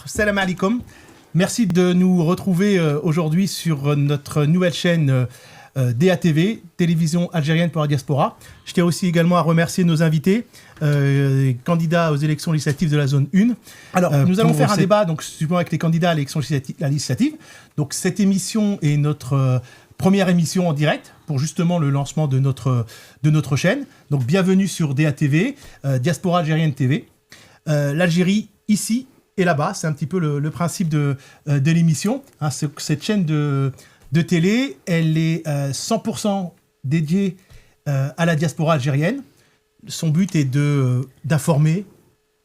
salam alaikum. Merci de nous retrouver aujourd'hui sur notre nouvelle chaîne DATV, Télévision Algérienne pour la Diaspora. Je tiens aussi également à remercier nos invités, candidats aux élections législatives de la zone 1. Alors, nous allons faire un débat donc, avec les candidats à l'élection législative. Donc, cette émission est notre première émission en direct pour justement le lancement de notre chaîne. Donc, bienvenue sur DATV, Diaspora Algérienne TV. L'Algérie, ici et là-bas, c'est un petit peu le principe de l'émission. Hein, cette chaîne de télé, elle est 100% dédiée à la diaspora algérienne. Son but est d'informer,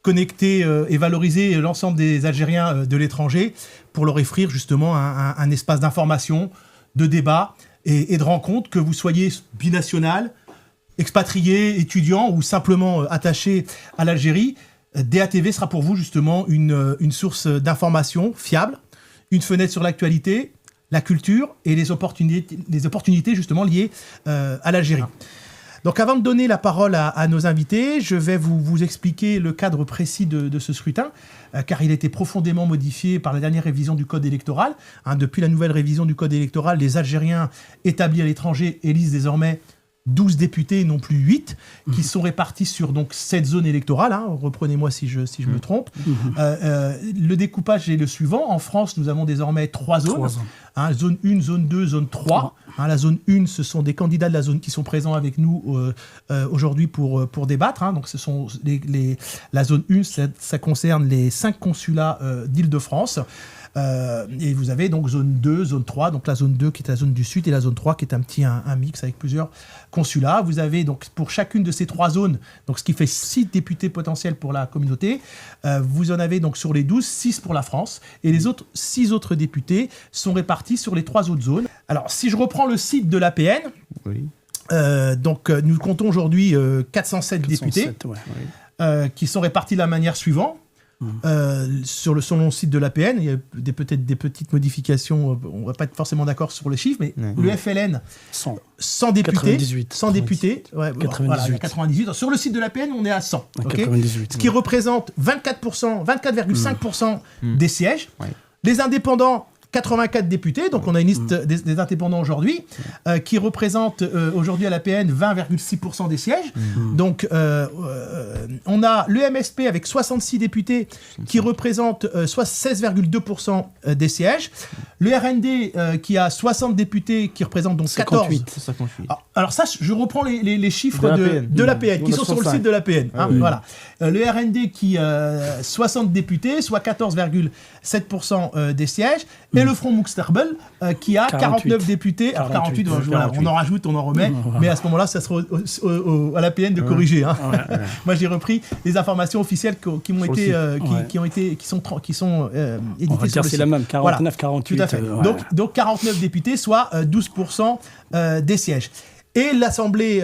connecter et valoriser l'ensemble des Algériens de l'étranger pour leur offrir justement un espace d'information, de débat et de rencontre, que vous soyez binational, expatrié, étudiant ou simplement attaché à l'Algérie. DATV sera pour vous justement une source d'information fiable, une fenêtre sur l'actualité, la culture et les opportunités justement liées à l'Algérie. Donc avant de donner la parole à nos invités, je vais vous expliquer le cadre précis de ce scrutin, car il a été profondément modifié par la dernière révision du Code électoral. Depuis la nouvelle révision du Code électoral, les Algériens établis à l'étranger élisent désormais 12 députés, non plus 8, qui sont répartis sur donc 7 zones électorales. Reprenez-moi si je me trompe. Le découpage est le suivant. En France, nous avons désormais 3 zones. Zone 1, zone 2, zone 3. La zone 1, ce sont des candidats de la zone qui sont présents avec nous aujourd'hui pour débattre. Donc, ce sont la zone 1, ça concerne les 5 consulats d'Île-de-France. Et vous avez donc zone 2, zone 3, donc la zone 2 qui est la zone du sud et la zone 3 qui est un mix avec plusieurs consulats. Vous avez donc pour chacune de ces 3 zones, donc ce qui fait 6 députés potentiels pour la communauté, vous en avez donc sur les 12, 6 pour la France, et les autres 6 autres députés sont répartis sur les 3 autres zones. Alors si je reprends le site de l'APN, oui. Donc nous comptons aujourd'hui 407 députés qui sont répartis de la manière suivante. Selon le site de l'APN, il y a peut-être des petites modifications, on ne va pas être forcément d'accord sur les chiffres, mais le FLN, 100 députés, 98, 100 députés, 98. Voilà, 98. Sur le site de l'APN, on est à 100, okay, 98, ce qui représente 24,5% des sièges. Les indépendants, 84 députés, donc on a une liste des indépendants aujourd'hui, qui représente aujourd'hui à l'APN 20,6% des sièges. Donc on a l'EMSP avec 66 députés qui représente 16,2% des sièges. Le RND qui a 60 députés qui représente donc 58. Alors ça, je reprends les chiffres de l'APN qui sont sur le site de l'APN. Voilà. Le RND qui a 60 députés, soit 14,7% des sièges. Et le Front Moukstarbel qui a 49 députés. Alors 48, voilà, on en rajoute, on en remet. Mais à ce moment-là, ça sera à l'APN de corriger. Moi, j'ai repris les informations officielles qui sont éditées sur le site. C'est la même, 49, 48. Tout à fait. Donc 49 députés, soit 12% des sièges. Et l'Assemblée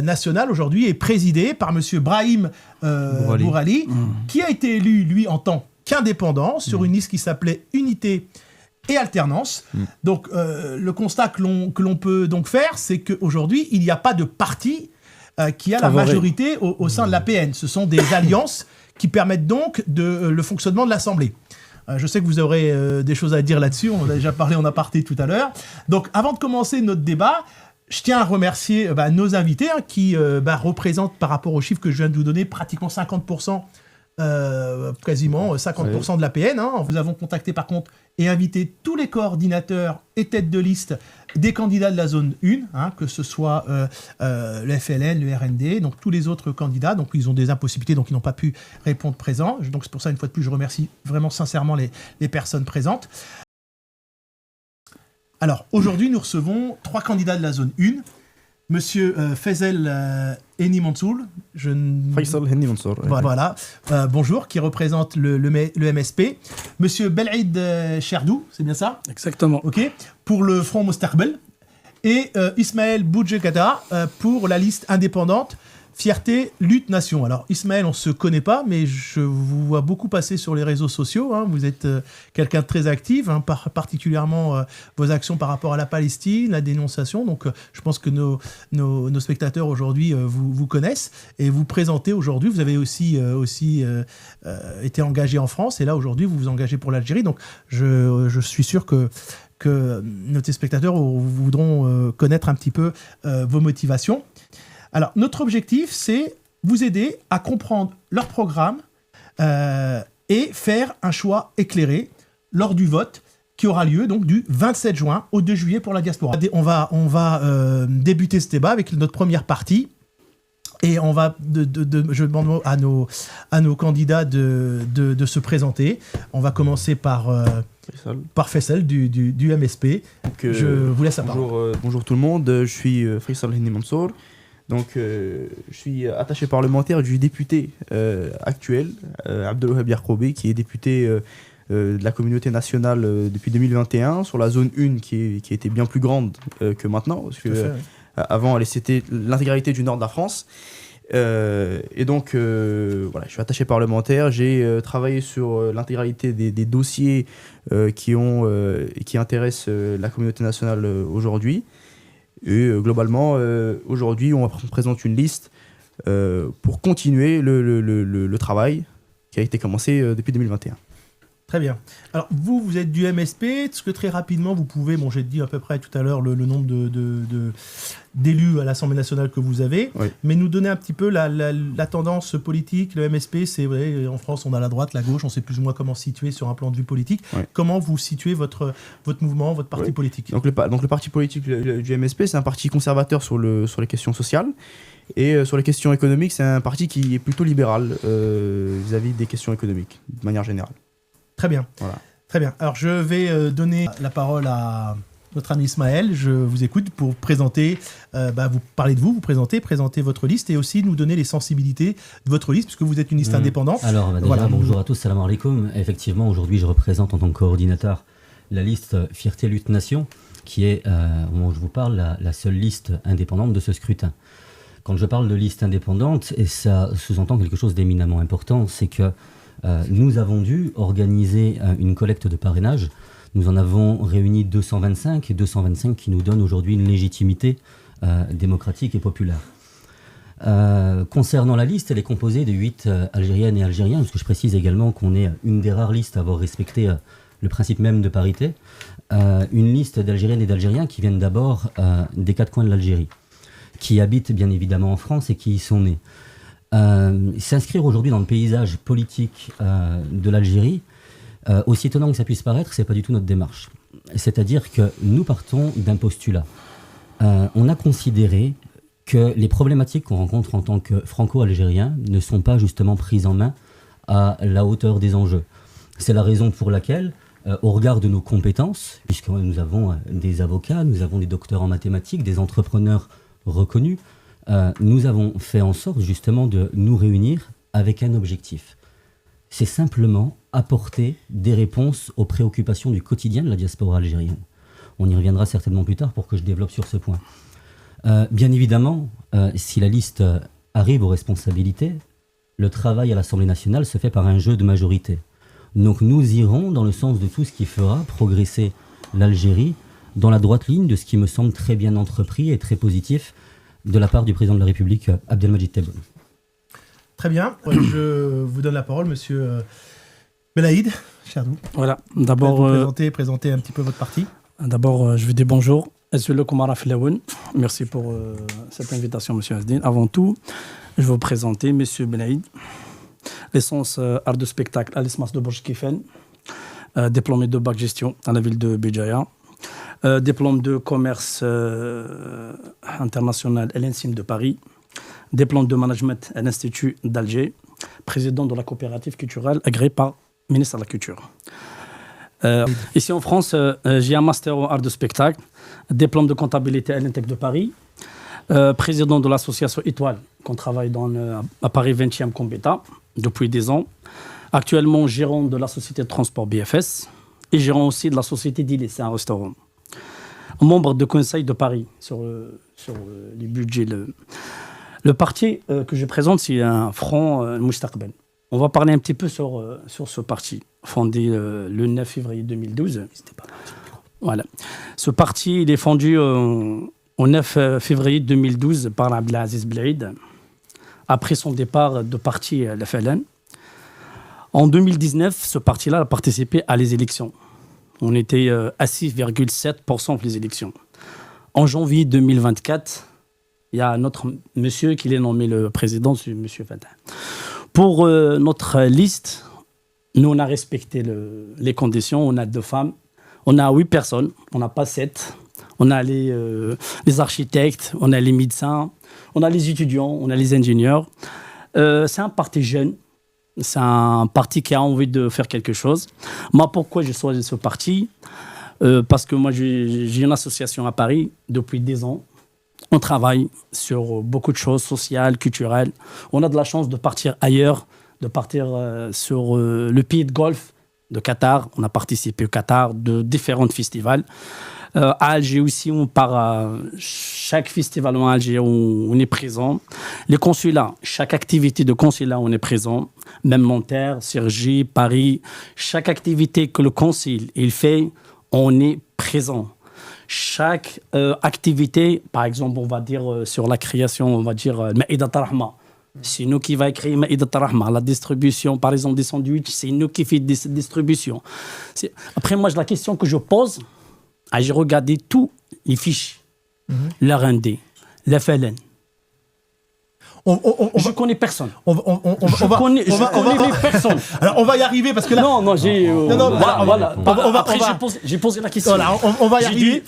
nationale, aujourd'hui, est présidée par M. Brahim Bourali, qui a été élu, lui, en tant qu'indépendant, sur une liste qui s'appelait Unité et Alternance. Donc, le constat que l'on peut donc faire, c'est qu'aujourd'hui, il n'y a pas de parti qui a la majorité au sein de l'APN. Ce sont des alliances qui permettent donc le fonctionnement de l'Assemblée. Je sais que vous aurez des choses à dire là-dessus. On en a déjà parlé en aparté tout à l'heure. Donc, avant de commencer notre débat, je tiens à remercier nos invités qui représentent, par rapport aux chiffres que je viens de vous donner, pratiquement 50%, quasiment 50% de l'APN. Nous avons contacté par contre et invité tous les coordinateurs et têtes de liste des candidats de la zone 1, que ce soit le FLN, le RND, donc tous les autres candidats. Donc ils ont des impossibilités, donc ils n'ont pas pu répondre présents. Donc c'est pour ça, une fois de plus, je remercie vraiment sincèrement les personnes présentes. Alors, aujourd'hui, nous recevons 3 candidats de la zone 1. Monsieur Faisal Henni Mansour. Faisal Henni Mansour. Voilà. Bonjour, qui représente le MSP. Monsieur Bel'id Cherdou, c'est bien ça? Exactement. OK. Pour le Front Moustarbel. Et Ismaël Boudjegada pour la liste indépendante Fierté, lutte, nation. Alors Ismaël, on ne se connaît pas, mais je vous vois beaucoup passer sur les réseaux sociaux. Vous êtes quelqu'un de très actif, particulièrement vos actions par rapport à la Palestine, la dénonciation. Donc je pense que nos spectateurs aujourd'hui vous connaissent et vous présentez aujourd'hui. Vous avez aussi été engagé en France et là aujourd'hui vous vous engagez pour l'Algérie. Donc je suis sûr que nos téléspectateurs voudront connaître un petit peu vos motivations. Alors, notre objectif, c'est vous aider à comprendre leur programme et faire un choix éclairé lors du vote qui aura lieu donc du 27 juin au 2 juillet pour la diaspora. On va débuter ce débat avec notre première partie. Et on va, je demande à nos candidats de se présenter. On va commencer par Faisal du MSP. Donc, je vous laisse la parole. Bonjour tout le monde, je suis Faisal Henni Mansour. Donc, je suis attaché parlementaire du député actuel, Abdelwahab Yarkoubi, qui est député de la communauté nationale depuis 2021, sur la zone 1 qui était bien plus grande que maintenant, parce que avant, c'était l'intégralité du nord de la France. Et donc, voilà, je suis attaché parlementaire. J'ai travaillé sur l'intégralité des dossiers qui intéressent la communauté nationale aujourd'hui. Et globalement, aujourd'hui, on présente une liste pour continuer le travail qui a été commencé depuis 2021. Très bien. Alors, vous êtes du MSP. Est-ce que très rapidement, vous pouvez, j'ai dit à peu près tout à l'heure le nombre d'élus à l'Assemblée nationale que vous avez, oui, mais nous donner un petit peu la tendance politique. Le MSP, c'est vrai, en France, on a la droite, la gauche, on sait plus ou moins comment se situer sur un plan de vue politique. Oui. Comment vous situez votre mouvement, votre parti politique ? Donc le parti politique du MSP, c'est un parti conservateur sur les questions sociales. Et sur les questions économiques, c'est un parti qui est plutôt libéral vis-à-vis des questions économiques, de manière générale. Très bien. Voilà. Très bien. Alors, je vais donner la parole à notre ami Ismaël. Je vous écoute pour présenter, vous parler de vous présenter votre liste et aussi nous donner les sensibilités de votre liste, puisque vous êtes une liste indépendante. Alors, déjà, voilà. Bonjour à tous, salam alaikum. Effectivement, aujourd'hui, je représente en tant que coordinateur la liste Fierté, Lutte, Nation, qui est, au moment où je vous parle, la seule liste indépendante de ce scrutin. Quand je parle de liste indépendante, et ça sous-entend quelque chose d'éminemment important, c'est que nous avons dû organiser une collecte de parrainage. Nous en avons réuni 225 qui nous donnent aujourd'hui une légitimité démocratique et populaire. Concernant la liste, elle est composée de 8 Algériennes et Algériens, parce que je précise également qu'on est une des rares listes à avoir respecté le principe même de parité. Une liste d'Algériennes et d'Algériens qui viennent d'abord des 4 coins de l'Algérie, qui habitent bien évidemment en France et qui y sont nés. S'inscrire aujourd'hui dans le paysage politique de l'Algérie, aussi étonnant que ça puisse paraître, c'est pas du tout notre démarche. C'est-à-dire que nous partons d'un postulat. On a considéré que les problématiques qu'on rencontre en tant que franco-algériens ne sont pas justement prises en main à la hauteur des enjeux. C'est la raison pour laquelle, au regard de nos compétences, puisque nous avons des avocats, nous avons des docteurs en mathématiques, des entrepreneurs reconnus, nous avons fait en sorte justement de nous réunir avec un objectif. C'est simplement apporter des réponses aux préoccupations du quotidien de la diaspora algérienne. On y reviendra certainement plus tard pour que je développe sur ce point. Bien évidemment, si la liste arrive aux responsabilités, le travail à l'Assemblée nationale se fait par un jeu de majorité. Donc nous irons dans le sens de tout ce qui fera progresser l'Algérie dans la droite ligne de ce qui me semble très bien entrepris et très positif de la part du président de la République, Abdelmadjid Tebboune. Très bien. Je vous donne la parole, monsieur Belaïd Cherdou. Voilà. D'abord, présenter un petit peu votre parti. D'abord, je vous dis bonjour. Merci pour cette invitation, monsieur Asdin. Avant tout, je vais vous présenter monsieur Belaïd, licence art de spectacle à l'ESMAS de Bourg-Kifen, diplômé de bac gestion à la ville de Béjaïa. Diplôme de commerce international à l'INSIM de Paris, diplôme de management à l'Institut d'Alger, président de la coopérative culturelle agréée par le ministre de la Culture. Ici en France, j'ai un master en art de spectacle, diplôme de comptabilité à l'INTEC de Paris, président de l'association Étoile, qu'on travaille à Paris 20e Combeta depuis 10 ans. Actuellement, gérant de la société de transport BFS et gérant aussi de la société d'Ilis, c'est un restaurant. Membre de conseil de Paris sur les budgets. Le parti que je présente, c'est un Front Moustaqbel. On va parler un petit peu sur ce parti, fondé le 9 février 2012. Voilà. Ce parti, il est fondé au 9 février 2012 par Abdelaziz Blaïd, après son départ de parti la FLN. En 2019, ce parti-là a participé à les élections. On était à 6,7% pour les élections. En janvier 2024, il y a notre monsieur qui est nommé le président, c'est monsieur Fatah. Pour notre liste, nous, on a respecté les conditions. On a 2 femmes. On a 8 personnes. On n'a pas 7. On a les architectes, on a les médecins, on a les étudiants, on a les ingénieurs. C'est un parti jeune. C'est un parti qui a envie de faire quelque chose. Moi, pourquoi j'ai choisi ce parti ? Parce que moi, j'ai une association à Paris depuis 10 ans. On travaille sur beaucoup de choses sociales, culturelles. On a de la chance de partir ailleurs, de partir sur le pays de Golfe de Qatar. On a participé au Qatar de différents festivals. À Alger aussi, on part à chaque festival en Alger, on est présent. Les consulats, chaque activité de consulat, on est présent. Même Nanterre, Cergy, Paris, chaque activité que le consul il fait, on est présent. Chaque activité, par exemple, on va dire sur la création, on va dire Ma'idat Rahma. C'est nous qui va créer Ma'idat Rahma. La distribution, par exemple, des sandwichs, c'est nous qui faisons des distributions. Après, moi, la question que je pose, j'ai regardé tous les fiches, l'R&D, la FLN. Je connais personne. Je connais personne. Alors on va y arriver parce que là. Non, voilà. Après, j'ai posé la question. Voilà, on va y arriver.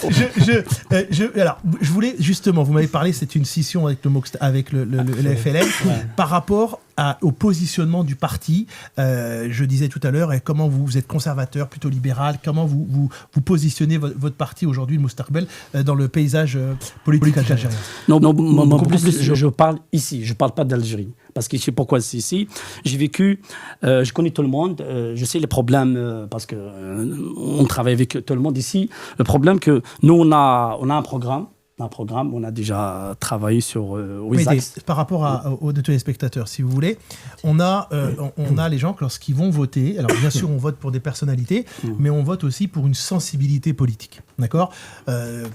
Alors, je voulais justement, vous m'avez parlé, c'est une scission avec le FLN par rapport au positionnement du parti. Je disais tout à l'heure, comment vous êtes conservateur, plutôt libéral, comment vous positionnez votre parti aujourd'hui, le Moustaqbel, dans le paysage politique algérien. Non, je parle ici. Je ne parle pas d'Algérie. Parce que je sais pourquoi c'est ici. J'ai vécu, je connais tout le monde, je sais les problèmes, parce qu'on travaille avec tout le monde ici. Le problème que nous, on a un programme. On a déjà travaillé sur par rapport aux téléspectateurs, si vous voulez, on a les gens, lorsqu'ils vont voter, alors bien sûr on vote pour des personnalités, mais on vote aussi pour une sensibilité politique. D'accord ?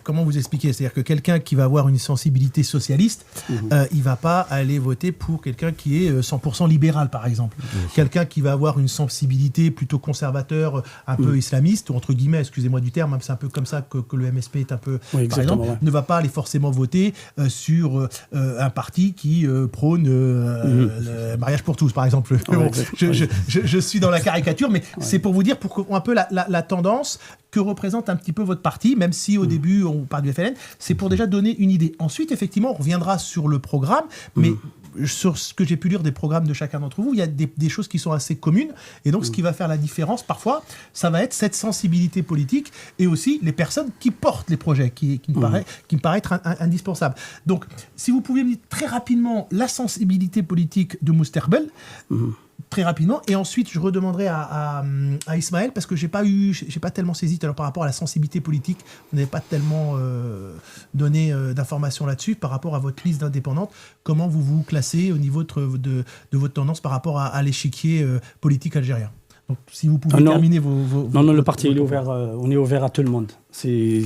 Comment vous expliquer ? C'est-à-dire que quelqu'un qui va avoir une sensibilité socialiste, il ne va pas aller voter pour quelqu'un qui est 100% libéral, par exemple. Quelqu'un qui va avoir une sensibilité plutôt conservateur, un peu islamiste, ou entre guillemets, excusez-moi du terme, c'est un peu comme ça que le MSP est un peu, par exemple, ne va pas aller forcément voter sur un parti qui prône le mariage pour tous, par exemple. Je suis dans la caricature, mais c'est pour vous dire un peu la tendance que représente un petit peu votre parti, même si au début on parle du FLN, c'est pour déjà donner une idée. Ensuite, effectivement, on reviendra sur le programme, mais sur ce que j'ai pu lire des programmes de chacun d'entre vous, il y a des choses qui sont assez communes, et donc ce qui va faire la différence parfois, ça va être cette sensibilité politique et aussi les personnes qui portent les projets, qui me paraît être indispensable. Donc, si vous pouviez me dire très rapidement la sensibilité politique de Moustaqbel, très rapidement, et ensuite je redemanderai à Ismaël, parce que j'ai pas tellement saisi alors, par rapport à la sensibilité politique, vous n'avez pas tellement donné d'informations là-dessus par rapport à votre liste d'indépendantes. Comment vous vous classez au niveau de votre tendance par rapport à l'échiquier politique algérien? Donc, si vous pouvez terminer vos... Non, le parti il est ouvert, on est ouvert à tout le monde. C'est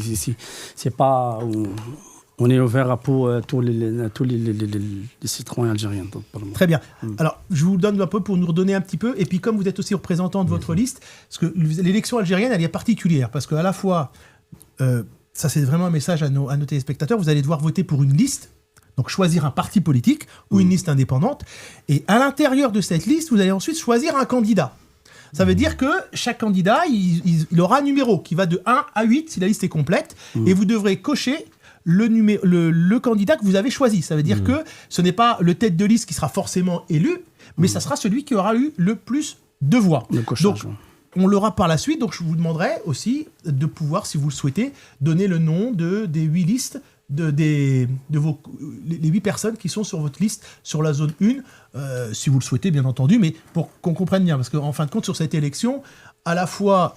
pas... On est ouvert pour tous les citoyens algériens. Très bien. Alors, je vous donne un peu pour nous redonner un petit peu. Et puis, comme vous êtes aussi représentant de votre liste, parce que l'élection algérienne, elle est particulière. Parce qu'à la fois, ça c'est vraiment un message à nos téléspectateurs, vous allez devoir voter pour une liste, donc choisir un parti politique ou une liste indépendante. Et à l'intérieur de cette liste, vous allez ensuite choisir un candidat. Ça veut dire que chaque candidat, il aura un numéro qui va de 1 à 8 si la liste est complète. Et vous devrez cocher le candidat que vous avez choisi. Ça veut dire que ce n'est pas le tête de liste qui sera forcément élu, mais ça sera celui qui aura eu le plus de voix. Donc, on l'aura par la suite. Donc, je vous demanderai aussi de pouvoir, si vous le souhaitez, donner le nom des 8 listes, les 8 personnes qui sont sur votre liste sur la zone 1, si vous le souhaitez, bien entendu, mais pour qu'on comprenne bien. Parce qu'en fin de compte, sur cette élection, à la fois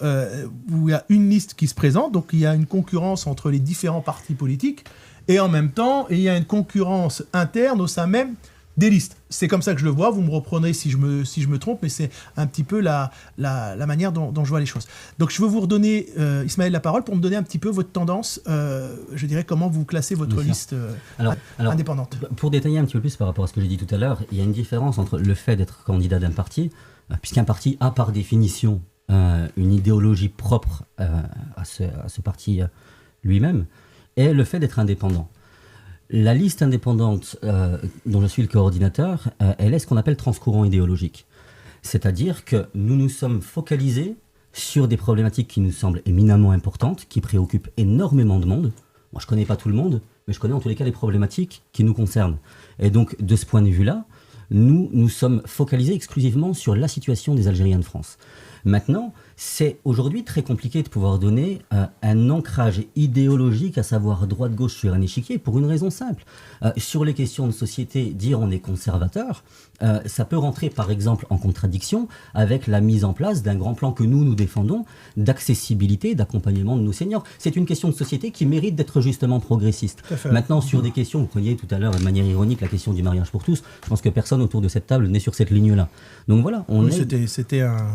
où il y a une liste qui se présente, donc il y a une concurrence entre les différents partis politiques, et en même temps, il y a une concurrence interne au sein même des listes. C'est comme ça que je le vois, vous me reprenez si je me trompe, mais c'est un petit peu la manière dont je vois les choses. Donc je veux vous redonner, Ismaël, la parole pour me donner un petit peu votre tendance, je dirais comment vous classez votre liste indépendante. Pour détailler un petit peu plus par rapport à ce que j'ai dit tout à l'heure, il y a une différence entre le fait d'être candidat d'un parti, puisqu'un parti a par définition une idéologie propre à ce parti lui-même, et le fait d'être indépendant. La liste indépendante dont je suis le coordinateur, elle est ce qu'on appelle transcourant idéologique. C'est-à-dire que nous nous sommes focalisés sur des problématiques qui nous semblent éminemment importantes, qui préoccupent énormément de monde. Moi, je ne connais pas tout le monde, mais je connais en tous les cas les problématiques qui nous concernent. Et donc, de ce point de vue-là, nous sommes focalisés exclusivement sur la situation des Algériens de France. Maintenant, c'est aujourd'hui très compliqué de pouvoir donner un ancrage idéologique, à savoir droite-gauche sur un échiquier, pour une raison simple. Sur les questions de société, dire on est conservateur, ça peut rentrer par exemple en contradiction avec la mise en place d'un grand plan que nous défendons d'accessibilité, d'accompagnement de nos seniors. C'est une question de société qui mérite d'être justement progressiste. Maintenant, sur des questions, vous preniez tout à l'heure de manière ironique la question du mariage pour tous, je pense que personne autour de cette table n'est sur cette ligne-là. Donc voilà, c'était un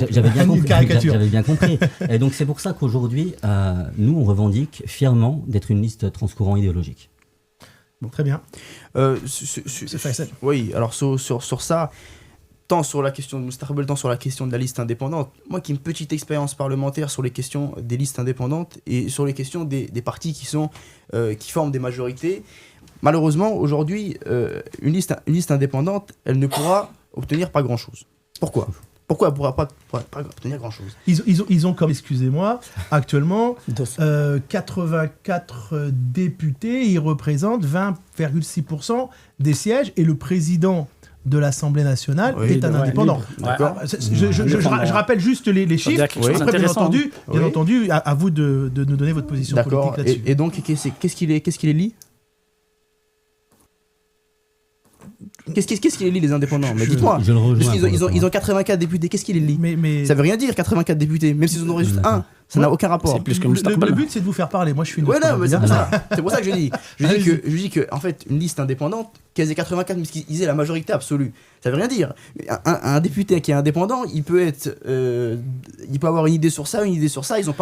J'avais bien compris. Et donc c'est pour ça qu'aujourd'hui, nous, on revendique fièrement d'être une liste transcourant idéologique. Bon, très bien. Oui, alors sur ça, tant sur la question de Moustarbel, tant sur la question de la liste indépendante, moi qui ai une petite expérience parlementaire sur les questions des listes indépendantes et sur les questions des partis qui forment des majorités, malheureusement, aujourd'hui, une liste indépendante, elle ne pourra obtenir pas grand-chose. Pourquoi elle ne pourra pas obtenir grand-chose? Ils ont comme, excusez-moi, actuellement 84 députés, ils représentent 20,6% des sièges, et le président de l'Assemblée nationale est un indépendant. D'accord. Je rappelle juste les chiffres. Après, bien entendu, à vous de nous donner votre position politique là-dessus. Et donc, qu'est-ce qu'il est lié? Qu'est-ce qu'il est lié, les indépendants? Mais dites-moi. Ils ont 84 députés. Qu'est-ce qu'il est lié? Mais ça veut rien dire, 84 députés. Même s'ils en ont juste un, ça n'a aucun rapport. C'est plus que le but, c'est de vous faire parler. Moi, je suis une. Ouais, non, mais c'est pour ça que je dis. Je dis que, en fait, une liste indépendante, qu'elles aient 84, mais qu'ils aient la majorité absolue, ça veut rien dire. Un député qui est indépendant, il peut avoir une idée sur ça, Ils n'ont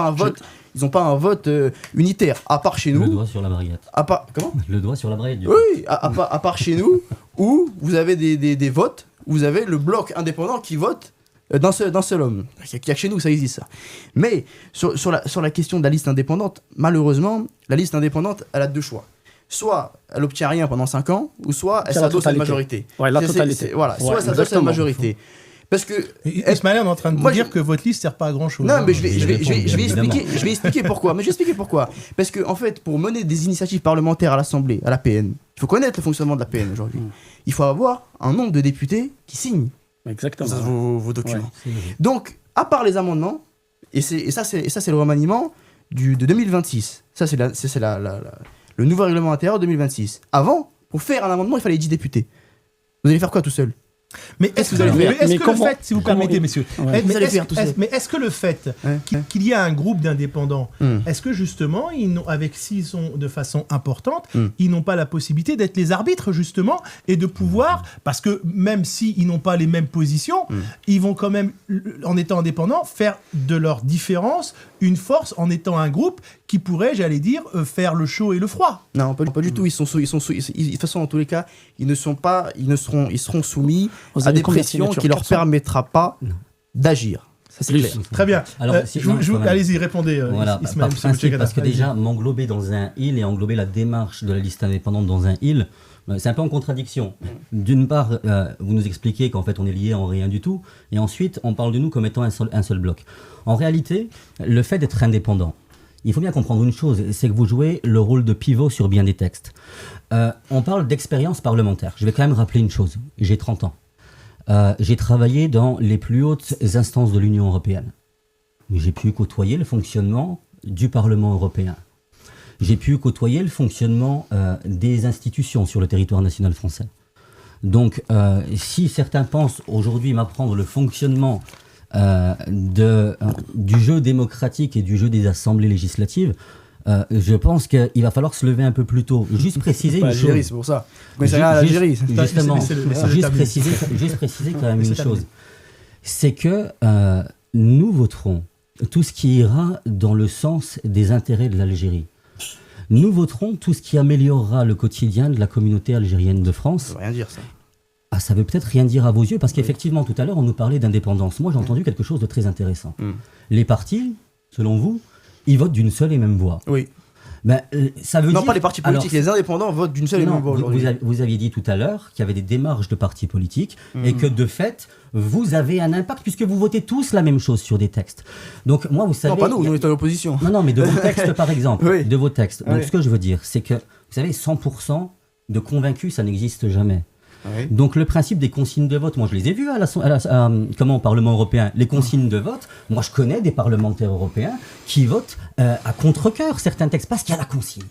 pas un vote unitaire. À part chez nous. Le doigt sur la baguette. Comment? Le doigt sur la baguette. Oui, à part chez nous, où vous avez des votes, vous avez le bloc indépendant qui vote d'un seul homme. Il y a que chez nous, ça existe, ça. Mais sur la question de la liste indépendante, malheureusement, la liste indépendante, elle a deux choix. Soit elle obtient rien pendant 5 ans, ou soit elle s'adosse à une majorité. Ouais, la totalité. Voilà, soit elle s'adosse à une majorité. Parce que Ismaël est en train de vous dire que votre liste ne sert pas à grand chose. Non, mais je vais expliquer pourquoi. Parce que, en fait, pour mener des initiatives parlementaires à l'Assemblée, à la PN, il faut connaître le fonctionnement de la PN aujourd'hui. Il faut avoir un nombre de députés qui signent vos documents. Ouais, donc, à part les amendements, et ça c'est le remaniement de 2026. Ça c'est le nouveau règlement intérieur de 2026. Avant, pour faire un amendement, il fallait 10 députés. Vous allez faire quoi tout seul? Mais est-ce que le fait, si vous permettez, messieurs, mais est-ce que le fait qu'il y a un groupe d'indépendants, est-ce que justement, s'ils sont de façon importante, ils n'ont pas la possibilité d'être les arbitres justement et de pouvoir, parce que même s'ils n'ont pas les mêmes positions, ils vont quand même, en étant indépendants, faire de leur différence une force en étant un groupe qui pourrait, j'allais dire, faire le chaud et le froid. Non, pas du tout. De toute façon, en tous les cas, ils seront soumis à des pressions qui ne leur permettra pas d'agir. Ça, c'est clair. Très bien. Alors, allez-y, répondez. Voilà, Ismaël, parce que déjà, m'englober dans un il et englober la démarche de la liste indépendante dans un il, c'est un peu en contradiction. D'une part, vous nous expliquez qu'en fait on est lié en rien du tout, et ensuite on parle de nous comme étant un seul bloc. En réalité, le fait d'être indépendant, il faut bien comprendre une chose, c'est que vous jouez le rôle de pivot sur bien des textes. On parle d'expérience parlementaire. Je vais quand même rappeler une chose, j'ai 30 ans. J'ai travaillé dans les plus hautes instances de l'Union européenne. J'ai pu côtoyer le fonctionnement du Parlement européen. J'ai pu côtoyer le fonctionnement des institutions sur le territoire national français. Donc, si certains pensent aujourd'hui m'apprendre le fonctionnement du jeu démocratique et du jeu des assemblées législatives, je pense qu'il va falloir se lever un peu plus tôt. Juste préciser une chose. L'Algérie, c'est pour ça. Mais c'est rien à l'Algérie. Justement, juste préciser quand même une chose. C'est que nous voterons tout ce qui ira dans le sens des intérêts de l'Algérie. Nous voterons tout ce qui améliorera le quotidien de la communauté algérienne de France. Ça veut rien dire, ça. Ah, ça veut peut-être rien dire à vos yeux, parce qu'effectivement, tout à l'heure, on nous parlait d'indépendance. Moi, j'ai entendu quelque chose de très intéressant. Les partis, selon vous, ils votent d'une seule et même voix. Oui. Ben, ça veut dire... pas les partis politiques, les indépendants votent d'une seule et même voix aujourd'hui. Vous aviez dit tout à l'heure qu'il y avait des démarches de partis politiques et que de fait, vous avez un impact puisque vous votez tous la même chose sur des textes. Donc moi, vous savez... Non, pas nous, nous sommes à l'opposition. Non, mais de vos textes par exemple. Oui. De vos textes. Donc Oui. ce que je veux dire, c'est que, vous savez, 100% de convaincus, ça n'existe jamais. Oui. Donc le principe des consignes de vote, moi je les ai vues au Parlement européen, les consignes de vote, moi je connais des parlementaires européens qui votent à contre-cœur certains textes parce qu'il y a la consigne.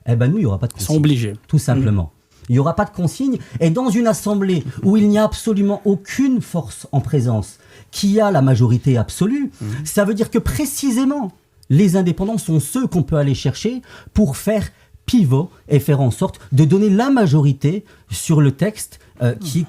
Eh ben nous, il n'y aura pas de consigne. Ils sont obligés. Tout simplement. Il n'y aura pas de consigne. Et dans une assemblée où il n'y a absolument aucune force en présence qui a la majorité absolue, ça veut dire que précisément, les indépendants sont ceux qu'on peut aller chercher pour faire pivot et faire en sorte de donner la majorité sur le texte qui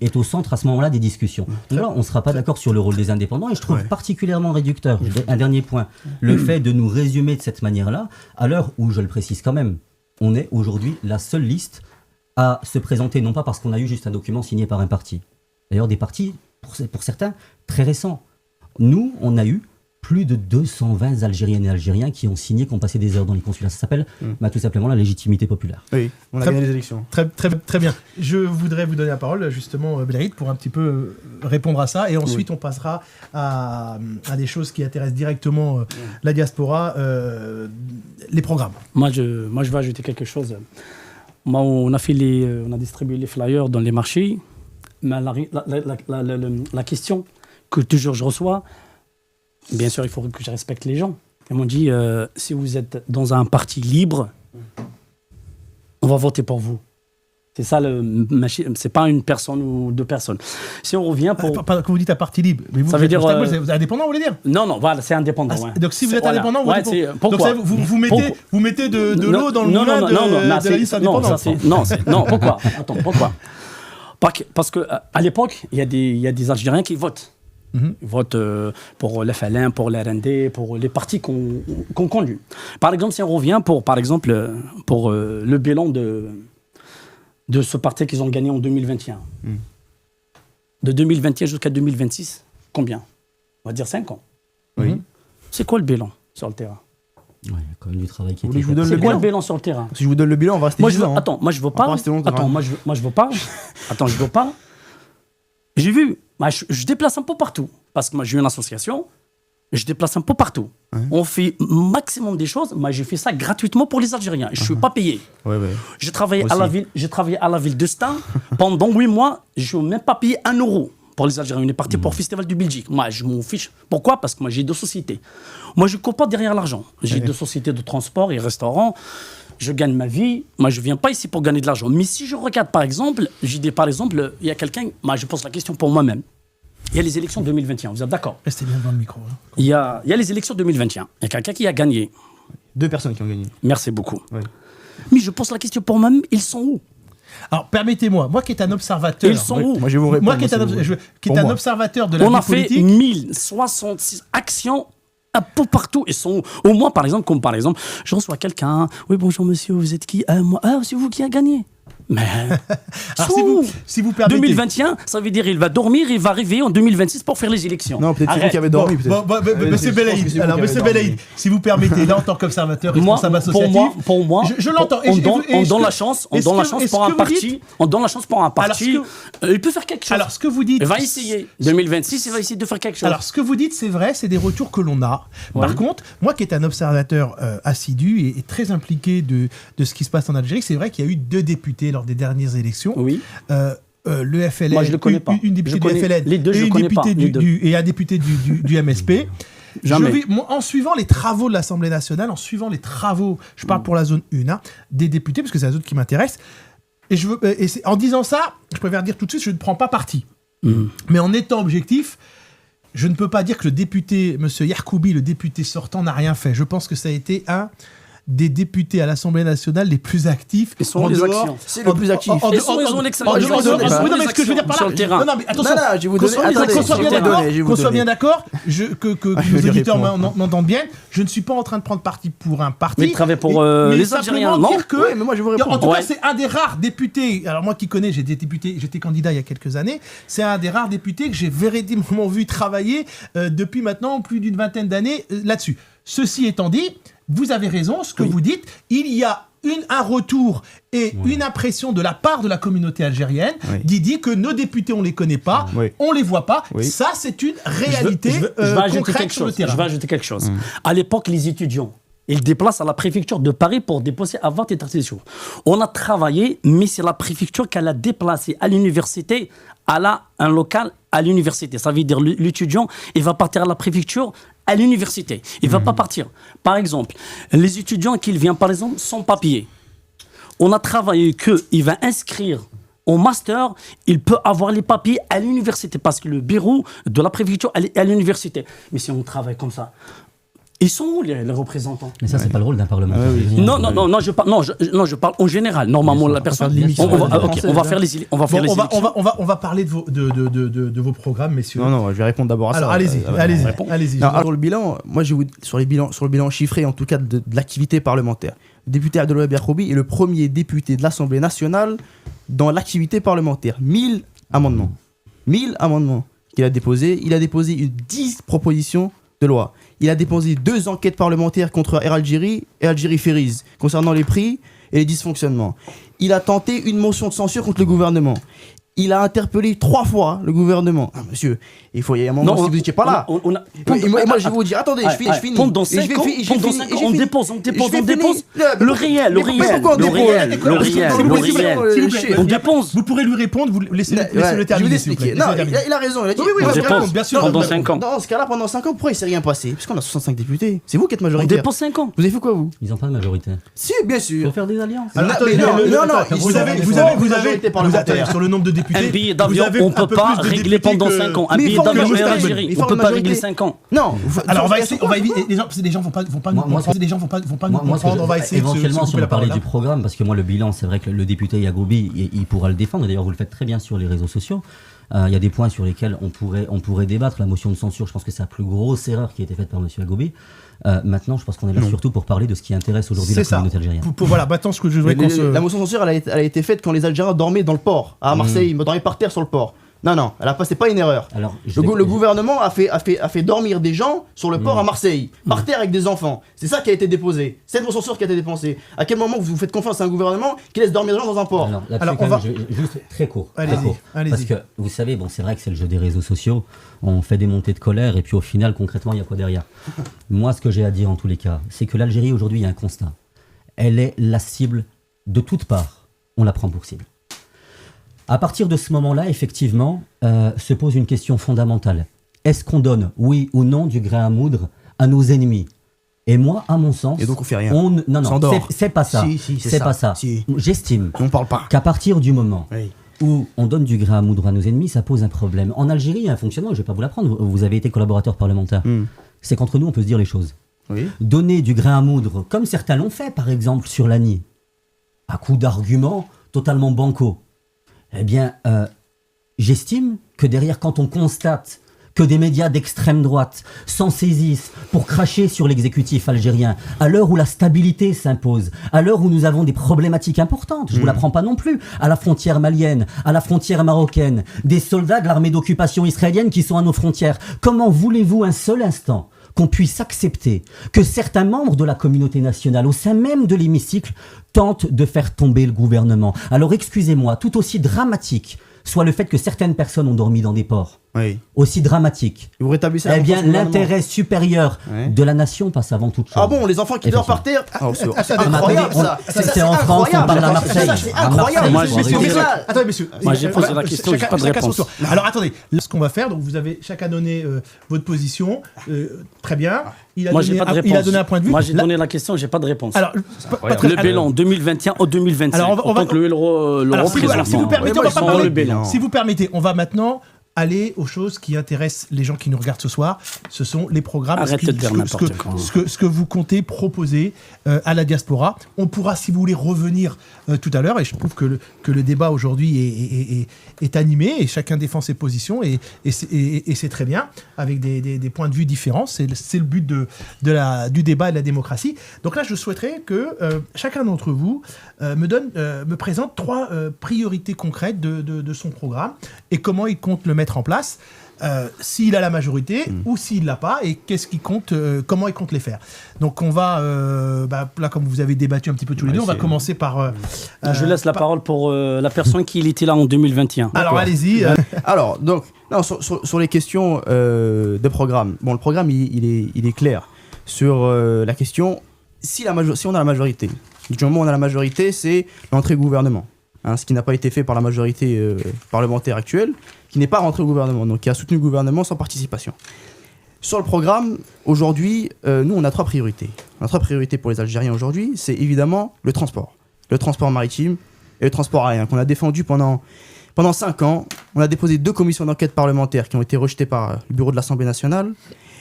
est au centre à ce moment-là des discussions. Donc là, on ne sera pas d'accord sur le rôle des indépendants et je trouve particulièrement réducteur. Un dernier point, le fait de nous résumer de cette manière-là, à l'heure où, je le précise quand même, on est aujourd'hui la seule liste à se présenter, non pas parce qu'on a eu juste un document signé par un parti. D'ailleurs, des partis, pour certains, très récents. Nous, on a eu plus de 220 Algériennes et Algériens qui ont signé, qui ont passé des heures dans les consulats. Ça s'appelle tout simplement la légitimité populaire. Oui, on a gagné les élections. Très bien. Je voudrais vous donner la parole, justement, Belrhiti, pour un petit peu répondre à ça. Et ensuite, on passera à des choses qui intéressent directement la diaspora, les programmes. Moi, je vais ajouter quelque chose. Moi, on a distribué les flyers dans les marchés. Mais la question que toujours je reçois, bien sûr, il faut que je respecte les gens. Ils m'ont dit, si vous êtes dans un parti libre, on va voter pour vous. C'est ça, c'est pas une personne ou deux personnes. Si on revient pour... Quand vous dites un parti libre, mais vous, ça veut dire... vous êtes indépendant, vous voulez dire? Non, voilà, c'est indépendant. Donc si vous êtes indépendant, vous votez pour... Pourquoi? Donc vous mettez de l'eau dans le moulin de la liste indépendante. Non, pourquoi? Attends, pourquoi? Parce qu'à l'époque, il y a des Algériens qui votent. Ils votent pour l'FLN, pour l'RND, pour les partis qu'on conduit. Par exemple, si on revient pour le bilan de ce parti qu'ils ont gagné en 2021. De 2021 jusqu'à 2026, combien? On va dire 5 ans. Oui. C'est quoi le bilan sur le terrain? Ouais, il y a quand même du travail qui Vous voulez était que je vous donne fait. le C'est quoi bilan le bilan sur le terrain? Si je vous donne le bilan, on va rester 10 ans. Attends, moi je veux On va pas. rester longtemps. Attends, moi je veux pas. Attends, je veux pas. J'ai vu. Moi, je déplace un peu partout. Parce que moi, j'ai une association. Je déplace un peu partout. On fait maximum des choses. Moi, j'ai fait ça gratuitement pour les Algériens. Je ne suis pas payé. Ouais. J'ai travaillé à la ville de Stein. Pendant 8 mois, je n'ai même pas payé 1 euro pour les Algériens. On est parti pour le Festival du Belgique. Moi, je m'en fiche. Pourquoi? Parce que moi, j'ai 2 sociétés. Moi, je ne cours pas derrière l'argent. J'ai 2 sociétés de transport et restaurants. Je gagne ma vie. Moi, je ne viens pas ici pour gagner de l'argent. Mais si je regarde, par exemple, il y a quelqu'un... Moi, je pose la question pour moi-même. Il y a les élections 2021, vous êtes d'accord? Restez bien devant le micro. Il y a les élections 2021. Il y a quelqu'un qui a gagné. 2 personnes qui ont gagné. Merci beaucoup. Ouais. Mais je pose la question pour moi-même, ils sont où? Alors, permettez-moi, moi qui est un observateur... Ils sont où? Moi, je vais vous répondre. Moi qui est un observateur de la On vie a fait politique... 1066 actions un peu partout. Ils sont où? Au moins, par exemple, je reçois quelqu'un. Oui, bonjour monsieur, vous êtes qui? Moi. Ah, c'est vous qui a gagné. Mais Alors, si vous permettez... 2021, ça veut dire il va dormir, il va arriver en 2026 pour faire les élections. Non, peut-être c'est vous qui avez dormi. Monsieur Belrhiti, monsieur Belrhiti, si vous permettez, là en tant qu'observateur responsable associatif, pour moi, je l'entends. On donne la chance pour un parti. On donne la chance pour un parti. Il peut faire quelque chose. Alors ce que vous dites, il va essayer. 2026, il va essayer de faire quelque chose. Alors ce que vous dites, c'est vrai, c'est des retours que l'on a. Par contre, moi qui est un observateur assidu et très impliqué de ce qui se passe en Algérie, c'est vrai qu'il y a eu 2 députés lors des dernières élections. Oui. Le FLN, moi, je le connais pas. Une députée du FLN les deux, et, et un député du MSP. Jamais. En suivant les travaux de l'Assemblée nationale, en suivant les travaux, je parle pour la zone 1, des députés, parce que c'est la zone qui m'intéresse, en disant ça, je préfère dire tout de suite, je ne prends pas parti. Mais en étant objectif, je ne peux pas dire que le député, M. Yarkoubi, le député sortant, n'a rien fait. Je pense que ça a été un des députés à l'Assemblée nationale les plus actifs. Ils sont les actions. C'est le plus actif. Ils ont l'excellence. Oui, non, mais ce que je veux dire par là. Sur le terrain. Non, mais attention. je vais vous donner. Qu'on soit bien d'accord, que nos auditeurs m'entendent bien, je ne suis pas en train de prendre parti pour un parti. Mais il travaille pour les Algériens, non? Oui, mais moi je vous réponds. En tout cas, c'est un des rares députés. Alors moi qui connais, j'étais candidat il y a quelques années. C'est un des rares députés que j'ai véritablement vu travailler depuis maintenant plus d'une vingtaine d'années là-dessus. Ceci étant dit, vous avez raison, ce que vous dites, il y a un retour et une impression de la part de la communauté algérienne qui dit que nos députés, on ne les connaît pas, on ne les voit pas. Ça, c'est une réalité concrète sur le terrain. Je vais ajouter quelque chose. À l'époque, les étudiants, ils déplacent à la préfecture de Paris pour déposer avant l'état-situation. On a travaillé, mais c'est la préfecture qui l'a déplacé à l'université, un local à l'université. Ça veut dire l'étudiant, il va partir à la préfecture à l'université. Il ne va pas partir. Par exemple, les étudiants qui viennent, par exemple, sans papier. On a travaillé qu'il va inscrire au master, il peut avoir les papiers à l'université parce que le bureau de la préfecture est à l'université. Mais si on travaille comme ça, ils sont où les représentants? Mais ça, c'est pas le rôle d'un parlementaire. Non, je parle en général. Normalement, la personne. On va faire les. On va parler de vos programmes, messieurs. Non, je vais répondre d'abord à ça. Alors, allez-y. Sur le bilan, moi, sur le bilan chiffré, en tout cas, de l'activité parlementaire. Le député Abdelwahab Yarkoubi est le premier député de l'Assemblée nationale dans l'activité parlementaire. 1000 amendements. 1000 amendements qu'il a déposés. Il a déposé 10 propositions de loi. Il a déposé 2 enquêtes parlementaires contre Air Algérie et Algérie Ferries concernant les prix et les dysfonctionnements. Il a tenté une motion de censure contre le gouvernement. Il a interpellé 3 fois le gouvernement. Ah, monsieur, il y a un moment si vous n'étiez pas là. Moi, je vais vous dire, attendez, je finis. Pendant 5 ans, on dépose. Le réel. On dépose. Vous pourrez lui répondre, vous laissez-le terminer. Je vais l'expliquer. Non, il a raison. Il a dit, on dépose bien sûr. Pendant 5 ans. Dans ce cas-là, pendant 5 ans, pourquoi il ne s'est rien passé? Puisqu'on a 65 députés. C'est vous qui êtes majoritaire. On dépose 5 ans. Vous avez fait quoi, vous? Ils n'ont pas de majorité. Si, bien sûr. Il faut faire des alliances. Non, vous avez sur le nombre de députés. Un billet d'avion, on ne peut pas régler pendant 5 ans. Un billet d'avion en Algérie, on ne peut pas régler 5 ans. Non. Alors on va éviter. Les gens vont pas nous comprendre. On va essayer. Éventuellement, si on va parler du programme, parce que moi, le bilan, c'est vrai que le député Yarkoubi, il pourra le défendre. D'ailleurs, vous le faites très bien sur les réseaux sociaux. Il y a des points sur lesquels on pourrait débattre. La motion de censure, je pense que c'est la plus grosse erreur qui a été faite par M. Yarkoubi. Maintenant, je pense qu'on est là surtout pour parler de ce qui intéresse aujourd'hui la communauté algérienne. Voilà, maintenant, ce que je voudrais la motion de censure, elle a été faite quand les Algériens dormaient dans le port, à Marseille, ils dormaient par terre sur le port. Non, c'est pas une erreur. Alors, le gouvernement a fait dormir des gens sur le port à Marseille, par terre avec des enfants. C'est ça qui a été déposé. C'est une motion de censure qui a été dépensée. À quel moment vous faites confiance à un gouvernement qui laisse dormir des gens dans un port? Alors on va juste très court. Allez-y. Parce que vous savez, c'est vrai que c'est le jeu des réseaux sociaux. On fait des montées de colère et puis au final, concrètement, il y a quoi derrière? Moi, ce que j'ai à dire en tous les cas, c'est que l'Algérie aujourd'hui, il y a un constat. Elle est la cible de toutes parts. On la prend pour cible. À partir de ce moment-là, effectivement, se pose une question fondamentale. Est-ce qu'on donne, oui ou non, du grain à moudre à nos ennemis? Et moi, à mon sens... Et donc on fait rien. Non, c'est pas ça. C'est pas ça. J'estime qu'à partir du moment où on donne du grain à moudre à nos ennemis, ça pose un problème. En Algérie, il y a un fonctionnement, je ne vais pas vous l'apprendre, vous avez été collaborateur parlementaire. C'est qu'entre nous, on peut se dire les choses. Donner du grain à moudre, comme certains l'ont fait, par exemple, sur l'ANI, à coup d'arguments totalement bancaux. Eh bien, j'estime que derrière, quand on constate que des médias d'extrême droite s'en saisissent pour cracher sur l'exécutif algérien, à l'heure où la stabilité s'impose, à l'heure où nous avons des problématiques importantes, je ne vous l'apprends pas non plus, à la frontière malienne, à la frontière marocaine, des soldats de l'armée d'occupation israélienne qui sont à nos frontières, comment voulez-vous un seul instant qu'on puisse accepter que certains membres de la communauté nationale, au sein même de l'hémicycle, tentent de faire tomber le gouvernement? Alors excusez-moi, tout aussi dramatique soit le fait que certaines personnes ont dormi dans des ports, aussi dramatique, vous rétablissez l'intérêt supérieur de la nation passe avant toute chose. Ah bon, les enfants qui dorment par terre, c'est incroyable ça. C'est en France, on parle à Marseille. C'est incroyable. Attendez, messieurs. Moi, j'ai posé la question, j'ai pas de réponse. Alors attendez, ce qu'on va faire, donc vous avez chacun donné votre position, très bien. Il a donné un point de vue. Moi, j'ai donné la question, j'ai pas de réponse. Alors, le bilan 2021 au 2025. Alors, en tant que le représentant. Si vous permettez, on va maintenant aller aux choses qui intéressent les gens qui nous regardent ce soir. Ce sont les programmes. Arrête de dire n'importe quoi. Ce que vous comptez proposer à la diaspora. On pourra, si vous voulez, revenir tout à l'heure. Et je trouve que le débat aujourd'hui est animé et chacun défend ses positions et c'est très bien, avec des points de vue différents. C'est le but du débat et de la démocratie. Donc là, je souhaiterais que chacun d'entre vous me présente 3 priorités concrètes de son programme et comment il compte le mettre en place, s'il a la majorité ou s'il l'a pas, et qu'est-ce qu'il compte, comment il compte les faire. Donc on va, là comme vous avez débattu un petit peu tous les deux, on va commencer par... je laisse la parole pour la personne qui était là en 2021. Alors allez-y. Alors, donc, non, sur les questions de programme, bon, le programme, il est clair sur la question, si on a la majorité. Du moment où on a la majorité, c'est l'entrée au gouvernement. Ce qui n'a pas été fait par la majorité parlementaire actuelle, qui n'est pas rentré au gouvernement, donc qui a soutenu le gouvernement sans participation. Sur le programme, aujourd'hui, nous, on a 3 priorités. On a 3 priorités pour les Algériens aujourd'hui, c'est évidemment le transport maritime et le transport aérien, qu'on a défendu pendant 5 ans. On a déposé 2 commissions d'enquête parlementaires qui ont été rejetées par le bureau de l'Assemblée nationale,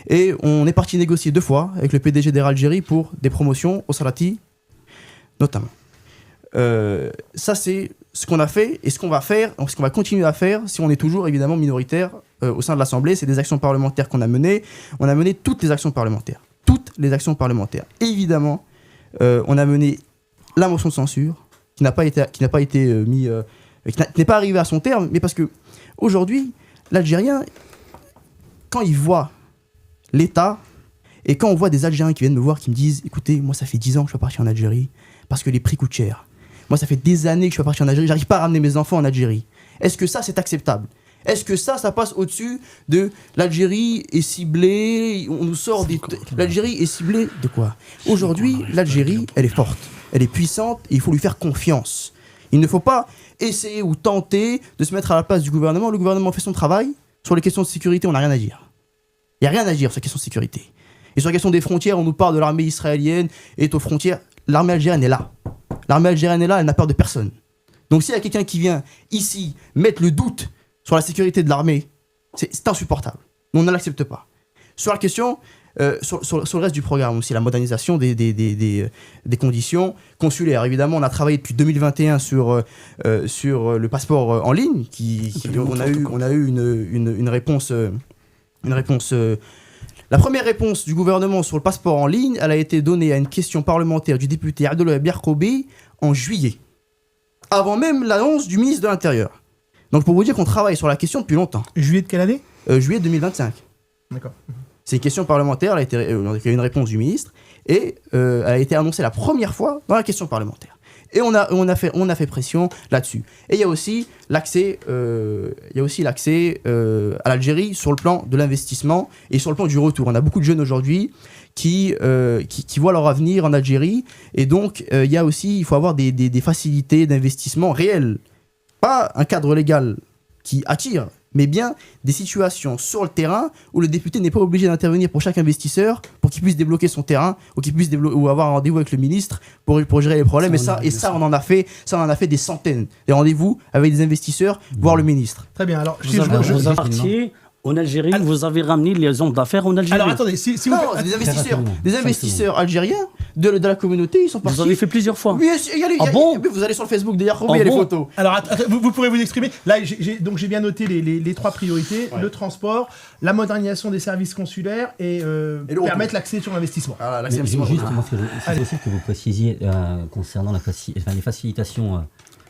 et on est parti négocier 2 fois avec le PDG d'Air Algérie pour des promotions au Salati, notamment. Ça, c'est ce qu'on a fait et ce qu'on va faire, ce qu'on va continuer à faire si on est toujours évidemment minoritaire au sein de l'Assemblée. C'est des actions parlementaires qu'on a menées. On a mené toutes les actions parlementaires. Et évidemment, on a mené la motion de censure qui n'est pas arrivée à son terme, mais parce que aujourd'hui, l'Algérien, quand il voit l'État et quand on voit des Algériens qui viennent me voir qui me disent, écoutez, moi ça fait 10 ans que je suis parti en Algérie parce que les prix coûtent cher. Moi, ça fait des années que je suis parti en Algérie, j'arrive pas à ramener mes enfants en Algérie. Est-ce que ça, c'est acceptable ? Est-ce que ça passe au-dessus de l'Algérie est ciblée, on nous sort des... L'Algérie est ciblée de quoi ? Aujourd'hui, l'Algérie, elle est forte, elle est puissante et il faut lui faire confiance. Il ne faut pas essayer ou tenter de se mettre à la place du gouvernement. Le gouvernement fait son travail. Sur les questions de sécurité, on n'a rien à dire. Il n'y a rien à dire sur les questions de sécurité. Et sur la question des frontières, on nous parle de l'armée israélienne et aux frontières. L'armée algérienne est là. L'armée algérienne est là, elle n'a peur de personne. Donc s'il y a quelqu'un qui vient ici mettre le doute sur la sécurité de l'armée, c'est insupportable. Nous, on ne l'accepte pas. Sur la question, sur le reste du programme aussi, la modernisation des conditions consulaires. Évidemment, on a travaillé depuis 2021 sur le passeport en ligne. On a eu une réponse... La première réponse du gouvernement sur le passeport en ligne, elle a été donnée à une question parlementaire du député Abdelwahab Biarkobé en juillet, avant même l'annonce du ministre de l'Intérieur. Donc pour vous dire qu'on travaille sur la question depuis longtemps. Juillet de quelle année ? Juillet 2025. D'accord. C'est une question parlementaire, il y a eu une réponse du ministre, et elle a été annoncée la première fois dans la question parlementaire. Et on a fait pression là-dessus. Et il y a aussi l'accès à l'Algérie sur le plan de l'investissement et sur le plan du retour. On a beaucoup de jeunes aujourd'hui qui voient leur avenir en Algérie. Et donc, il faut avoir des facilités d'investissement réelles. Pas un cadre légal qui attire, mais bien des situations sur le terrain où le député n'est pas obligé d'intervenir pour chaque investisseur pour qu'il puisse débloquer son terrain ou avoir un rendez-vous avec le ministre pour gérer les problèmes. On en a fait des centaines, des rendez-vous avec des investisseurs, voire le ministre. Très bien. Alors, vous avez parti en Algérie, vous avez ramené les hommes d'affaires en Algérie. Alors attendez, si vous... Non, des investisseurs algériens de la communauté, ils sont partis. Vous avez fait plusieurs fois. Oui, bon vous allez sur le Facebook d'ailleurs, il y a les photos. Alors vous pourrez vous exprimer. Là, j'ai bien noté les 3 priorités, le transport, la modernisation des services consulaires et permettre l'accès sur l'investissement. Voilà, l'accès justement, c'est possible que vous précisiez concernant les facilitations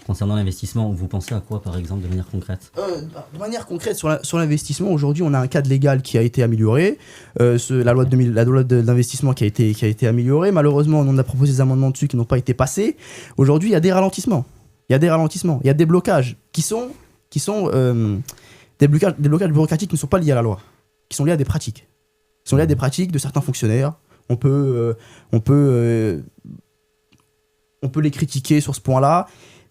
concernant l'investissement, vous pensez à quoi, par exemple, de manière concrète ? De manière concrète, sur l'investissement, aujourd'hui, on a un cadre légal qui a été amélioré. La loi de l'investissement qui a été améliorée. Malheureusement, on a proposé des amendements dessus qui n'ont pas été passés. Aujourd'hui, il y a des ralentissements. Il y a des blocages qui sont des blocages bureaucratiques qui ne sont pas liés à la loi, qui sont liés à des pratiques. Qui sont liés à des pratiques de certains fonctionnaires. On peut les critiquer sur ce point-là.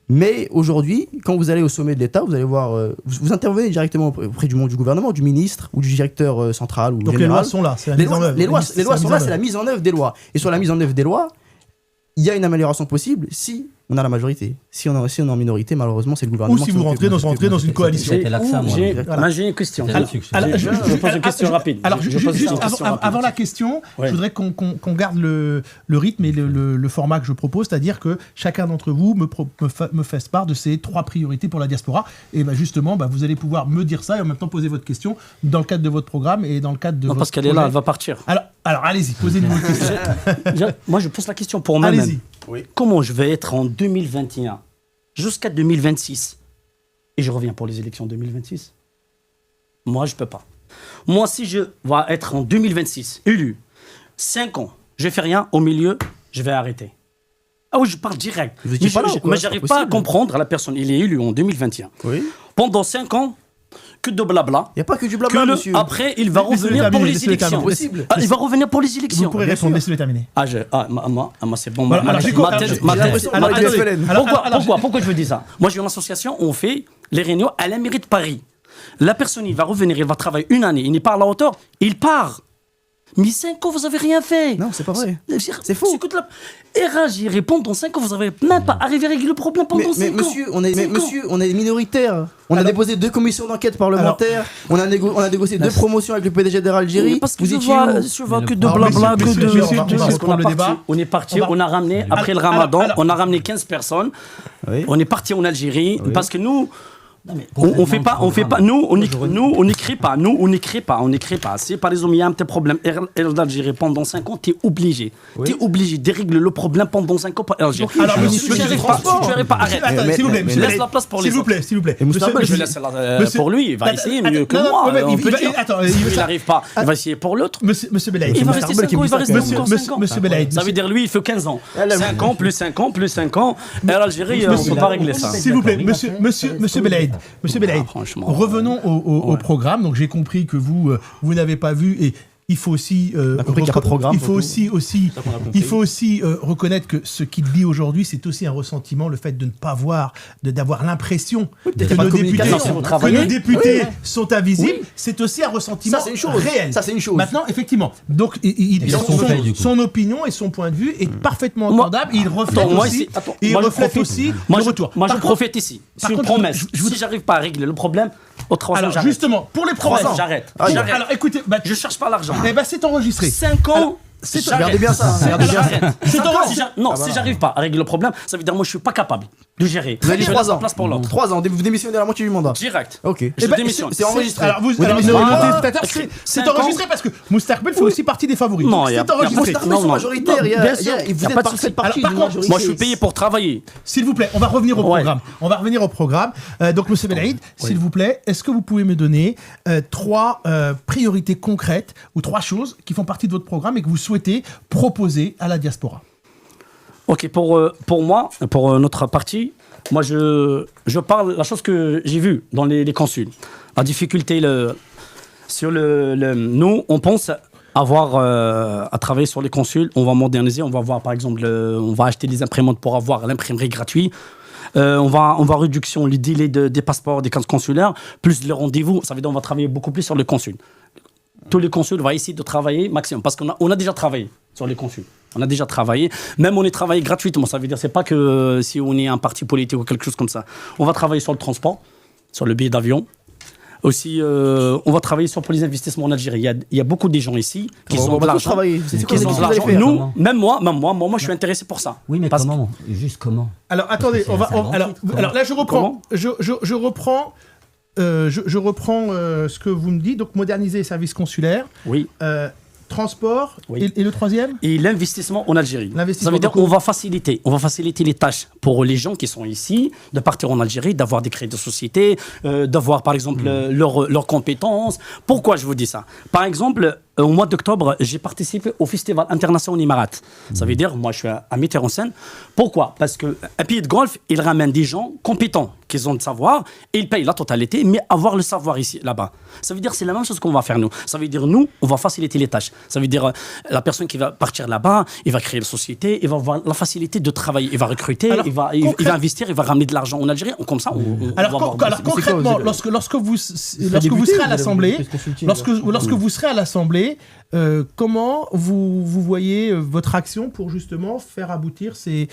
Mais aujourd'hui, quand vous allez au sommet de l'État, vous allez voir, vous intervenez directement auprès du gouvernement, du ministre ou du directeur central ou donc général. Les lois sont là, c'est la mise en œuvre. Les lois sont là, c'est la mise en œuvre des lois. Et sur la mise en œuvre des lois, il y a une amélioration possible si on a la majorité. Si on est en minorité, malheureusement, c'est le gouvernement. Ou si vous rentrez dans une coalition. C'était là que ça, moi. J'ai une question. Je pose une question rapide. Alors, avant la question, je voudrais qu'on garde le rythme et le format que je propose, c'est-à-dire que chacun d'entre vous me fasse part de ces 3 priorités pour la diaspora. Et justement, vous allez pouvoir me dire ça et en même temps poser votre question dans le cadre de votre programme et dans le cadre de. Non, parce qu'elle est là, elle va partir. Alors allez-y, posez-nous une question. Moi, je pose la question pour moi-même. Allez-y. Oui. Comment je vais être en 2021 jusqu'à 2026 et je reviens pour les élections 2026? Moi, je peux pas. Moi, si je vais être en 2026 élu, 5 ans, je fais rien, au milieu, je vais arrêter. Ah oui, je parle direct. Mais j'arrive pas à comprendre la personne. Il est élu en 2021. Oui. Pendant 5 ans, que de blabla. Il n'y a pas que du blabla, monsieur. Après, il va revenir pour les élections. Il va revenir pour les élections. Vous pourrez répondre, laissez-le terminer. Moi, c'est bon. Pourquoi je veux dire ça? Moi, j'ai une association, on fait les réunions à la mairie de Paris. La personne, il va revenir, il va travailler 1 année, il n'est pas à la hauteur, il part. Mais 5 ans, vous n'avez rien fait. Non, c'est pas vrai. C'est faux. RH, il répond dans 5 ans, vous n'avez même pas arrivé à régler le problème pendant 5 ans. Monsieur, on est minoritaire. On a déposé 2 commissions d'enquête parlementaires. On a négocié 2 promotions avec le PDG d'Air Algérie. Oui, parce que je vois que de blabla, que de. On est parti, on a ramené, après le ramadan, on a ramené 15 personnes. On est parti en Algérie parce que nous. On fait pas, nous on n'écrit pas. Si par exemple il y a un petit problème, l'Algérie pendant 5 ans, t'es obligé de régler le problème pendant 5 ans par l'Algérie. Alors, si tu n'arrives pas, arrête. S'il vous plaît, laisse la place pour les autres. S'il vous plaît. Je laisse pour lui, il va essayer mieux que moi. Il n'arrive pas, il va essayer pour l'autre. Monsieur Belaïd. Il va rester 5 ans, il va rester encore 5 ans. Monsieur Belaïd. Ça veut dire lui, il fait 15 ans. 5 ans, plus 5 ans, plus 5 ans. Et l'Algérie, on ne peut pas régler ça. S'il vous plaît, monsieur Belaïd. Monsieur Belaïd, revenons au programme. Donc j'ai compris que vous n'avez pas vu et il faut aussi reconnaître que ce qu'il dit aujourd'hui, c'est aussi un ressentiment, le fait de ne pas voir, d'avoir l'impression que nos députés sont invisibles. C'est aussi un ressentiment réel. Ça, c'est une chose. Maintenant, effectivement, donc son opinion et son point de vue est parfaitement entendable. Il reflète aussi le retour. Moi, je profite ici. C'est une promesse. Si j'arrive pas à régler le problème, au 3 ans, j'arrête. Justement, pour les promesses, j'arrête. Alors, écoutez, je cherche pas l'argent. Eh ben, c'est enregistré. 5 ans. Regardez bien ça. Si j'arrive pas à régler le problème, ça veut dire moi je suis pas capable de gérer. Vous avez 3 ans. Place pour l'autre. 3 ans, vous démissionnez à la moitié du mandat. Direct. Ok. Je démissionne. C'est enregistré. Alors, c'est enregistré parce que Moustakbel fait aussi partie des favoris. Non, c'est enregistré. Moustakbel sont majoritaires. Vous êtes partie partie d'une majorité. Moi je suis payé pour travailler. S'il vous plaît, on va revenir au programme. Donc, monsieur Belaïd, s'il vous plaît, est-ce que vous pouvez me donner 3 priorités concrètes ou 3 choses qui font partie de votre programme et que vous souhaitez proposer à la diaspora? Ok, pour moi, pour notre parti, moi je parle la chose que j'ai vue dans les consuls. La difficulté, nous, on pense avoir à travailler sur les consuls, on va moderniser, on va voir par exemple, on va acheter des imprimantes pour avoir l'imprimerie gratuite. On va réduction les délais des passeports des consulaires, plus les rendez-vous. Ça veut dire on va travailler beaucoup plus sur les consuls. Tous les consuls vont essayer de travailler maximum parce qu'on a déjà travaillé sur les consuls. On a déjà travaillé. Même on est travaillé gratuitement. Ça veut dire c'est pas que si on est un parti politique ou quelque chose comme ça. On va travailler sur le transport, sur le billet d'avion. Aussi, on va travailler pour les investissements en Algérie. Il y a beaucoup de gens ici qui sont de l'argent. Nous, même moi, je suis intéressé pour ça. Oui, mais comment? Juste comment? Alors, attendez, alors là, je reprends. Je reprends ce que vous me dites. Donc, moderniser les services consulaires. Oui. Transport, oui. Et le troisième? Et l'investissement en Algérie. Ça veut dire qu'on va faciliter les tâches pour les gens qui sont ici, de partir en Algérie, d'avoir des crédits de société, d'avoir par exemple leurs compétences. Pourquoi je vous dis ça? Par exemple, au mois d'octobre, j'ai participé au Festival international Émirat. Ça veut dire, moi je suis un metteur en scène. Pourquoi? Parce qu'un pays de golf, il ramène des gens compétents, qui ont le savoir, et ils payent la totalité, mais avoir le savoir ici, là-bas. Ça veut dire c'est la même chose qu'on va faire nous. Ça veut dire nous, on va faciliter les tâches. Ça veut dire la personne qui va partir là-bas, il va créer la société, il va avoir la facilité de travailler, il va recruter, il va investir, il va ramener de l'argent en Algérie. Comme ça, alors concrètement, lorsque vous serez à l'Assemblée, communauté. Comment vous voyez votre action pour justement faire aboutir ces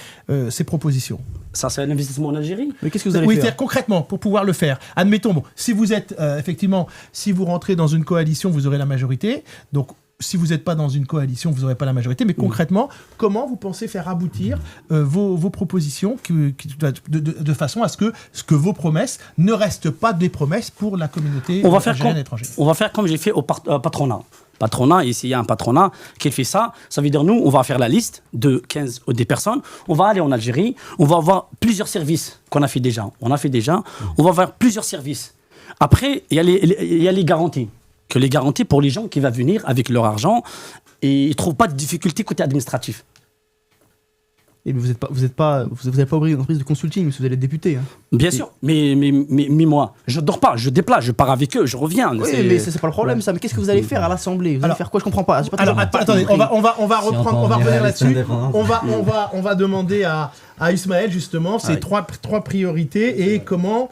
propositions? Ça, c'est un investissement en Algérie. Mais qu'est-ce que vous allez faire concrètement pour pouvoir le faire. Admettons, bon, si vous êtes effectivement, si vous rentrez dans une coalition, vous aurez la majorité. Donc, si vous n'êtes pas dans une coalition, vous n'aurez pas la majorité. Mais concrètement, comment vous pensez faire aboutir vos propositions de façon à ce que vos promesses ne restent pas des promesses pour la communauté algérienne étrangère? On va faire comme j'ai fait au patronat. Patronat, ici il y a un patronat qui fait ça. Ça veut dire nous, on va faire la liste de 15 des personnes. On va aller en Algérie. On va avoir plusieurs services qu'on a fait déjà. On va avoir plusieurs services. Après, il y a les garanties. Que les garanties pour les gens qui vont venir avec leur argent et ils ne trouvent pas de difficultés côté administratif. Et vous n'avez pas ouvert une entreprise de consulting, si vous allez être député. Hein. Bien sûr, mais moi, je ne dors pas, je déplace, je pars avec eux, je reviens. Oui, mais c'est pas le problème, ça. Mais qu'est-ce que vous allez faire à l'Assemblée? Vous allez faire quoi? Je comprends pas. Alors, attendez, on va revenir là-dessus. On va demander à Ismaël justement ces trois priorités et comment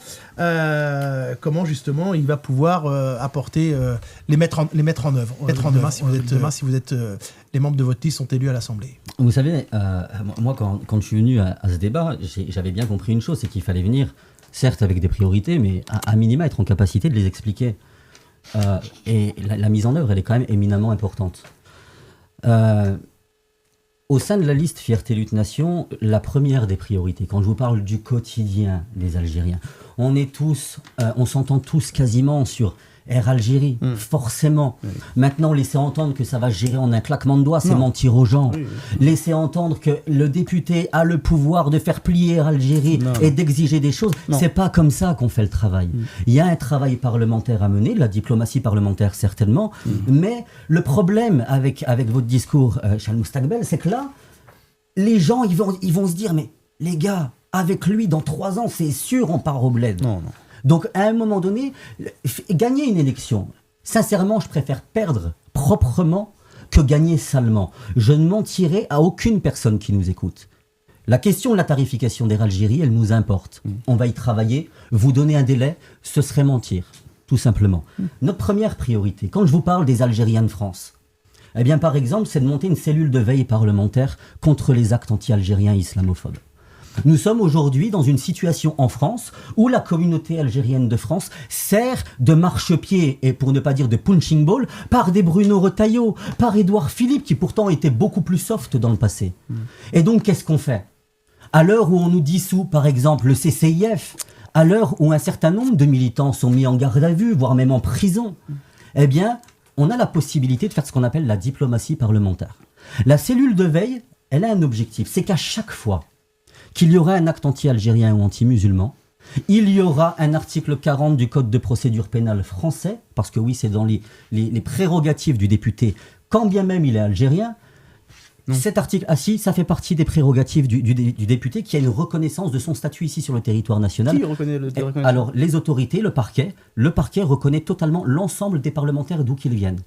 justement il va pouvoir apporter les mettre en œuvre. Demain, si vous êtes les membres de votre liste sont élus à l'Assemblée. Vous savez, moi quand je suis venu à ce débat, j'avais bien compris une chose, c'est qu'il fallait venir, certes avec des priorités, mais à minima être en capacité de les expliquer. Et la mise en œuvre, elle est quand même éminemment importante. Au sein de la liste Fierté Lutte Nation, la première des priorités, quand je vous parle du quotidien des Algériens, on s'entend tous quasiment sur Air Algérie, forcément. Oui. Maintenant, laisser entendre que ça va se gérer en un claquement de doigts, c'est mentir aux gens. Oui. Laisser entendre que le député a le pouvoir de faire plier Air Algérie et d'exiger des choses, c'est pas comme ça qu'on fait le travail. Il y a un travail parlementaire à mener, la diplomatie parlementaire certainement, mais le problème avec votre discours, Charles Moustakbel, c'est que là, les gens, ils vont se dire, mais les gars, avec lui, dans 3 ans, c'est sûr, on part au bled. Non. Donc, à un moment donné, gagner une élection, sincèrement, je préfère perdre proprement que gagner salement. Je ne mentirai à aucune personne qui nous écoute. La question de la tarification d'Air Algérie, elle nous importe. On va y travailler. Vous donner un délai, ce serait mentir, tout simplement. Notre première priorité, quand je vous parle des Algériens de France, eh bien, par exemple, c'est de monter une cellule de veille parlementaire contre les actes anti-algériens islamophobes. Nous sommes aujourd'hui dans une situation en France où la communauté algérienne de France sert de marchepied, et pour ne pas dire de punching ball, par des Bruno Retailleau, par Édouard Philippe, qui pourtant était beaucoup plus soft dans le passé. Et donc, qu'est-ce qu'on fait? À l'heure où on nous dissout, par exemple, le CCIF, à l'heure où un certain nombre de militants sont mis en garde à vue, voire même en prison, eh bien, on a la possibilité de faire ce qu'on appelle la diplomatie parlementaire. La cellule de veille, elle a un objectif, c'est qu'à chaque fois qu'il y aura un acte anti-algérien ou anti-musulman, il y aura un article 40 du Code de procédure pénale français, parce que oui, c'est dans les prérogatives du député, quand bien même il est algérien. Cet article, ça fait partie des prérogatives du député qui a une reconnaissance de son statut ici sur le territoire national. Qui reconnaît le territoire? Alors, les autorités, le parquet reconnaît totalement l'ensemble des parlementaires d'où qu'ils viennent.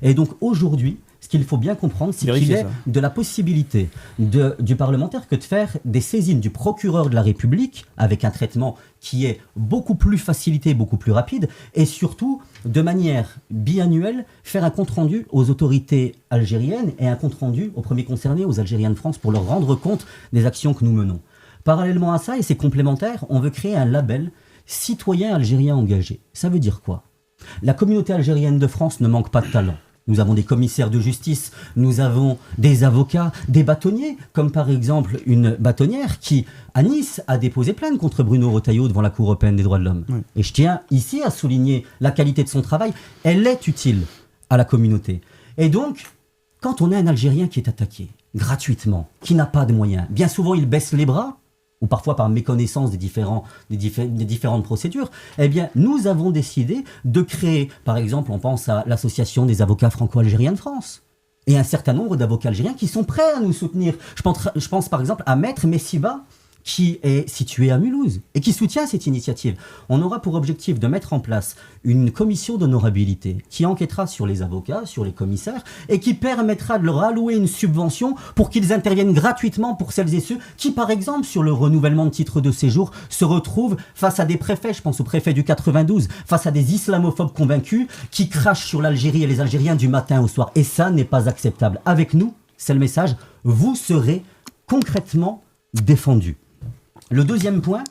Et donc, aujourd'hui, ce qu'il faut bien comprendre, c'est qu'il est de la possibilité du parlementaire que de faire des saisines du procureur de la République avec un traitement qui est beaucoup plus facilité, beaucoup plus rapide, et surtout, de manière biannuelle, faire un compte-rendu aux autorités algériennes et un compte-rendu aux premiers concernés, aux Algériens de France, pour leur rendre compte des actions que nous menons. Parallèlement à ça, et c'est complémentaire, on veut créer un label citoyen algérien engagé. Ça veut dire quoi? La communauté algérienne de France ne manque pas de talent. Nous avons des commissaires de justice, nous avons des avocats, des bâtonniers, comme par exemple une bâtonnière qui, à Nice, a déposé plainte contre Bruno Retailleau devant la Cour européenne des droits de l'homme. Oui. Et je tiens ici à souligner la qualité de son travail. Elle est utile à la communauté. Et donc, quand on a un Algérien qui est attaqué gratuitement, qui n'a pas de moyens, bien souvent il baisse les bras, ou parfois par méconnaissance des différentes procédures, eh bien, nous avons décidé de créer, par exemple, on pense à l'association des avocats franco-algériens de France, et un certain nombre d'avocats algériens qui sont prêts à nous soutenir. Je pense par exemple à Maître Messiba, qui est situé à Mulhouse et qui soutient cette initiative. On aura pour objectif de mettre en place une commission d'honorabilité qui enquêtera sur les avocats, sur les commissaires et qui permettra de leur allouer une subvention pour qu'ils interviennent gratuitement pour celles et ceux qui, par exemple, sur le renouvellement de titre de séjour, se retrouvent face à des préfets, je pense au préfet du 92, face à des islamophobes convaincus qui crachent sur l'Algérie et les Algériens du matin au soir. Et ça n'est pas acceptable. Avec nous, c'est le message, vous serez concrètement défendus. Le deuxième point,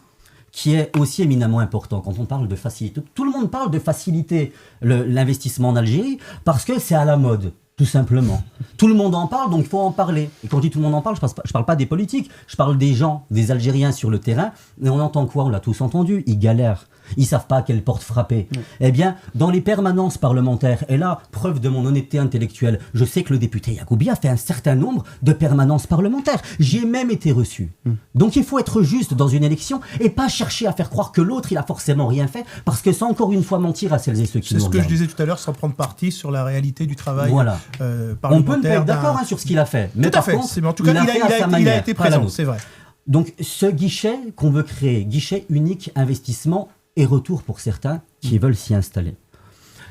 qui est aussi éminemment important quand on parle de faciliter. Tout le monde parle de faciliter l'investissement en Algérie parce que c'est à la mode, tout simplement. Tout le monde en parle, donc il faut en parler. Et quand je dis tout le monde en parle, je ne parle pas des politiques, je parle des gens, des Algériens sur le terrain. Et on entend quoi? On l'a tous entendu, ils galèrent. Ils ne savent pas à quelle porte frapper. Eh bien, dans les permanences parlementaires, et là, preuve de mon honnêteté intellectuelle, je sais que le député Yacoubi a fait un certain nombre de permanences parlementaires. J'y ai même été reçu. Donc il faut être juste dans une élection et pas chercher à faire croire que l'autre, il a forcément rien fait, parce que c'est encore une fois mentir à celles et ceux qui nous regardent. C'est ce que je disais tout à l'heure, sans prendre parti sur la réalité du travail parlementaire. On peut ne pas être d'accord sur ce qu'il a fait. Mais tout à fait. Mais en tout cas, il a été présent, c'est vrai. Donc ce guichet qu'on veut créer, guichet unique investissement et retour pour certains qui veulent s'y installer.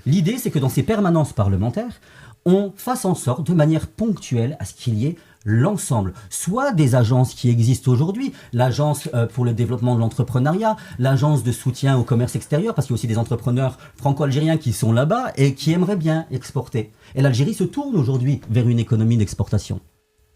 L'idée, c'est que dans ces permanences parlementaires, on fasse en sorte, de manière ponctuelle, à ce qu'il y ait l'ensemble, soit des agences qui existent aujourd'hui, l'agence pour le développement de l'entrepreneuriat, l'agence de soutien au commerce extérieur, parce qu'il y a aussi des entrepreneurs franco-algériens qui sont là-bas et qui aimeraient bien exporter. Et l'Algérie se tourne aujourd'hui vers une économie d'exportation.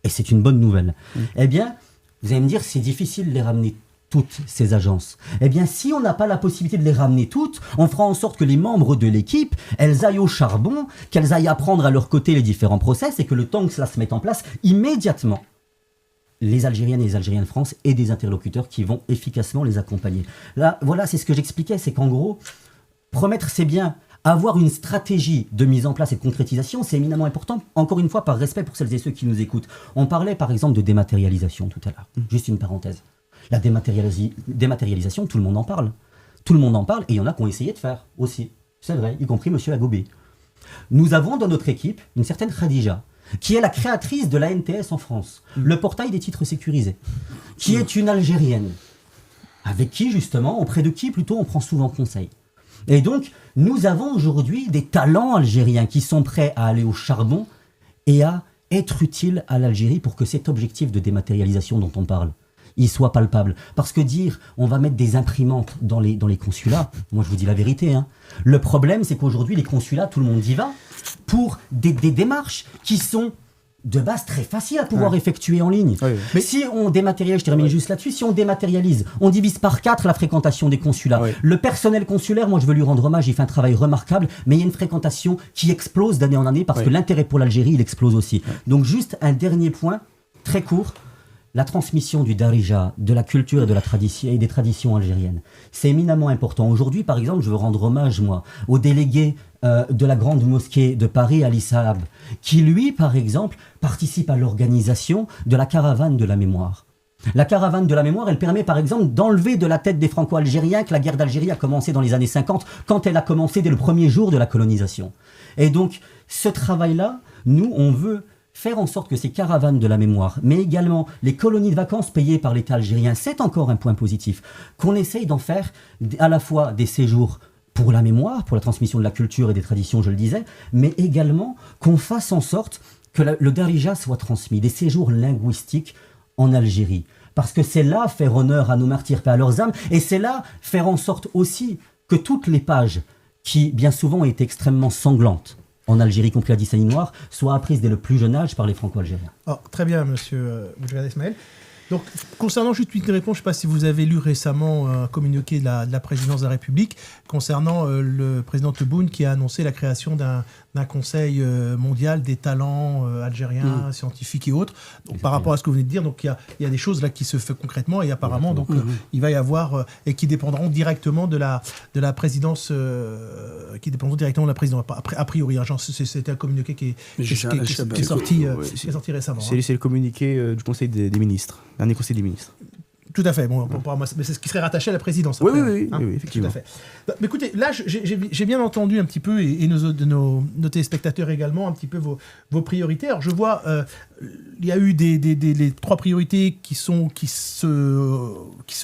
Et c'est une bonne nouvelle. Eh bien, vous allez me dire, c'est difficile de les ramener toutes ces agences. Eh bien, si on n'a pas la possibilité de les ramener toutes, on fera en sorte que les membres de l'équipe, elles aillent au charbon, qu'elles aillent apprendre à leur côté les différents process et que le temps que cela se mette en place, immédiatement, les Algériennes et les Algériens de France aient des interlocuteurs qui vont efficacement les accompagner. Là, voilà, c'est ce que j'expliquais, c'est qu'en gros, promettre c'est bien, avoir une stratégie de mise en place et de concrétisation, c'est éminemment important, encore une fois, par respect pour celles et ceux qui nous écoutent. On parlait par exemple de dématérialisation tout à l'heure, juste une parenthèse. La dématérialisation, tout le monde en parle. Tout le monde en parle et il y en a qui ont essayé de faire aussi. C'est vrai, y compris M. Agobé. Nous avons dans notre équipe une certaine Khadija, qui est la créatrice de l'ANTS en France, le portail des titres sécurisés, qui est une Algérienne, avec qui justement, auprès de qui plutôt on prend souvent conseil. Et donc, nous avons aujourd'hui des talents algériens qui sont prêts à aller au charbon et à être utiles à l'Algérie pour que cet objectif de dématérialisation dont on parle, il soit palpable. Parce que dire on va mettre des imprimantes dans les consulats, moi je vous dis la vérité, hein. Le problème c'est qu'aujourd'hui les consulats, tout le monde y va pour des démarches qui sont de base très faciles à pouvoir effectuer en ligne. Mais si on dématérialise, je termine juste là-dessus, si on dématérialise, on divise par 4 la fréquentation des consulats. Le personnel consulaire, moi je veux lui rendre hommage, il fait un travail remarquable, mais il y a une fréquentation qui explose d'année en année parce que l'intérêt pour l'Algérie, il explose aussi. Donc juste un dernier point, très court. La transmission du darija, de la culture et de la tradition et des traditions algériennes, c'est éminemment important. Aujourd'hui, par exemple, je veux rendre hommage, moi, au délégué de la grande mosquée de Paris, Ali Saab, qui, lui, par exemple, participe à l'organisation de la caravane de la mémoire. La caravane de la mémoire, elle permet, par exemple, d'enlever de la tête des Franco-Algériens que la guerre d'Algérie a commencé dans les années 50, quand elle a commencé dès le premier jour de la colonisation. Et donc, ce travail-là, nous, on veut faire en sorte que ces caravanes de la mémoire, mais également les colonies de vacances payées par l'État algérien, c'est encore un point positif, qu'on essaye d'en faire à la fois des séjours pour la mémoire, pour la transmission de la culture et des traditions, je le disais, mais également qu'on fasse en sorte que le darija soit transmis, des séjours linguistiques en Algérie. Parce que c'est là faire honneur à nos martyrs, paix à leurs âmes, et c'est là faire en sorte aussi que toutes les pages, qui bien souvent ont été extrêmement sanglantes, en Algérie, compris à Dissani Noir, soit apprise dès le plus jeune âge par les Franco-Algériens. Oh, très bien, monsieur Boujgad Ismaël. Donc, concernant juste une réponse, je ne sais pas si vous avez lu récemment un communiqué de la présidence de la République concernant le président Tebboune qui a annoncé la création d'un conseil mondial des talents algériens, scientifiques et autres. Donc, par rapport à ce que vous venez de dire, donc il y a des choses là qui se font concrètement et apparemment donc il va y avoir et qui dépendront directement de la présidence, qui dépendront directement de la présidence. A priori, hein, c'était un communiqué qui est sorti récemment. C'est le communiqué du Conseil des ministres. Dernier Conseil des ministres. Tout à fait. Bon, pour moi, mais c'est ce qui serait rattaché à la présidence. Oui, après, oui, hein. oui, effectivement. Tout à fait. Mais écoutez, là, j'ai bien entendu un petit peu, et nos téléspectateurs également, un petit peu vos priorités. Alors, je vois, il y a eu les 3 priorités qui se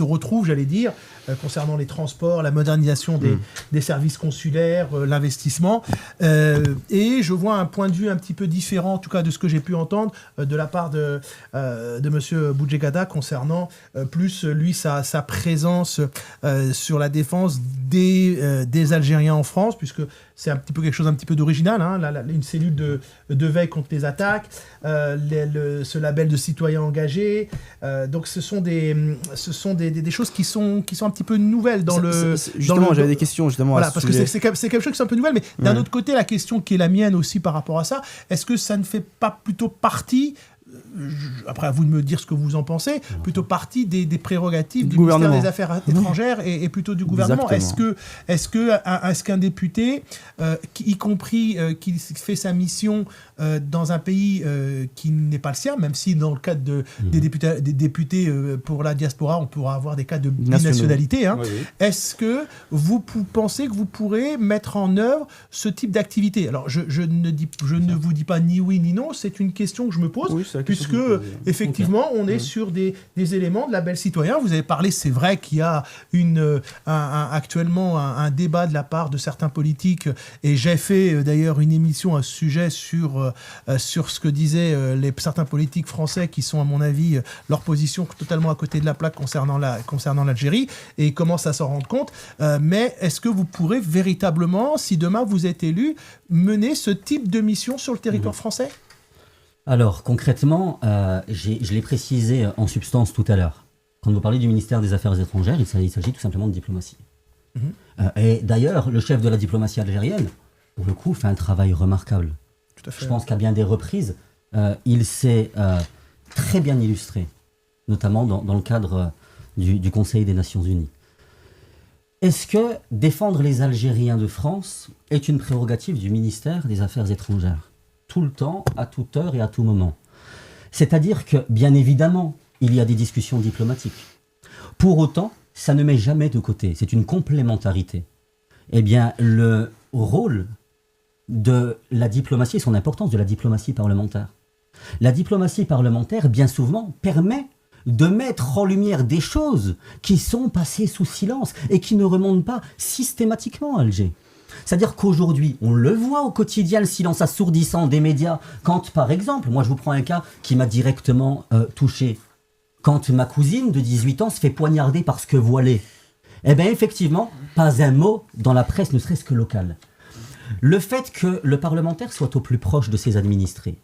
retrouvent, j'allais dire, concernant les transports, la modernisation des services consulaires, l'investissement. Et je vois un point de vue un petit peu différent, en tout cas de ce que j'ai pu entendre, de la part de M. Boudjegada concernant plus, lui, sa présence sur la défense des Algériens en France, puisque c'est un petit peu quelque chose un petit peu d'original, hein, une cellule de veille contre les attaques, ce label de citoyens engagés. Donc ce sont des choses qui sont un petit peu nouvelles dans le... Justement, j'avais des questions justement voilà, à ce parce sujet. que c'est quelque chose qui est un peu nouvelle, mais d'un autre côté, la question qui est la mienne aussi par rapport à ça, est-ce que ça ne fait pas plutôt partie, après à vous de me dire ce que vous en pensez, plutôt partie des prérogatives du ministère des Affaires étrangères et plutôt du gouvernement? Est-ce qu'un député, y compris qui fait sa mission dans un pays qui n'est pas le sien, même si dans le cadre des députés pour la diaspora, on pourra avoir des cas de binationalité, hein, est-ce que vous pensez que vous pourrez mettre en œuvre ce type d'activité? Alors, je ne vous dis pas ni oui ni non, c'est une question que je me pose, puisque effectivement, on est sur des éléments de label citoyen. Vous avez parlé, c'est vrai qu'il y a actuellement un débat de la part de certains politiques, et j'ai fait d'ailleurs une émission à ce sujet sur ce que disaient certains politiques français qui sont, à mon avis, leur position totalement à côté de la plaque concernant l'Algérie, et ils commencent à s'en rendre compte. Mais est-ce que vous pourrez véritablement, si demain vous êtes élu, mener ce type de mission sur le territoire français ? Alors, concrètement, je l'ai précisé en substance tout à l'heure. Quand vous parlez du ministère des Affaires étrangères, il s'agit tout simplement de diplomatie. Et d'ailleurs, le chef de la diplomatie algérienne, pour le coup, fait un travail remarquable. Tout à fait. Je pense qu'à bien des reprises, il s'est très bien illustré, notamment dans le cadre du Conseil des Nations Unies. Est-ce que défendre les Algériens de France est une prérogative du ministère des Affaires étrangères ? Tout le temps, à toute heure et à tout moment. C'est-à-dire que, bien évidemment, il y a des discussions diplomatiques. Pour autant, ça ne met jamais de côté. C'est une complémentarité. Eh bien, le rôle de la diplomatie et son importance de la diplomatie parlementaire. La diplomatie parlementaire, bien souvent, permet de mettre en lumière des choses qui sont passées sous silence et qui ne remontent pas systématiquement à Alger. C'est-à-dire qu'aujourd'hui, on le voit au quotidien, le silence assourdissant des médias. Quand, par exemple, moi je vous prends un cas qui m'a directement touché. Quand ma cousine de 18 ans se fait poignarder parce que voilée, eh bien effectivement, pas un mot dans la presse, ne serait-ce que locale. Le fait que le parlementaire soit au plus proche de ses administrés,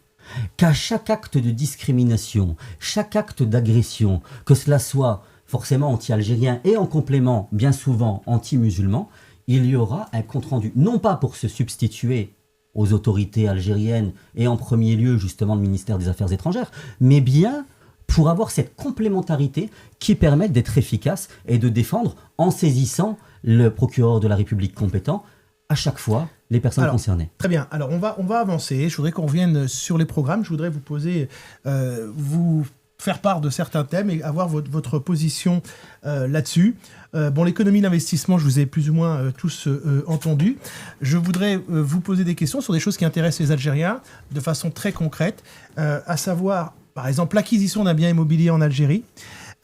qu'à chaque acte de discrimination, chaque acte d'agression, que cela soit forcément anti-algérien et en complément, bien souvent, anti-musulman, il y aura un compte-rendu, non pas pour se substituer aux autorités algériennes et en premier lieu justement le ministère des Affaires étrangères, mais bien pour avoir cette complémentarité qui permet d'être efficace et de défendre en saisissant le procureur de la République compétent à chaque fois les personnes concernées. Très bien, alors on va avancer, je voudrais qu'on revienne sur les programmes, je voudrais vous poser, vous faire part de certains thèmes et avoir votre position là-dessus. L'économie d'investissement, je vous ai plus ou moins tous entendu. Je voudrais vous poser des questions sur des choses qui intéressent les Algériens de façon très concrète, à savoir, par exemple, l'acquisition d'un bien immobilier en Algérie,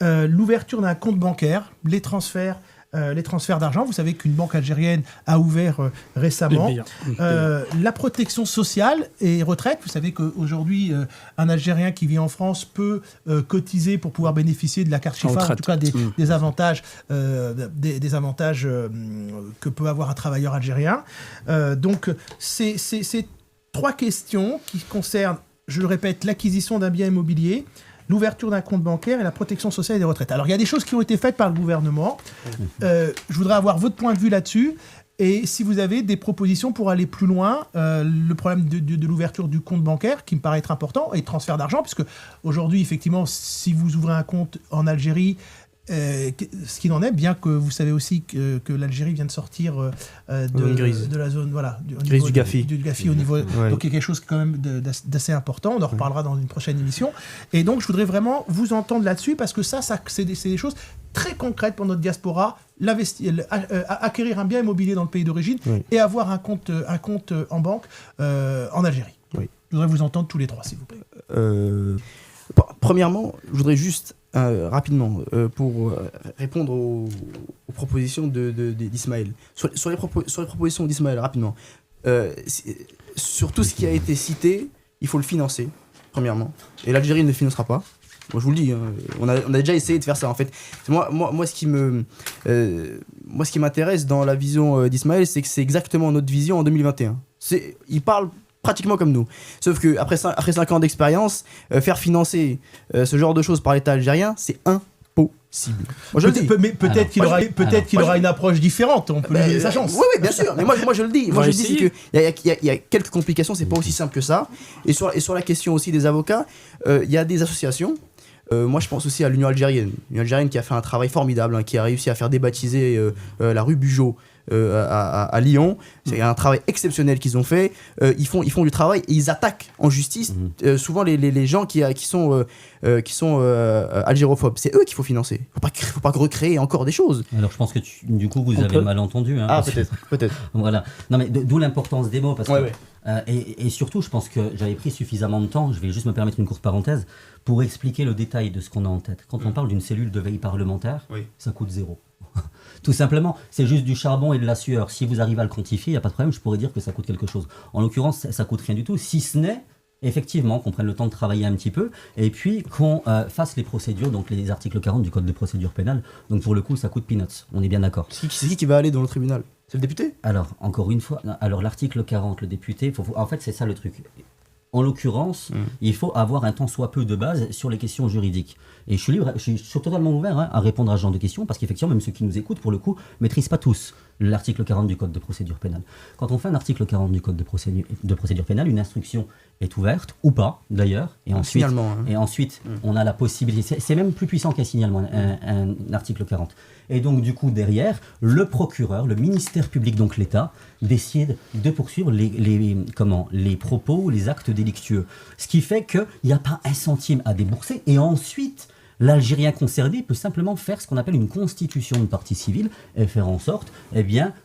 l'ouverture d'un compte bancaire, les transferts d'argent. Vous savez qu'une banque algérienne a ouvert récemment. La protection sociale et retraite. Vous savez qu'aujourd'hui, un Algérien qui vit en France peut cotiser pour pouvoir bénéficier de la carte Chifa, en tout cas des avantages, des avantages que peut avoir un travailleur algérien. Donc, c'est 3 questions qui concernent, je le répète, l'acquisition d'un bien immobilier, l'ouverture d'un compte bancaire et la protection sociale et des retraites. Alors, il y a des choses qui ont été faites par le gouvernement. Je voudrais avoir votre point de vue là-dessus. Et si vous avez des propositions pour aller plus loin, le problème de l'ouverture du compte bancaire, qui me paraît être important, et le transfert d'argent, puisque aujourd'hui, effectivement, si vous ouvrez un compte en Algérie, ce qu'il en est, bien que vous savez aussi que l'Algérie vient de sortir de la zone, voilà, Grise du Gafi. Du Gafi au niveau, Ouais. donc il y a quelque chose quand même d'assez important. On en reparlera dans une prochaine émission. Et donc je voudrais vraiment vous entendre là-dessus parce que ça c'est des choses très concrètes pour notre diaspora. Acquérir un bien immobilier dans le pays d'origine et avoir un compte en banque en Algérie. Oui. Je voudrais vous entendre tous les trois, s'il vous plaît. Premièrement, je voudrais juste rapidement pour répondre aux propositions d'Ismaël. Sur les propositions d'Ismaël, rapidement. Sur tout ce qui a été cité, il faut le financer, premièrement. Et l'Algérie ne le financera pas. Moi, je vous le dis, hein, on a déjà essayé de faire ça. En fait, moi, ce qui m'intéresse dans la vision d'Ismaël, c'est que c'est exactement notre vision en 2021. Il parle pratiquement comme nous. Sauf qu'après 5 ans d'expérience, faire financer ce genre de choses par l'État algérien, c'est impossible. Moi, je le dis. Mais peut-être qu'il aura une approche différente. On peut lui donner sa chance. Oui, bien sûr. Mais moi, je le dis. Moi, je le dis, c'est qu'il y a quelques complications. C'est pas aussi simple que ça. Et sur la question aussi des avocats, il y a des associations. Moi, je pense aussi à l'Union algérienne. L'Union algérienne qui a fait un travail formidable, hein, qui a réussi à faire débaptiser la rue Bugeaud à Lyon. C'est un travail exceptionnel qu'ils ont fait. Ils font du travail et ils attaquent en justice souvent les gens qui sont algérophobes. C'est eux qu'il faut financer. Faut pas recréer encore des choses. Alors je pense que du coup vous avez mal entendu. Hein, peut-être. Voilà. Non mais d'où l'importance des mots parce que Ouais. Et surtout je pense que j'avais pris suffisamment de temps. Je vais juste me permettre une courte parenthèse pour expliquer le détail de ce qu'on a en tête. Quand on parle d'une cellule de veille parlementaire, ça coûte 0. Tout simplement, c'est juste du charbon et de la sueur. Si vous arrivez à le quantifier, il n'y a pas de problème, je pourrais dire que ça coûte quelque chose. En l'occurrence, ça coûte rien du tout, si ce n'est, effectivement, qu'on prenne le temps de travailler un petit peu, et puis qu'on fasse les procédures, donc les articles 40 du Code de procédure pénale. Donc pour le coup, ça coûte peanuts, on est bien d'accord. C'est qui va aller dans le tribunal? C'est le député? Alors, encore une fois, l'article 40, le député, en fait, c'est ça le truc. En l'occurrence, il faut avoir un tant soit peu de base sur les questions juridiques. Et je suis totalement ouvert à répondre à ce genre de questions, parce qu'effectivement, même ceux qui nous écoutent, pour le coup, ne maîtrisent pas tous l'article 40 du Code de procédure pénale. Quand on fait un article 40 du Code de procédure pénale, une instruction est ouverte, ou pas d'ailleurs, et ensuite, on a la possibilité, c'est même plus puissant qu'un signalement, un article 40. Et donc du coup derrière, le procureur, le ministère public, donc l'État, décide de poursuivre les propos, les actes délictueux. Ce qui fait qu'il n'y a pas un centime à débourser, et ensuite l'Algérien concerné peut simplement faire ce qu'on appelle une constitution de partie civile et faire en sorte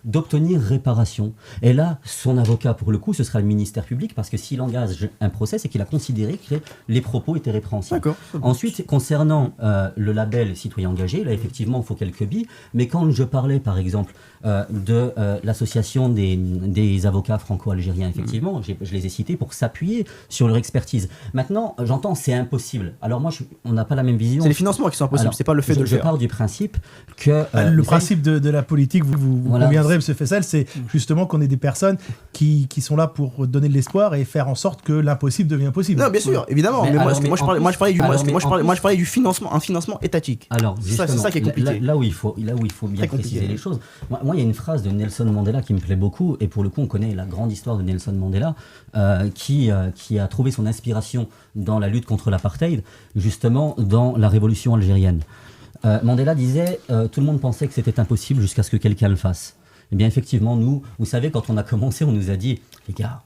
d'obtenir réparation. Et là, son avocat, pour le coup, ce sera le ministère public, parce que s'il engage un procès, c'est qu'il a considéré que les propos étaient répréhensibles. D'accord. Ensuite, concernant le label citoyen engagé, là, effectivement, il faut quelques billes, mais quand je parlais, par exemple, de l'association des avocats franco-algériens, effectivement, je les ai cités pour s'appuyer sur leur expertise. Maintenant, j'entends, c'est impossible. Alors moi, on n'a pas la même vision. C'est les financements qui sont impossibles, c'est pas le fait de le faire. Je pars du principe que... le principe de la politique, vous conviendrez, M. Fessel, c'est justement qu'on ait des personnes qui sont là pour donner de l'espoir et faire en sorte que l'impossible devienne possible. Non, bien sûr, évidemment. Mais moi, je parlais du financement, un financement étatique. Alors, c'est ça qui est compliqué. Là où il faut bien préciser les choses. Moi, il y a une phrase de Nelson Mandela qui me plaît beaucoup, et pour le coup, on connaît la grande histoire de Nelson Mandela, qui a trouvé son inspiration dans la lutte contre l'apartheid, justement dans la révolution algérienne. Mandela disait tout le monde pensait que c'était impossible jusqu'à ce que quelqu'un le fasse. Eh bien, effectivement, nous, vous savez, quand on a commencé, on nous a dit les gars,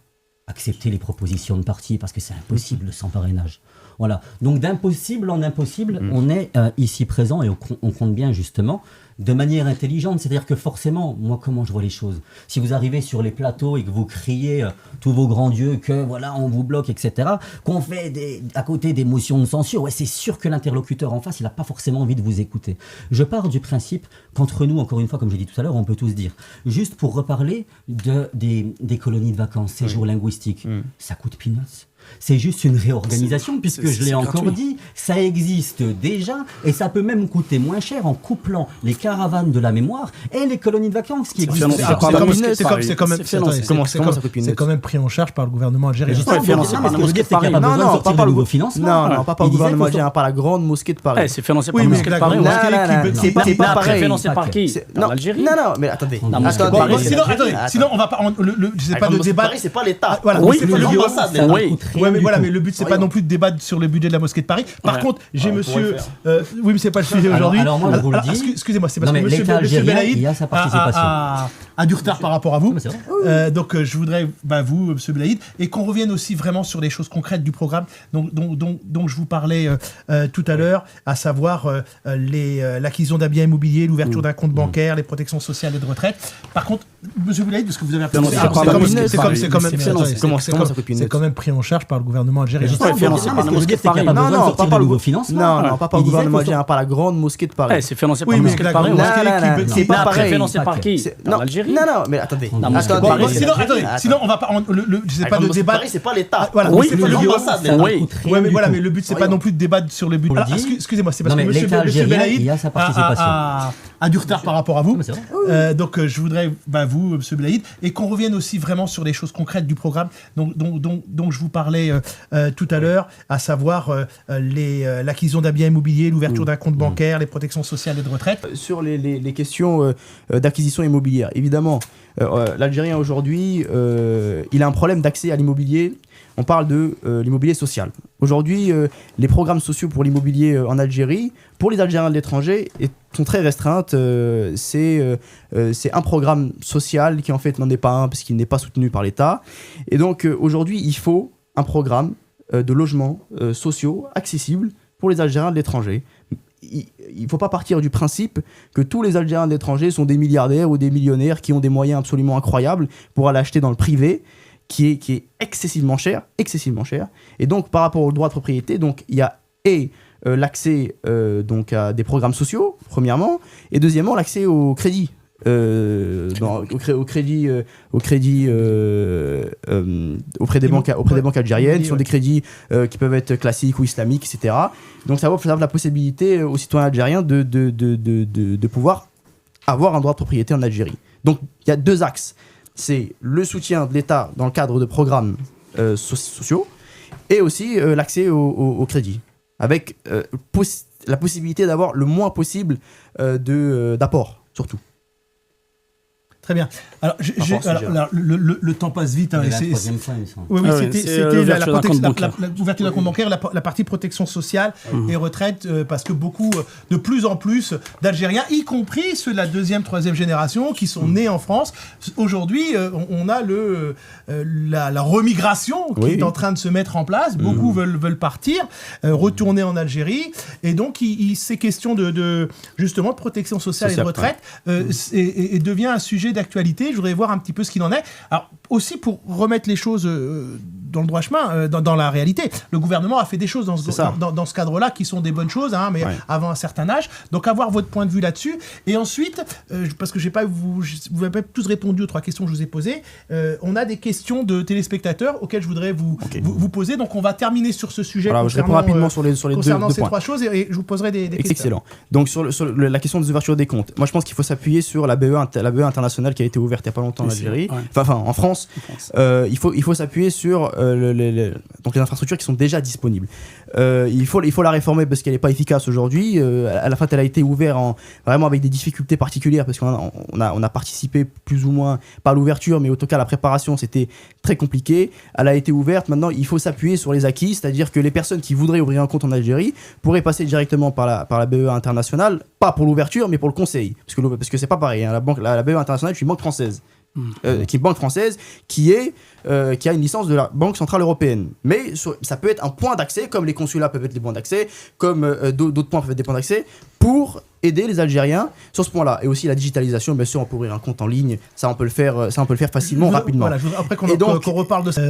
acceptez les propositions de parti parce que c'est impossible sans parrainage. Voilà. Donc, d'impossible en impossible, on est ici présent et on compte bien, justement, de manière intelligente. C'est-à-dire que forcément, moi, comment je vois les choses? Si vous arrivez sur les plateaux et que vous criez tous vos grands dieux que voilà, on vous bloque, etc., qu'on fait à côté des motions de censure, c'est sûr que l'interlocuteur en face, il n'a pas forcément envie de vous écouter. Je pars du principe qu'entre nous, encore une fois, comme j'ai dit tout à l'heure, on peut tous dire, juste pour reparler des colonies de vacances, séjours linguistiques, ça coûte peanuts. C'est juste une réorganisation, puisque je l'ai encore dit, ça existe déjà, et ça peut même coûter moins cher en couplant les caravanes de la mémoire et les colonies de vacances qui existent. C'est quand même pris en charge par le gouvernement algérien. Non, pas par le gouvernement algérien, par la grande mosquée de Paris. C'est financé par la mosquée de Paris. C'est pas pareil. Financé par qui? L'Algérie. Non, mais attendez. Sinon, on va pas. Je sais pas de débat. C'est pas l'État. Oui, c'est l'ambassade. rien mais du voilà, tout. mais le but c'est pas non plus de débattre sur le budget de la mosquée de Paris. Par contre, j'ai monsieur. Oui, mais c'est pas le sujet aujourd'hui. Alors moi, je vous le dis. Excusez-moi, c'est parce Non, que mais monsieur l'État algérien, Belaïd il y a sa participation. a du retard par rapport à vous. Ah, mais c'est vrai. Donc je voudrais, vous, monsieur Belaïd, et qu'on revienne aussi vraiment sur les choses concrètes du programme dont je vous parlais tout à l'heure, à savoir l'acquisition d'un bien immobilier, l'ouverture d'un compte bancaire, les protections sociales et de retraite. Par contre, monsieur Belaïd, parce que vous avez c'est quand même pris en charge par le gouvernement algérien. Justement, financé par la mosquée de Paris. Non, non, pas le nouveau financement. Non, pas le gouvernement algérien, pas la grande mosquée de Paris. C'est financé par Oui, la mais mosquée de la Paris. grande mosquée c'est pas pareil. Financé par qui? Non, l'Algérie. non, mais attendez. Sinon, on va pas. C'est pas de débat. C'est pas l'État. Voilà, Oui, c'est pas l'ambassade. Oui, mais voilà, mais le but c'est pas non plus de débattre sur le budget. Excusez-moi, c'est parce que monsieur Belaïd il y a sa participation. a du retard par rapport à vous. Ah, mais c'est vrai. Donc je voudrais, vous, monsieur Belaïd, et qu'on revienne aussi vraiment sur les choses concrètes du programme dont je vous parlais tout à l'heure, à savoir l'acquisition d'un bien immobilier, l'ouverture d'un compte bancaire, les protections sociales et de retraite. Sur les questions d'acquisition immobilière, évidemment, l'Algérien aujourd'hui, il a un problème d'accès à l'immobilier. On parle de l'immobilier social. Aujourd'hui, les programmes sociaux pour l'immobilier en Algérie, pour les Algériens de l'étranger, sont très restreintes. C'est un programme social qui en fait n'en est pas un parce qu'il n'est pas soutenu par l'État. Et donc aujourd'hui, il faut un programme de logements sociaux accessibles pour les Algériens de l'étranger. Il ne faut pas partir du principe que tous les Algériens de l'étranger sont des milliardaires ou des millionnaires qui ont des moyens absolument incroyables pour aller acheter dans le privé, qui est excessivement cher. Et donc, par rapport au droit de propriété, donc, il y a l'accès donc à des programmes sociaux, premièrement, et deuxièmement, l'accès au crédit. Au crédit auprès des banques algériennes, sur des crédits qui peuvent être classiques ou islamiques, etc. Donc ça offre la possibilité aux citoyens algériens de pouvoir avoir un droit de propriété en Algérie. Donc il y a deux axes. C'est le soutien de l'État dans le cadre de programmes sociaux et aussi l'accès au crédit, avec la possibilité d'avoir le moins possible d'apport, surtout. Très bien. Alors, le temps passe vite. C'est la troisième fois, il me semble. Oui, c'était l'ouverture d'un compte bancaire, la partie protection sociale et retraite, parce que de plus en plus d'Algériens, y compris ceux de la deuxième, troisième génération, qui sont nés en France, aujourd'hui, on a la remigration qui est en train de se mettre en place. Beaucoup veulent partir, retourner en Algérie, et donc ces questions justement de protection sociale et de retraite et devient un sujet d'actualité. Je voudrais voir un petit peu ce qu'il en est. Alors, aussi pour remettre les choses dans le droit chemin, dans la réalité. Le gouvernement a fait des choses dans ce cadre-là qui sont des bonnes choses, mais avant un certain âge. Donc, avoir votre point de vue là-dessus. Et ensuite, parce que vous n'avez pas tous répondu aux trois questions que je vous ai posées, on a des questions de téléspectateurs auxquelles je voudrais vous poser. Donc, on va terminer sur ce sujet. Voilà, je réponds rapidement sur les concernant deux ces points. trois choses et je vous poserai des questions. Excellent. Donc, sur la question des ouvertures des comptes, moi, je pense qu'il faut s'appuyer sur la BE internationale qui a été ouverte il n'y a pas longtemps en Algérie, enfin en France. Il faut s'appuyer sur donc les infrastructures qui sont déjà disponibles. Il faut la réformer parce qu'elle n'est pas efficace aujourd'hui. À la fin, elle a été ouverte vraiment avec des difficultés particulières parce qu'on a participé plus ou moins, pas à l'ouverture, mais en tout cas à la préparation, c'était très compliqué. Elle a été ouverte. Maintenant, il faut s'appuyer sur les acquis, c'est-à-dire que les personnes qui voudraient ouvrir un compte en Algérie pourraient passer directement par la BE internationale, pas pour l'ouverture, mais pour le conseil. Parce que c'est pas pareil. La BE internationale, je suis une banque française. Qui est une banque française qui a une licence de la Banque Centrale Européenne. Mais ça peut être un point d'accès, comme les consulats peuvent être des points d'accès, comme d'autres points peuvent être des points d'accès, pour aider les Algériens sur ce point-là. Et aussi la digitalisation, bien sûr, on peut ouvrir un compte en ligne, ça on peut le faire facilement, rapidement. Voilà, après qu'on reparle de ça.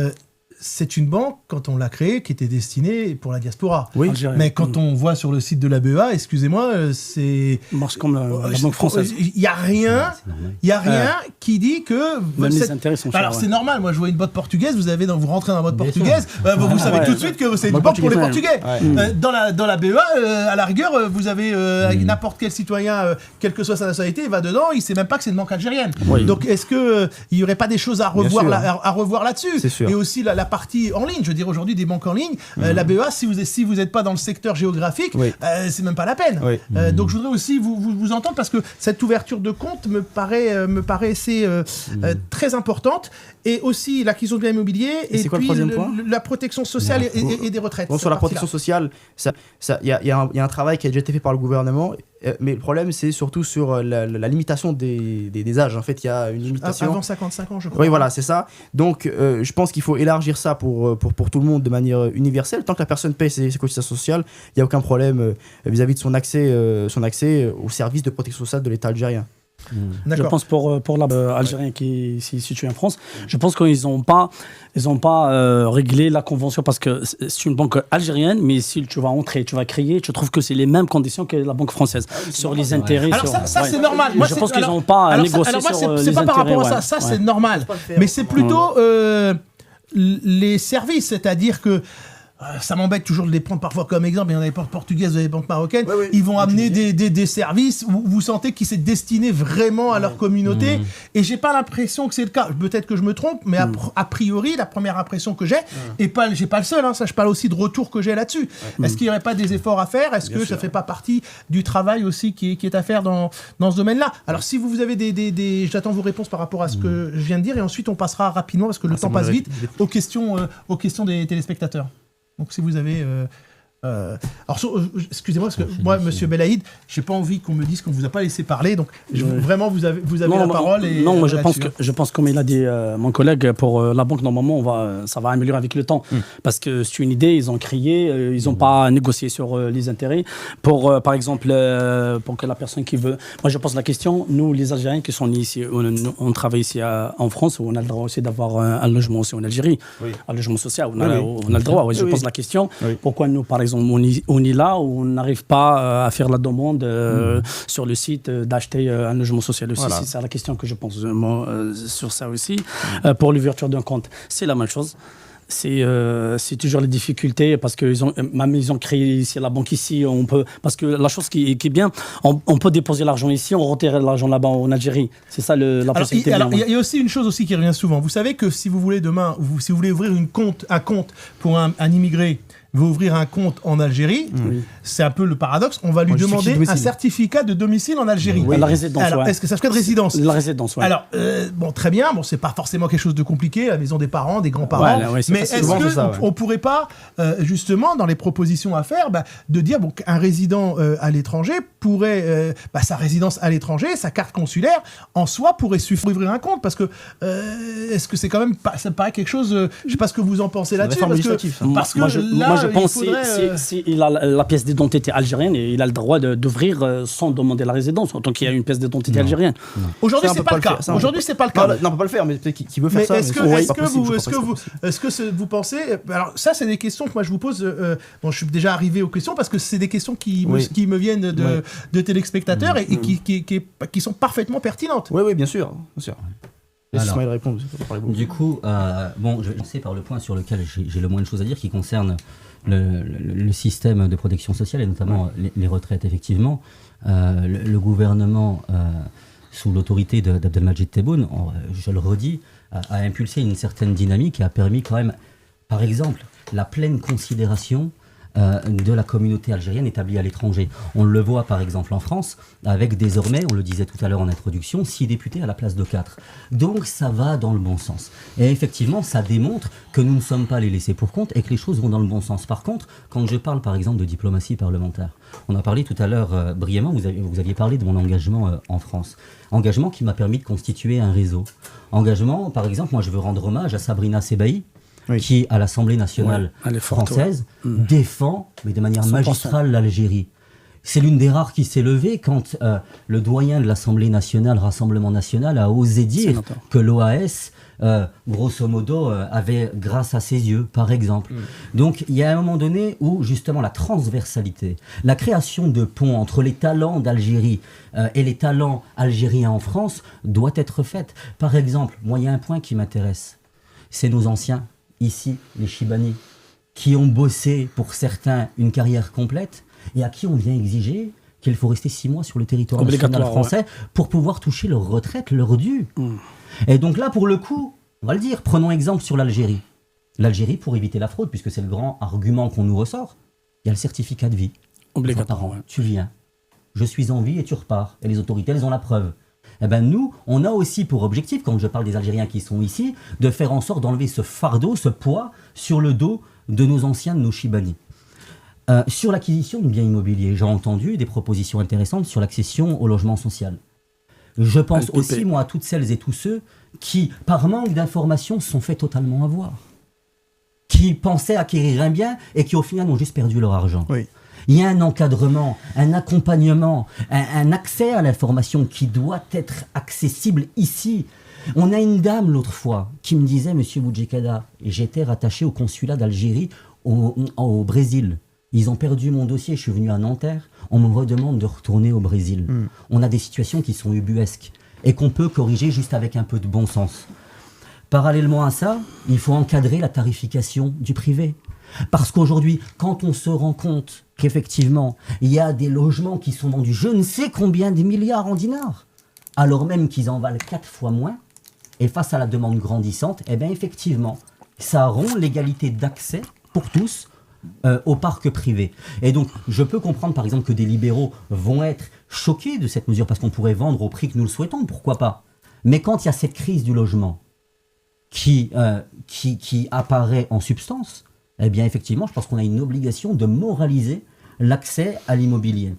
C'est une banque, quand on l'a créée, qui était destinée pour la diaspora. Oui. Mais quand on voit sur le site de la BEA, excusez-moi, c'est... marche comme la banque française. Il n'y a rien qui dit que... Même les intérêts sont chers. Alors c'est normal, moi je vois une boîte portugaise, vous rentrez dans la boîte portugaise, vous savez tout de suite que c'est une banque pour les Portugais. Dans la BEA, à la rigueur, vous avez n'importe quel citoyen, quelle que soit sa nationalité, il va dedans, il ne sait même pas que c'est une banque algérienne. Donc est-ce qu'il n'y aurait pas des choses à revoir là-dessus? C'est sûr. Et aussi la partie en ligne. Je veux dire, aujourd'hui, des banques en ligne, la BEA, si vous n'êtes pas dans le secteur géographique, c'est même pas la peine. Donc, je voudrais aussi vous entendre parce que cette ouverture de compte me paraît très importante. Et aussi l'acquisition de biens immobiliers et c'est quoi puis le troisième point la protection sociale et des retraites. Bon, sur la protection sociale, il y a un travail qui a déjà été fait par le gouvernement, mais le problème c'est surtout sur la limitation des âges. En fait, il y a une limitation. Avant 55 ans, je crois. Oui, voilà, c'est ça. Donc, je pense qu'il faut élargir ça pour tout le monde de manière universelle. Tant que la personne paye ses cotisations sociales, il n'y a aucun problème vis-à-vis de son accès au service de protection sociale de l'État algérien. Je pense pour l'Algérien qui est situé en France, je pense qu'ils n'ont pas réglé la convention parce que c'est une banque algérienne, mais si tu vas entrer, tu vas créer, je trouve que c'est les mêmes conditions que la banque française sur les intérêts. Alors ça c'est normal. Moi, je pense qu'ils n'ont pas négocié sur les intérêts. C'est pas par rapport à ça, c'est normal. Mais c'est plutôt les services, c'est-à-dire que ça m'embête toujours de les prendre parfois comme exemple. Il y en a des banques portugaises, des banques marocaines. Ils vont amener des services où vous sentez qu'ils sont destinés vraiment à leur communauté. Et j'ai pas l'impression que c'est le cas. Peut-être que je me trompe, mais a priori, la première impression que j'ai, et j'ai pas le seul, ça je parle aussi de retour que j'ai là-dessus. Est-ce qu'il n'y aurait pas des efforts à faire? Est-ce que ça fait pas partie du travail aussi qui est à faire dans ce domaine-là? Alors si vous avez j'attends vos réponses par rapport à ce que je viens de dire, et ensuite on passera rapidement, parce que le temps passe vite, aux questions des téléspectateurs. Donc si vous avez... excusez-moi, parce que moi, Monsieur Belaïd, j'ai pas envie qu'on me dise qu'on vous a pas laissé parler, donc vraiment vous avez la parole. Moi je pense comme il a dit mon collègue, pour la banque normalement ça va améliorer avec le temps, parce que c'est une idée, ils ont créé, ils n'ont pas négocié sur les intérêts. Par exemple, pour que la personne qui veut, moi je pose la question, nous les Algériens qui sont ici, on travaille ici en France, où on a le droit aussi d'avoir un logement aussi en Algérie, un logement social, on a le droit. Je pose la question, pourquoi nous par exemple on est là où on n'arrive pas à faire la demande sur le site d'acheter un logement social aussi. C'est ça la question que je pense sur ça aussi. Pour l'ouverture d'un compte, c'est la même chose. C'est toujours les difficultés parce qu'ils ont créé ici la banque ici. Parce que la chose qui est bien, on peut déposer l'argent ici, on retire l'argent là-bas en Algérie. C'est ça la possibilité. Alors, il y a aussi une chose aussi qui revient souvent. Vous savez que si vous voulez demain, si vous voulez ouvrir un compte pour un immigré, veut ouvrir un compte en Algérie, c'est un peu le paradoxe, on va lui demander un certificat de domicile en Algérie. La résidence. Alors, est-ce que ça se fait de résidence? La résidence, oui. Alors, très bien, c'est pas forcément quelque chose de compliqué, la maison des parents, des grands-parents, mais est-ce qu'on pourrait pas, justement, dans les propositions à faire, de dire qu'un résident à l'étranger pourrait, sa résidence à l'étranger, sa carte consulaire, en soi, pourrait suffire pour ouvrir un compte, parce que est-ce que c'est quand même, ça me paraît quelque chose, je sais pas ce que vous en pensez là-dessus, parce que là, je pense s'il a la pièce d'identité algérienne, et il a le droit d'ouvrir sans demander la résidence, tant qu'il y a une pièce d'identité algérienne. Aujourd'hui, c'est pas le cas. Aujourd'hui, c'est pas le cas. Non, on peut pas le faire, mais peut-être qui veut faire ça. Est-ce que vous pensez... Alors, ça, c'est des questions que moi, je vous pose. Je suis déjà arrivé aux questions parce que c'est des questions qui me viennent de téléspectateurs et qui sont parfaitement pertinentes. Oui, bien sûr. Alors, du coup, je sais par le point sur lequel j'ai le moins de choses à dire qui concerne le système de protection sociale et notamment les retraites. Effectivement, le gouvernement, sous l'autorité d'Abdelmadjid Tebboune, je le redis, a impulsé une certaine dynamique et a permis quand même, par exemple, la pleine considération de la communauté algérienne établie à l'étranger. On le voit par exemple en France, avec désormais, on le disait tout à l'heure en introduction, 6 députés à la place de 4. Donc ça va dans le bon sens. Et effectivement, ça démontre que nous ne sommes pas les laissés pour compte et que les choses vont dans le bon sens. Par contre, quand je parle par exemple de diplomatie parlementaire, on a parlé tout à l'heure brièvement, vous aviez parlé de mon engagement en France. Engagement qui m'a permis de constituer un réseau. Engagement, par exemple, moi je veux rendre hommage à Sabrina Sebahi, qui, à l'Assemblée nationale française, défend, mais de manière magistrale, l'Algérie. C'est l'une des rares qui s'est levée quand le doyen de l'Assemblée nationale, Rassemblement national, a osé dire que l'OAS, grosso modo, avait grâce à ses yeux, par exemple. Donc, il y a un moment donné où, justement, la transversalité, la création de ponts entre les talents d'Algérie et les talents algériens en France doit être faite. Par exemple, moi, il y a un point qui m'intéresse. C'est nos anciens. Ici, les Chibani, qui ont bossé pour certains une carrière complète et à qui on vient exiger qu'il faut rester 6 mois sur le territoire national français pour pouvoir toucher leur retraite, leur dû. Et donc là, pour le coup, on va le dire, prenons exemple sur l'Algérie. L'Algérie, pour éviter la fraude, puisque c'est le grand argument qu'on nous ressort, il y a le certificat de vie. Obligatoire. Ouais. Tu viens, je suis en vie et tu repars. Et les autorités, elles ont la preuve. Eh ben nous, on a aussi pour objectif, quand je parle des Algériens qui sont ici, de faire en sorte d'enlever ce fardeau, ce poids sur le dos de nos anciens, de nos Chibani. Sur l'acquisition de biens immobiliers, j'ai entendu des propositions intéressantes sur l'accession au logement social. Je pense aussi, moi, à toutes celles et tous ceux qui, par manque d'informations, se sont fait totalement avoir. Qui pensaient acquérir un bien et qui, au final, ont juste perdu leur argent. Oui. Il y a un encadrement, un accompagnement, un accès à l'information qui doit être accessible ici. On a une dame l'autre fois qui me disait, Monsieur Boudjekada, j'étais rattaché au consulat d'Algérie au Brésil. Ils ont perdu mon dossier, je suis venu à Nanterre, on me redemande de retourner au Brésil. On a des situations qui sont ubuesques et qu'on peut corriger juste avec un peu de bon sens. Parallèlement à ça, il faut encadrer la tarification du privé. Parce qu'aujourd'hui, quand on se rend compte qu'effectivement, il y a des logements qui sont vendus je ne sais combien de milliards en dinars, alors même qu'ils en valent 4 fois moins, et face à la demande grandissante, eh bien effectivement, ça rompt l'égalité d'accès pour tous au parc privé. Et donc, je peux comprendre par exemple que des libéraux vont être choqués de cette mesure parce qu'on pourrait vendre au prix que nous le souhaitons, pourquoi pas. Mais quand il y a cette crise du logement qui apparaît en substance, eh bien effectivement, je pense qu'on a une obligation de moraliser l'accès à l'immobilier.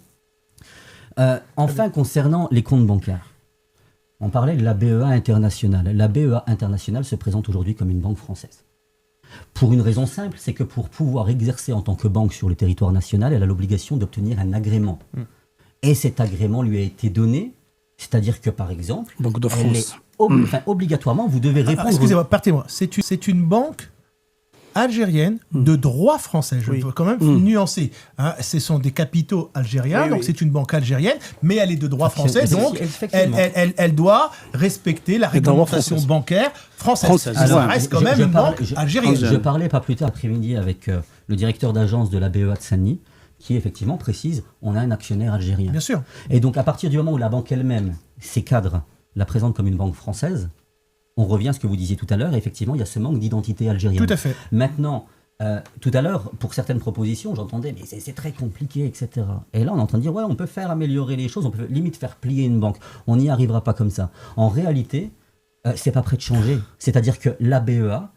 Enfin, concernant les comptes bancaires, on parlait de la BEA internationale. La BEA internationale se présente aujourd'hui comme une banque française. Pour une raison simple, c'est que pour pouvoir exercer en tant que banque sur le territoire national, elle a l'obligation d'obtenir un agrément. Et cet agrément lui a été donné, c'est-à-dire que par exemple, Banque de France. Obligatoirement, vous devez répondre... Excusez-moi, partez-moi. C'est une banque algérienne de droit français. Je veux quand même nuancer. Hein, ce sont des capitaux algériens, donc c'est une banque algérienne, mais elle est de droit français, donc elle doit respecter la réglementation bancaire française. Ça reste quand même une banque algérienne. Je parlais pas plus tard après-midi avec le directeur d'agence de la BEA de Saint-Denis, qui effectivement précise, on a un actionnaire algérien. Bien sûr. Et donc à partir du moment où la banque elle-même, ses cadres, la présentent comme une banque française, on revient à ce que vous disiez tout à l'heure, effectivement, il y a ce manque d'identité algérienne. Tout à fait. Maintenant, tout à l'heure, pour certaines propositions, j'entendais, mais c'est très compliqué, etc. Et là, on est en train de dire, ouais, on peut faire améliorer les choses, on peut limite faire plier une banque. On n'y arrivera pas comme ça. En réalité, c'est pas prêt de changer. C'est-à-dire que la BEA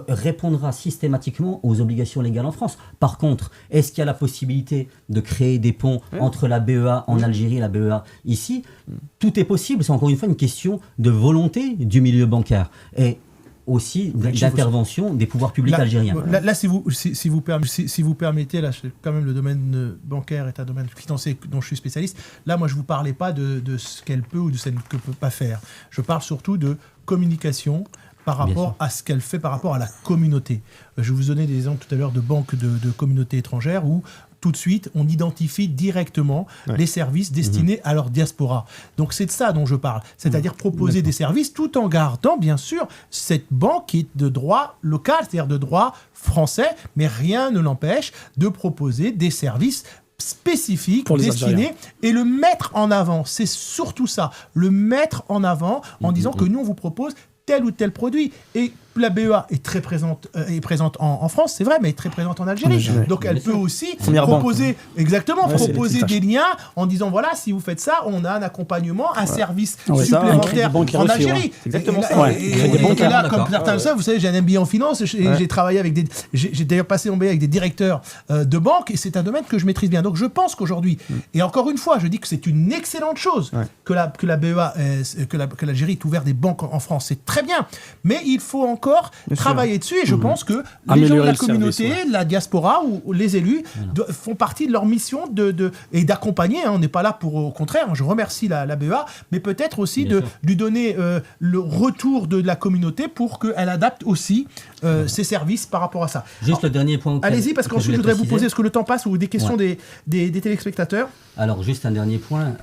répondra systématiquement aux obligations légales en France. Par contre, est-ce qu'il y a la possibilité de créer des ponts entre la BEA en Algérie et la BEA ici? Tout est possible, c'est encore une fois une question de volonté du milieu bancaire et aussi d'intervention des pouvoirs publics algériens. Là, si vous permettez, là, quand même le domaine bancaire est un domaine financier dont je suis spécialiste. Là, moi, je ne vous parlais pas de ce qu'elle peut ou de ce qu'elle ne peut pas faire. Je parle surtout de communication par rapport à ce qu'elle fait par rapport à la communauté. Je vous donnais des exemples tout à l'heure de banques de communautés étrangères où tout de suite, on identifie directement les services destinés à leur diaspora. Donc c'est de ça dont je parle, c'est-à-dire proposer des services tout en gardant, bien sûr, cette banque qui est de droit local, c'est-à-dire de droit français, mais rien ne l'empêche de proposer des services spécifiques, destinés, et le mettre en avant. C'est surtout ça, le mettre en avant en disant que nous, on vous propose tel ou tel produit. Et la BEA est très présente, en France, c'est vrai, mais est très présente en Algérie. Donc elle peut aussi proposer, proposer des liens en disant voilà, si vous faites ça, on a un accompagnement, un service supplémentaire en Algérie. C'est exactement ça. Et là, comme certains le savent, vous savez, j'ai un MBA en finance, j'ai travaillé avec j'ai d'ailleurs passé mon MBA avec des directeurs de banque, et c'est un domaine que je maîtrise bien. Donc je pense qu'aujourd'hui, et encore une fois, je dis que c'est une excellente chose que la BEA, que l'Algérie est ouverte des banques en France, c'est très bien, mais il faut encore travailler dessus, et je pense que les gens de la communauté, la diaspora ou les élus font partie de leur mission et d'accompagner. On n'est pas là pour, au contraire, je remercie la BEA, mais peut-être aussi de lui donner le retour de la communauté pour qu'elle adapte aussi ses services par rapport à ça. Juste le dernier point. Allez-y, parce qu'ensuite je voudrais vous poser, est-ce que le temps passe, ou des questions des téléspectateurs. Alors, juste un dernier point.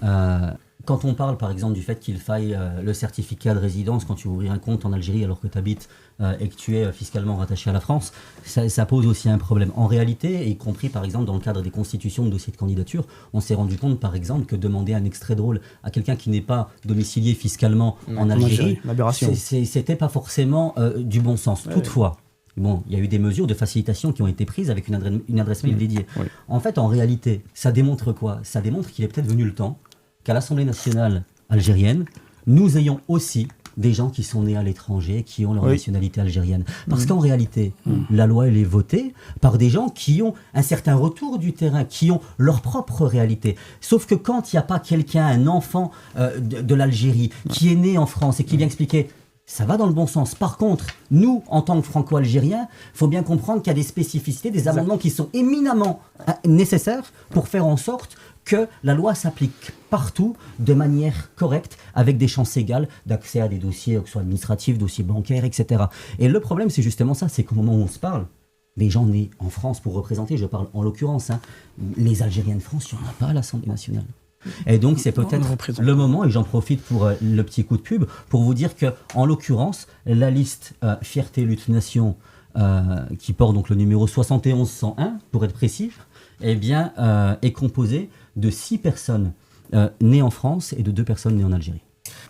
Quand on parle par exemple du fait qu'il faille le certificat de résidence quand tu ouvres un compte en Algérie alors que tu habites et que tu es fiscalement rattaché à la France, ça pose aussi un problème. En réalité, y compris par exemple dans le cadre des constitutions de dossiers de candidature, on s'est rendu compte par exemple que demander un extrait de rôle à quelqu'un qui n'est pas domicilié fiscalement en Algérie, c'était pas forcément du bon sens. Toutefois, Bon, il y a eu des mesures de facilitation qui ont été prises avec une adresse mail dédiée. Oui. En fait, en réalité, ça démontre quoi? Ça démontre qu'il est peut-être venu le temps qu'à l'Assemblée nationale algérienne, nous ayons aussi des gens qui sont nés à l'étranger, qui ont leur nationalité algérienne. Parce qu'en réalité, la loi, elle est votée par des gens qui ont un certain retour du terrain, qui ont leur propre réalité. Sauf que quand il n'y a pas quelqu'un, un enfant de l'Algérie, qui est né en France et qui vient expliquer ça va dans le bon sens. Par contre, nous, en tant que Franco-Algériens, il faut bien comprendre qu'il y a des spécificités, des amendements qui sont éminemment nécessaires pour faire en sorte que la loi s'applique partout de manière correcte, avec des chances égales d'accès à des dossiers, que ce soit administratifs, dossiers bancaires, etc. Et le problème, c'est justement ça, c'est qu'au moment où on se parle, les gens nés en France pour représenter, je parle en l'occurrence, les Algériens de France, il n'y en a pas à l'Assemblée nationale. Et donc c'est peut-être le moment, et j'en profite pour le petit coup de pub, pour vous dire que, en l'occurrence, la liste Fierté Lutte Nation, qui porte donc le numéro 7101, pour être précis, eh bien, est composée de 6 personnes nées en France et de 2 personnes nées en Algérie.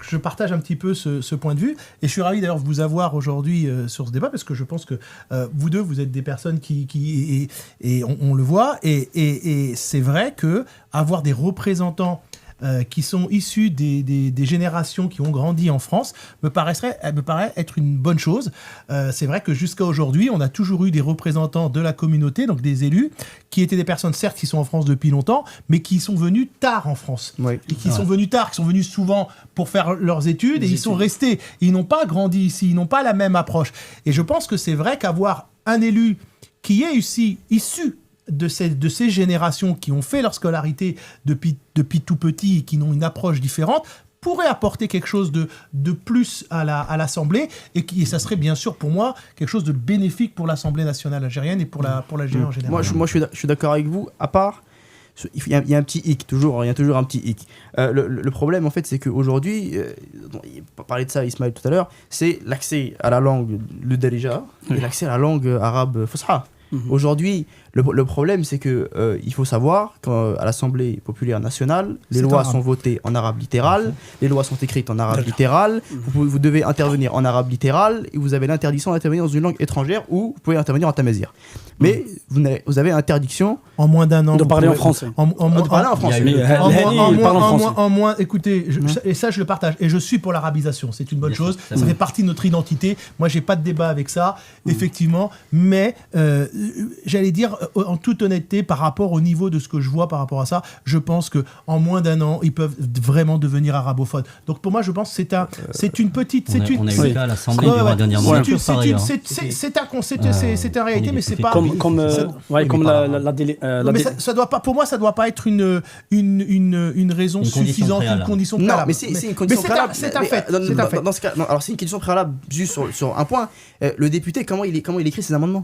Je partage un petit peu ce point de vue et je suis ravi d'ailleurs de vous avoir aujourd'hui sur ce débat parce que je pense que vous deux, vous êtes des personnes qui on le voit et c'est vrai que avoir des représentants qui sont issus des générations qui ont grandi en France me paraît être une bonne chose. C'est vrai que jusqu'à aujourd'hui, on a toujours eu des représentants de la communauté, donc des élus, qui étaient des personnes certes qui sont en France depuis longtemps, mais qui sont venus tard en France. Oui. Et qui sont venus tard, qui sont venus souvent pour faire leurs études et ils sont restés. Ils n'ont pas grandi ici, ils n'ont pas la même approche. Et je pense que c'est vrai qu'avoir un élu qui est issu de ces générations qui ont fait leur scolarité depuis tout petit et qui ont une approche différente pourrait apporter quelque chose de plus à l'Assemblée et ça serait bien sûr pour moi quelque chose de bénéfique pour l'Assemblée nationale algérienne et pour l'Algérie en général. Moi je suis d'accord avec vous, à part il y a un petit hic, il y a toujours un petit hic. Le problème en fait c'est qu'aujourd'hui, il parlait de ça Ismaël tout à l'heure, c'est l'accès à la langue, le darija, et l'accès à la langue arabe fusha. Aujourd'hui, le problème, c'est que il faut savoir qu'à l'Assemblée populaire nationale, les lois sont votées en arabe littéral, les lois sont écrites en arabe littéral, vous devez intervenir en arabe littéral, et vous avez l'interdiction d'intervenir dans une langue étrangère ou vous pouvez intervenir en tamazir. Mais vous avez interdiction en moins d'un an de parler en français. De parler en français. En moins, écoutez, et ça je le partage, et je suis pour l'arabisation, c'est une bonne chose, ça fait partie de notre identité, moi j'ai pas de débat avec ça, effectivement, mais j'allais dire en toute honnêteté par rapport au niveau de ce que je vois par rapport à ça, je pense qu'en moins d'un an ils peuvent vraiment devenir arabophones. Donc pour moi je pense que c'est une petite... On a eu le cas à l'Assemblée dernièrement. C'est une réalité, mais c'est pas... Mais ça doit pas, pour moi ça doit pas être une raison suffisante, une condition préalable. Non, mais c'est une condition préalable. C'est un fait. Dans ce cas, alors c'est une condition préalable juste sur un point. Le député, comment il écrit ses amendements?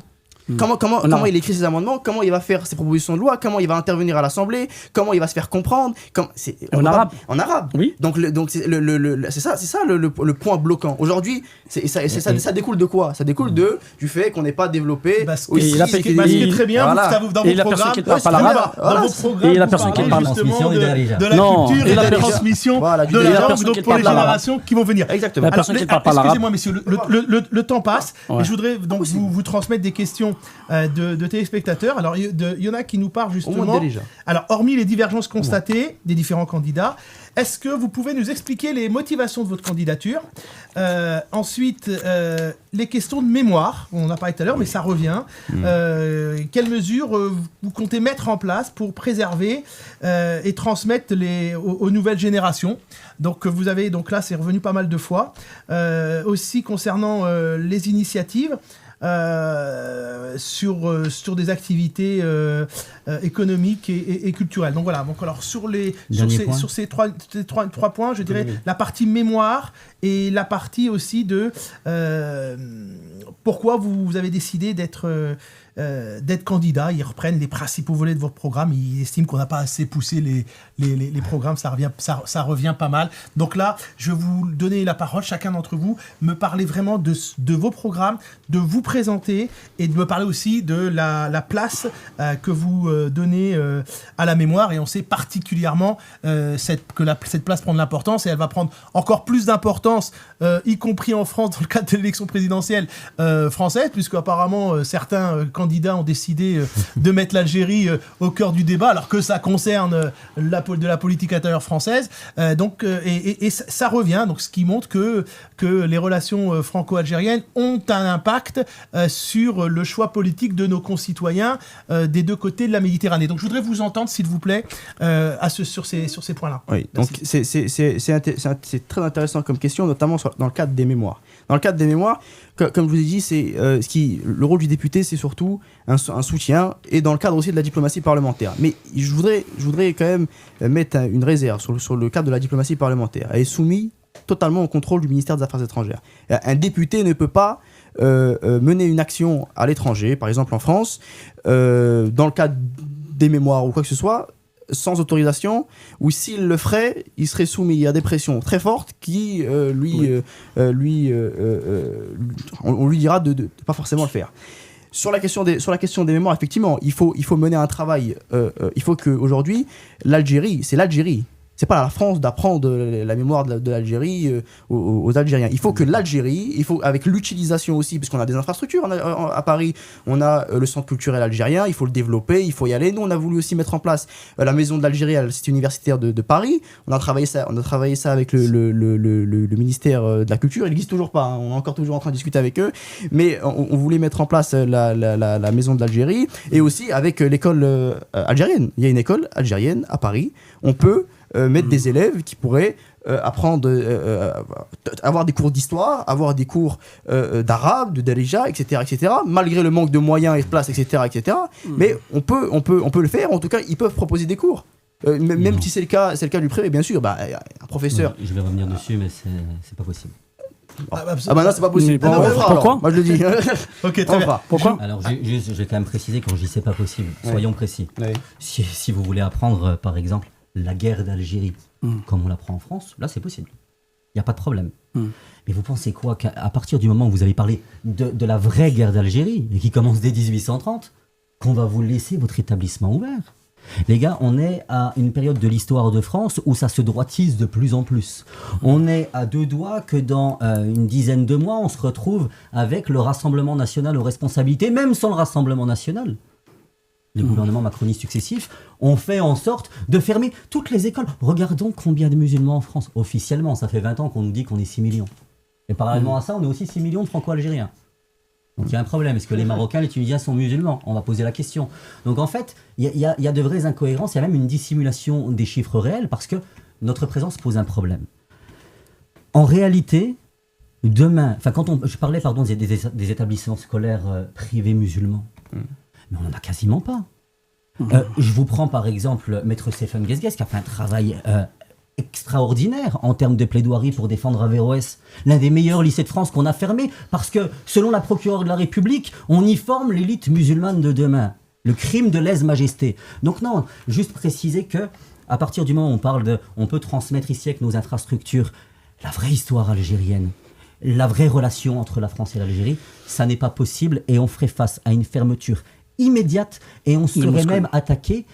Comment il écrit ses amendements, comment il va faire ses propositions de loi, comment il va intervenir à l'Assemblée, comment il va se faire comprendre, en arabe. En arabe. Oui. Donc c'est ça le point bloquant. Aujourd'hui, ça découle de quoi? Ça découle du fait qu'on n'ait pas développé. Ce qui est très bien, dans vos programmes, et la personne qui parle justement de la culture et de la transmission de la langue, donc pour les générations qui vont venir. Exactement. Excusez-moi, messieurs, le temps passe et je voudrais donc vous transmettre des questions de téléspectateurs. Alors, il y en a qui nous parlent justement. Alors, hormis les divergences constatées des différents candidats, est-ce que vous pouvez nous expliquer les motivations de votre candidature? Ensuite, les questions de mémoire. On en a parlé tout à l'heure, mais ça revient. Quelles mesures vous comptez mettre en place pour préserver et transmettre aux nouvelles générations? Donc, vous avez, donc là, c'est revenu pas mal de fois. Aussi, concernant les initiatives, sur des activités économiques et culturelles. Donc voilà, alors sur ces trois points, je dirais la partie mémoire et la partie aussi de pourquoi vous avez décidé d'être d'être candidat. Ils reprennent les principaux volets de votre programme. Ils estiment qu'on n'a pas assez poussé les programmes. Ça revient pas mal. Donc là, je vais vous donner la parole. Chacun d'entre vous me parler vraiment de vos programmes, de vous présenter et de me parler aussi de la place que vous donnez à la mémoire. Et on sait particulièrement que cette place prend de l'importance et elle va prendre encore plus d'importance, y compris en France, dans le cadre de l'élection présidentielle française, puisque apparemment certains candidats ont décidé de mettre l'Algérie au cœur du débat, alors que ça concerne de la politique intérieure française. Et ça revient, donc ce qui montre que les relations franco-algériennes ont un impact sur le choix politique de nos concitoyens des deux côtés de la Méditerranée. Donc je voudrais vous entendre, s'il vous plaît, sur ces points-là. Oui, donc c'est très intéressant comme question, notamment dans le cadre des mémoires. Dans le cadre des mémoires, comme je vous ai dit, le rôle du député, c'est surtout un soutien, et dans le cadre aussi de la diplomatie parlementaire. Mais je voudrais quand même mettre une réserve sur le cadre de la diplomatie parlementaire. Elle est soumise totalement au contrôle du ministère des Affaires étrangères. Un député ne peut pas mener une action à l'étranger, par exemple en France, dans le cadre des mémoires ou quoi que ce soit, sans autorisation, ou s'il le ferait, il serait soumis à des pressions très fortes qui, on lui dira de pas forcément le faire. Sur la question des mémoires, effectivement, il faut mener un travail. Il faut qu'aujourd'hui, c'est l'Algérie. C'est pas à la France d'apprendre la mémoire de l'Algérie aux Algériens. Il faut que l'Algérie, avec l'utilisation aussi, parce qu'on a des infrastructures à Paris, on a le centre culturel algérien, il faut le développer, il faut y aller. Nous, on a voulu aussi mettre en place la maison de l'Algérie à l'Institut universitaire de Paris. On a travaillé ça avec le ministère de la Culture. Il n'existe toujours pas, hein. On est encore toujours en train de discuter avec eux. Mais on voulait mettre en place la maison de l'Algérie, et aussi avec l'école algérienne. Il y a une école algérienne à Paris. On peut mettre des élèves qui pourraient apprendre, avoir des cours d'histoire, avoir des cours d'arabe, de darija, etc., malgré le manque de moyens et de place, etc. Mais on peut le faire. En tout cas, ils peuvent proposer des cours. Même si c'est le cas du privé, bien sûr. Un professeur. Je vais revenir dessus, mais c'est pas possible. Non, c'est pas possible. Pourquoi ? Moi, je le dis. Ok, très bien. Pourquoi ? Alors, je vais quand même préciser quand je dis c'est pas possible. Soyons précis. Ouais. Si vous voulez apprendre, par exemple, la guerre d'Algérie, comme on l'apprend en France, là c'est possible. Il n'y a pas de problème. Mais vous pensez quoi qu'à partir du moment où vous avez parlé de la vraie guerre d'Algérie, et qui commence dès 1830, qu'on va vous laisser votre établissement ouvert ? Les gars, on est à une période de l'histoire de France où ça se droitise de plus en plus. On est à deux doigts que dans une dizaine de mois, on se retrouve avec le Rassemblement national aux responsabilités, même sans le Rassemblement national. Les gouvernements macronistes successifs ont fait en sorte de fermer toutes les écoles. Regardons combien de musulmans en France. Officiellement, ça fait 20 ans qu'on nous dit qu'on est 6 millions. Et parallèlement à ça, on est aussi 6 millions de franco-algériens. Donc il y a un problème. Est-ce que les Marocains, les Tunisiens sont musulmans ? On va poser la question. Donc en fait, il y a de vraies incohérences. Il y a même une dissimulation des chiffres réels parce que notre présence pose un problème. En réalité, demain... je parlais des établissements scolaires privés musulmans. Mais on n'en a quasiment pas. Je vous prends par exemple Maître Stéphane Guesgues qui a fait un travail extraordinaire en termes de plaidoirie pour défendre Averroès, l'un des meilleurs lycées de France qu'on a fermé, parce que selon la procureure de la République, on y forme l'élite musulmane de demain. Le crime de lèse-majesté. Donc non, juste préciser que à partir du moment où on peut transmettre ici avec nos infrastructures la vraie histoire algérienne, la vraie relation entre la France et l'Algérie, ça n'est pas possible et on ferait face à une fermeture immédiate et on serait même attaqué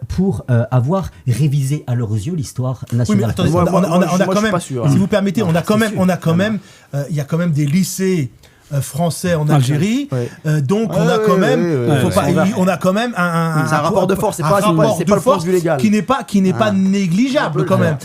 pour avoir révisé à leurs yeux l'histoire nationale. Oui, mais attendez, on a quand même, si vous permettez, il y a quand même des lycées français en Algérie, donc on a quand même un rapport de force, c'est pas le point de vue légal qui n'est pas négligeable quand même.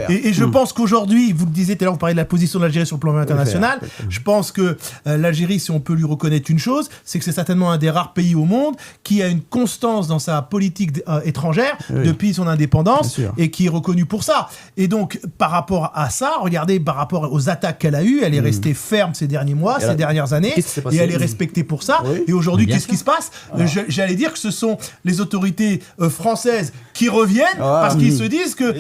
Et je pense qu'aujourd'hui, vous le disiez tout à l'heure, vous parlez de la position de l'Algérie sur le plan international. Je pense que l'Algérie, si on peut lui reconnaître une chose, c'est que c'est certainement un des rares pays au monde qui a une constance dans sa politique étrangère depuis son indépendance et qui est reconnu pour ça. Et donc par rapport à ça, regardez, par rapport aux attaques qu'elle a eues, elle est restée ferme ces derniers mois. fois ces dernières années, Qu'est-ce qui s'est et passé elle est respectée pour ça. Oui. Et aujourd'hui, Bien qu'est-ce qui se passe? J'allais dire que ce sont les autorités françaises qui reviennent parce qu'ils se disent que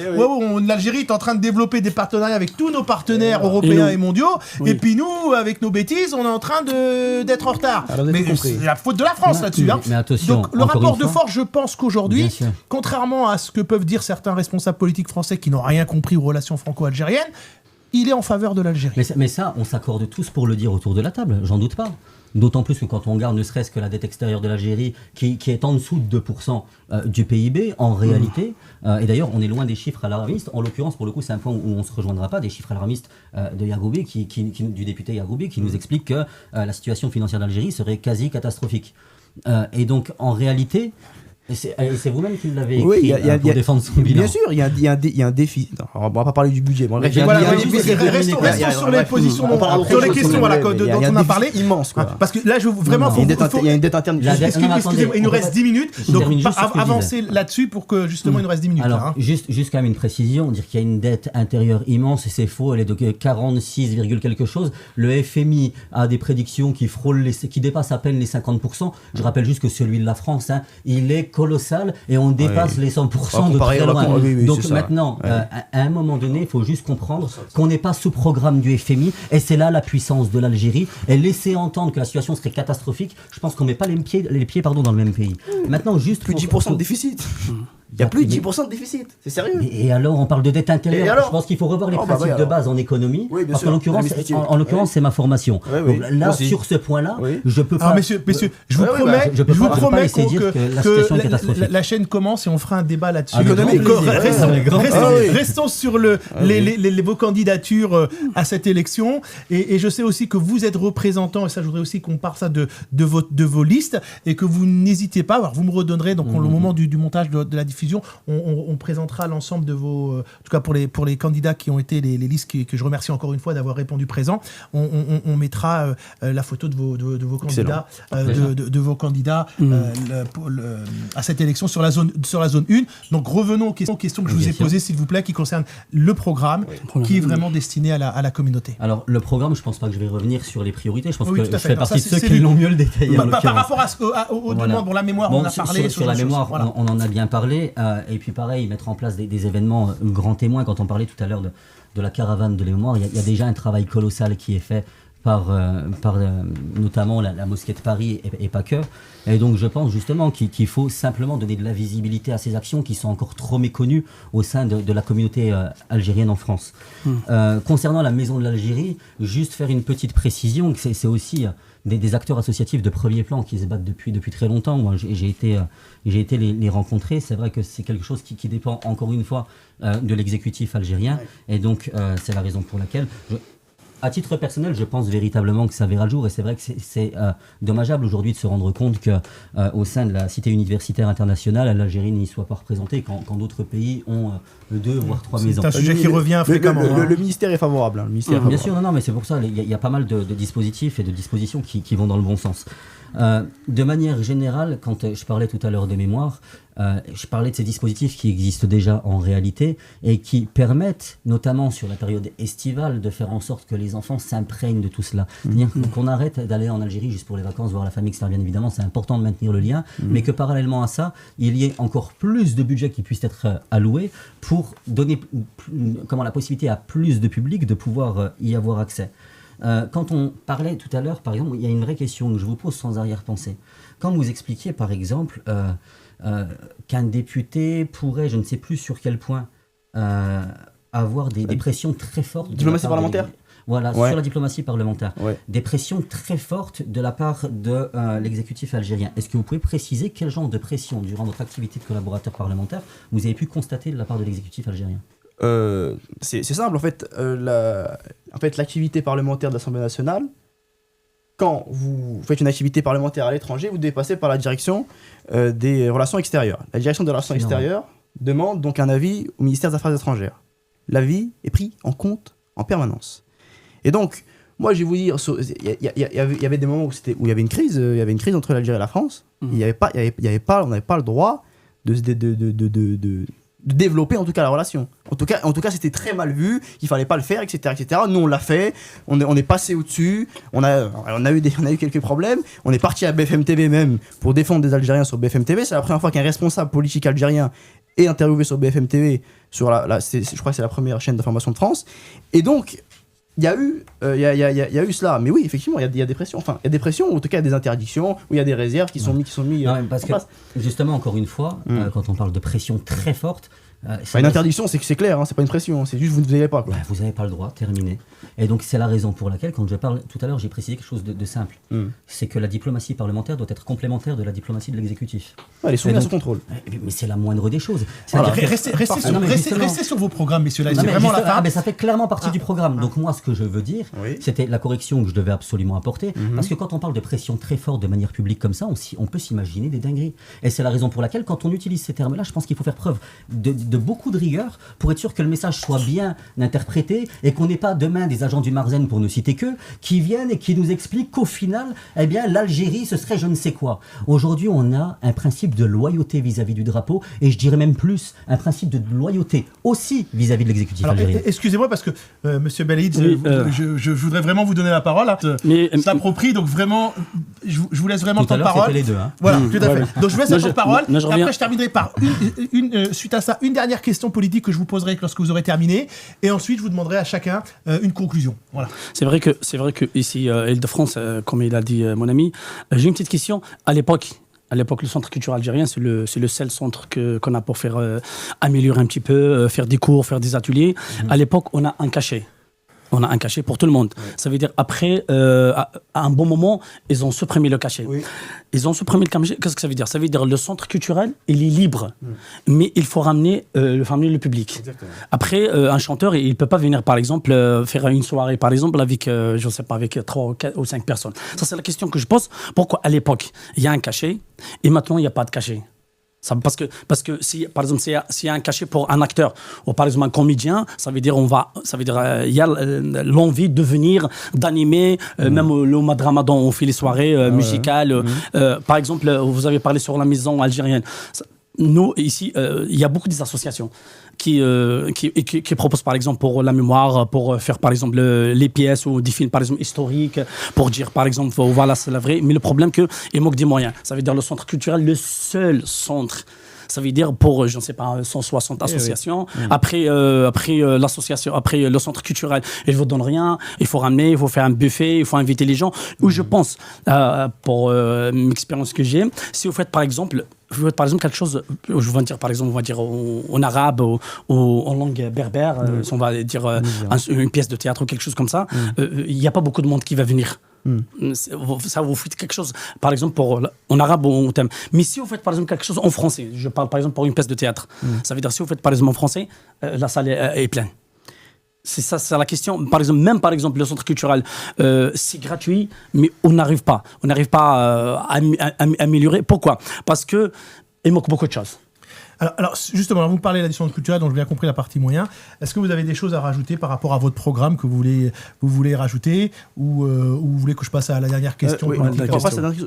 l'Algérie est en train de développer des partenariats avec tous nos partenaires européens et mondiaux, et puis nous, avec nos bêtises, on est en train d'être en retard. Mais c'est la faute de la France là-dessus. Mais attention, Donc le encore rapport une de fois, force, je pense qu'aujourd'hui, bien sûr. contrairement à ce que peuvent dire certains responsables politiques français qui n'ont rien compris aux relations franco-algériennes, il est en faveur de l'Algérie. Mais ça, on s'accorde tous pour le dire autour de la table, j'en doute pas. D'autant plus que quand on regarde ne serait-ce que la dette extérieure de l'Algérie, qui est en dessous de 2% du PIB, en réalité, et d'ailleurs on est loin des chiffres alarmistes, en l'occurrence pour le coup c'est un point où on ne se rejoindra pas, des chiffres alarmistes de Yagoubi, du député Yagoubi, qui nous explique que la situation financière d'Algérie serait quasi catastrophique. Et donc en réalité... Et c'est vous-même qui l'avez écrit pour défendre son bilan. Bien sûr, il y a un défi. Non, on va pas parler du budget. Bon, Restons sur les positions, sur les questions dont on a parlé. Immense, quoi. Parce que là, vraiment, il y a une dette interne. Excusez-moi, il nous reste 10 minutes. Donc, avancez là-dessus pour que justement, il nous reste 10 minutes. Alors, juste quand même une précision, dire qu'il y a une dette intérieure immense, c'est faux, elle est de 46, quelque chose. Le FMI a des prédictions qui dépassent à peine les 50%. Je rappelle juste que celui de la France, il est colossal et on dépasse les 100% de très loin. Donc maintenant, à un moment donné, il faut juste comprendre qu'on n'est pas sous programme du FMI et c'est là la puissance de l'Algérie. Et laisser entendre que la situation serait catastrophique, je pense qu'on ne met pas les pieds dans le même pays. Maintenant, juste plus de 10% de déficit. Il y a plus de 10% de déficit, c'est sérieux. Et alors, on parle de dette intérieure. Je pense qu'il faut revoir les principes de base en économie. Oui, parce qu'en l'occurrence, c'est ma formation. Donc là, sur ce point-là, je peux pas. Messieurs, je vous promets que la chaîne commence et on fera un débat là-dessus. Restons sur vos candidatures à cette élection. Et je sais aussi que vous êtes représentants, et ça, je voudrais aussi qu'on parle ça de vos listes, et que vous n'hésitez pas. Alors, vous me redonnerez, donc, au moment du montage de la diffusion, on présentera l'ensemble de vos, en tout cas pour les candidats qui ont été les listes que je remercie encore une fois d'avoir répondu présent. On mettra la photo de vos candidats, de vos candidats à cette élection sur la zone 1. Donc revenons aux questions que je vous ai posées, s'il vous plaît, qui concernent le programme, qui est vraiment destiné à la communauté. Alors le programme, je pense pas que je vais revenir sur les priorités. Je pense que je fais partie de ceux qui l'ont mieux le détaillé. Par rapport aux demandes, pour la mémoire, on en a parlé. Sur la mémoire, on en a bien parlé. Et puis pareil, mettre en place des événements grands témoins. Quand on parlait tout à l'heure de la caravane de la mémoire, il y a déjà un travail colossal qui est fait par notamment la mosquée de Paris et pas que. Et donc je pense justement qu'il faut simplement donner de la visibilité à ces actions qui sont encore trop méconnues au sein de la communauté algérienne en France. Concernant la Maison de l'Algérie, juste faire une petite précision, que c'est aussi des acteurs associatifs de premier plan qui se battent depuis très longtemps. Moi, j'ai été les rencontrer. C'est vrai que c'est quelque chose qui dépend encore une fois de l'exécutif algérien. Et donc, c'est la raison pour laquelle... À titre personnel, je pense véritablement que ça verra le jour, et c'est vrai que c'est dommageable aujourd'hui de se rendre compte qu'au sein de la cité universitaire internationale, l'Algérie n'y soit pas représentée quand d'autres pays ont 2 voire 3 maisons. C'est un sujet qui revient fréquemment. Le ministère est favorable. Bien sûr, non, mais c'est pour ça, il y a pas mal de dispositifs et de dispositions qui vont dans le bon sens. De manière générale, quand je parlais tout à l'heure de mémoire, je parlais de ces dispositifs qui existent déjà en réalité et qui permettent, notamment sur la période estivale, de faire en sorte que les enfants s'imprègnent de tout cela. C'est-à-dire qu'on arrête d'aller en Algérie juste pour les vacances, voir la famille, etc. Bien évidemment, c'est important de maintenir le lien, mais que parallèlement à ça, il y ait encore plus de budget qui puisse être alloué pour donner la possibilité à plus de public de pouvoir y avoir accès. Quand on parlait tout à l'heure, par exemple, il y a une vraie question que je vous pose sans arrière-pensée. Quand vous expliquiez, par exemple, qu'un député pourrait, je ne sais plus sur quel point, avoir des pressions très fortes... Diplomatie parlementaire ? Voilà, sur la diplomatie parlementaire. Des pressions très fortes de la part de l'exécutif algérien. Est-ce que vous pouvez préciser quel genre de pression, durant votre activité de collaborateur parlementaire, vous avez pu constater de la part de l'exécutif algérien ? C'est simple, en fait, l'activité parlementaire de l'Assemblée nationale, quand vous faites une activité parlementaire à l'étranger, vous devez passer par la direction des relations extérieures. La direction des relations extérieures demande donc un avis au ministère des Affaires étrangères. L'avis est pris en compte en permanence. Et donc, moi, je vais vous dire, il y avait des moments où il y avait une crise, entre l'Algérie et la France. On n'avait pas le droit de développer en tout cas la relation. En tout cas, c'était très mal vu, qu'il fallait pas le faire, etc., etc. Nous, on l'a fait, on est passé au-dessus, on a eu quelques problèmes. On est parti à BFM TV même pour défendre des Algériens sur BFM TV. C'est la première fois qu'un responsable politique algérien est interviewé sur BFM TV. Je crois que c'est la première chaîne d'information de France. Et donc, il y a eu cela. Mais oui, effectivement, il y a des pressions. Enfin, il y a des pressions, ou en tout cas des interdictions, où il y a des réserves qui sont mis. Non, parce que, justement, encore une fois, quand on parle de pression très forte, une interdiction, c'est clair, hein, c'est pas une pression, c'est juste vous ne avez pas. Quoi. Vous n'avez pas le droit, terminé. Et donc c'est la raison pour laquelle, quand je parle tout à l'heure, j'ai précisé quelque chose de simple. C'est que la diplomatie parlementaire doit être complémentaire de la diplomatie de l'exécutif. Elle est soumise à son contrôle. Mais c'est la moindre des choses. Voilà. Restez sur vos programmes, messieurs. Là, c'est vraiment la fin. Mais ça fait clairement partie du programme. Donc moi, ce que je veux dire, c'était la correction que je devais absolument apporter. Parce que quand on parle de pression très forte de manière publique comme ça, on peut s'imaginer des dingueries. Et c'est la raison pour laquelle, quand on utilise ces termes-là, je pense qu'il faut faire preuve de beaucoup de rigueur pour être sûr que le message soit bien interprété et qu'on n'ait pas demain des agents du Marzen, pour ne citer qu'eux, qui viennent et qui nous expliquent qu'au final, eh bien, l'Algérie, ce serait je ne sais quoi. Aujourd'hui, on a un principe de loyauté vis-à-vis du drapeau, et je dirais même plus, un principe de loyauté aussi vis-à-vis de l'exécutif algérien. Excusez-moi, parce que, Monsieur Belaïd, je voudrais vraiment vous donner la parole. S'approprie, donc vraiment, je vous laisse vraiment le temps de parole. Les deux, hein. Voilà, tout à fait. Donc je vous laisse le temps de parole. Après, je terminerai par suite à ça, une dernière question politique que je vous poserai lorsque vous aurez terminé, et ensuite je vous demanderai à chacun une conclusion. Voilà. C'est vrai que ici, Île-de-France, comme il a dit mon ami, j'ai une petite question. À l'époque, le Centre culturel algérien, c'est le seul centre qu'on a pour faire améliorer un petit peu, faire des cours, faire des ateliers. À l'époque, on a un cachet. On a un cachet pour tout le monde. Ça veut dire, après, à un bon moment, ils ont supprimé le cachet. Ils ont supprimé le cachet. Qu'est-ce que ça veut dire? Ça veut dire le centre culturel, il est libre. Mais il faut ramener le public. Exactement. Après, un chanteur, il ne peut pas venir, par exemple, faire une soirée, par exemple, avec, je ne sais pas, avec 3 ou 5 personnes. Ça, c'est la question que je pose. Pourquoi, à l'époque, il y a un cachet et maintenant, il n'y a pas de cachet? Parce que si, par exemple, s'il y a un cachet pour un acteur ou par exemple un comédien, ça veut dire il y a l'envie de venir, d'animer, même le mois de Ramadan, on fait les soirées musicales. Par exemple, vous avez parlé sur la maison algérienne. Nous, ici, il y a beaucoup d'associations qui proposent, par exemple, pour la mémoire, pour faire, par exemple, les pièces ou des films, par exemple, historiques, pour dire, par exemple, voilà, c'est la vraie. Mais le problème, c'est qu'il manque des moyens. Ça veut dire le centre culturel, le seul centre. Ça veut dire pour, je ne sais pas, 160 associations. Après, l'association, après le centre culturel, il ne vous donne rien. Il faut ramener, il faut faire un buffet, il faut inviter les gens. Où je pense, pour l'expérience que j'ai, si vous faites, par exemple, quelque chose, je vais dire par exemple, on va dire en arabe ou en langue berbère, on va dire une pièce de théâtre ou quelque chose comme ça, il n'y a pas beaucoup de monde qui va venir. Ça vous fait quelque chose, par exemple, en arabe ou en thème. Mais si vous faites par exemple quelque chose en français, je parle par exemple pour une pièce de théâtre, ça veut dire si vous faites par exemple en français, la salle est pleine. C'est ça, c'est la question. Par exemple, même par exemple le centre culturel, c'est gratuit, mais on n'arrive pas à améliorer. Pourquoi? Parce que il manque beaucoup de choses. Alors justement, vous parlez de la différence culturelle, dont j'ai bien compris la partie moyen. Est-ce que vous avez des choses à rajouter par rapport à votre programme que vous voulez rajouter, ou vous voulez que je passe à la dernière question?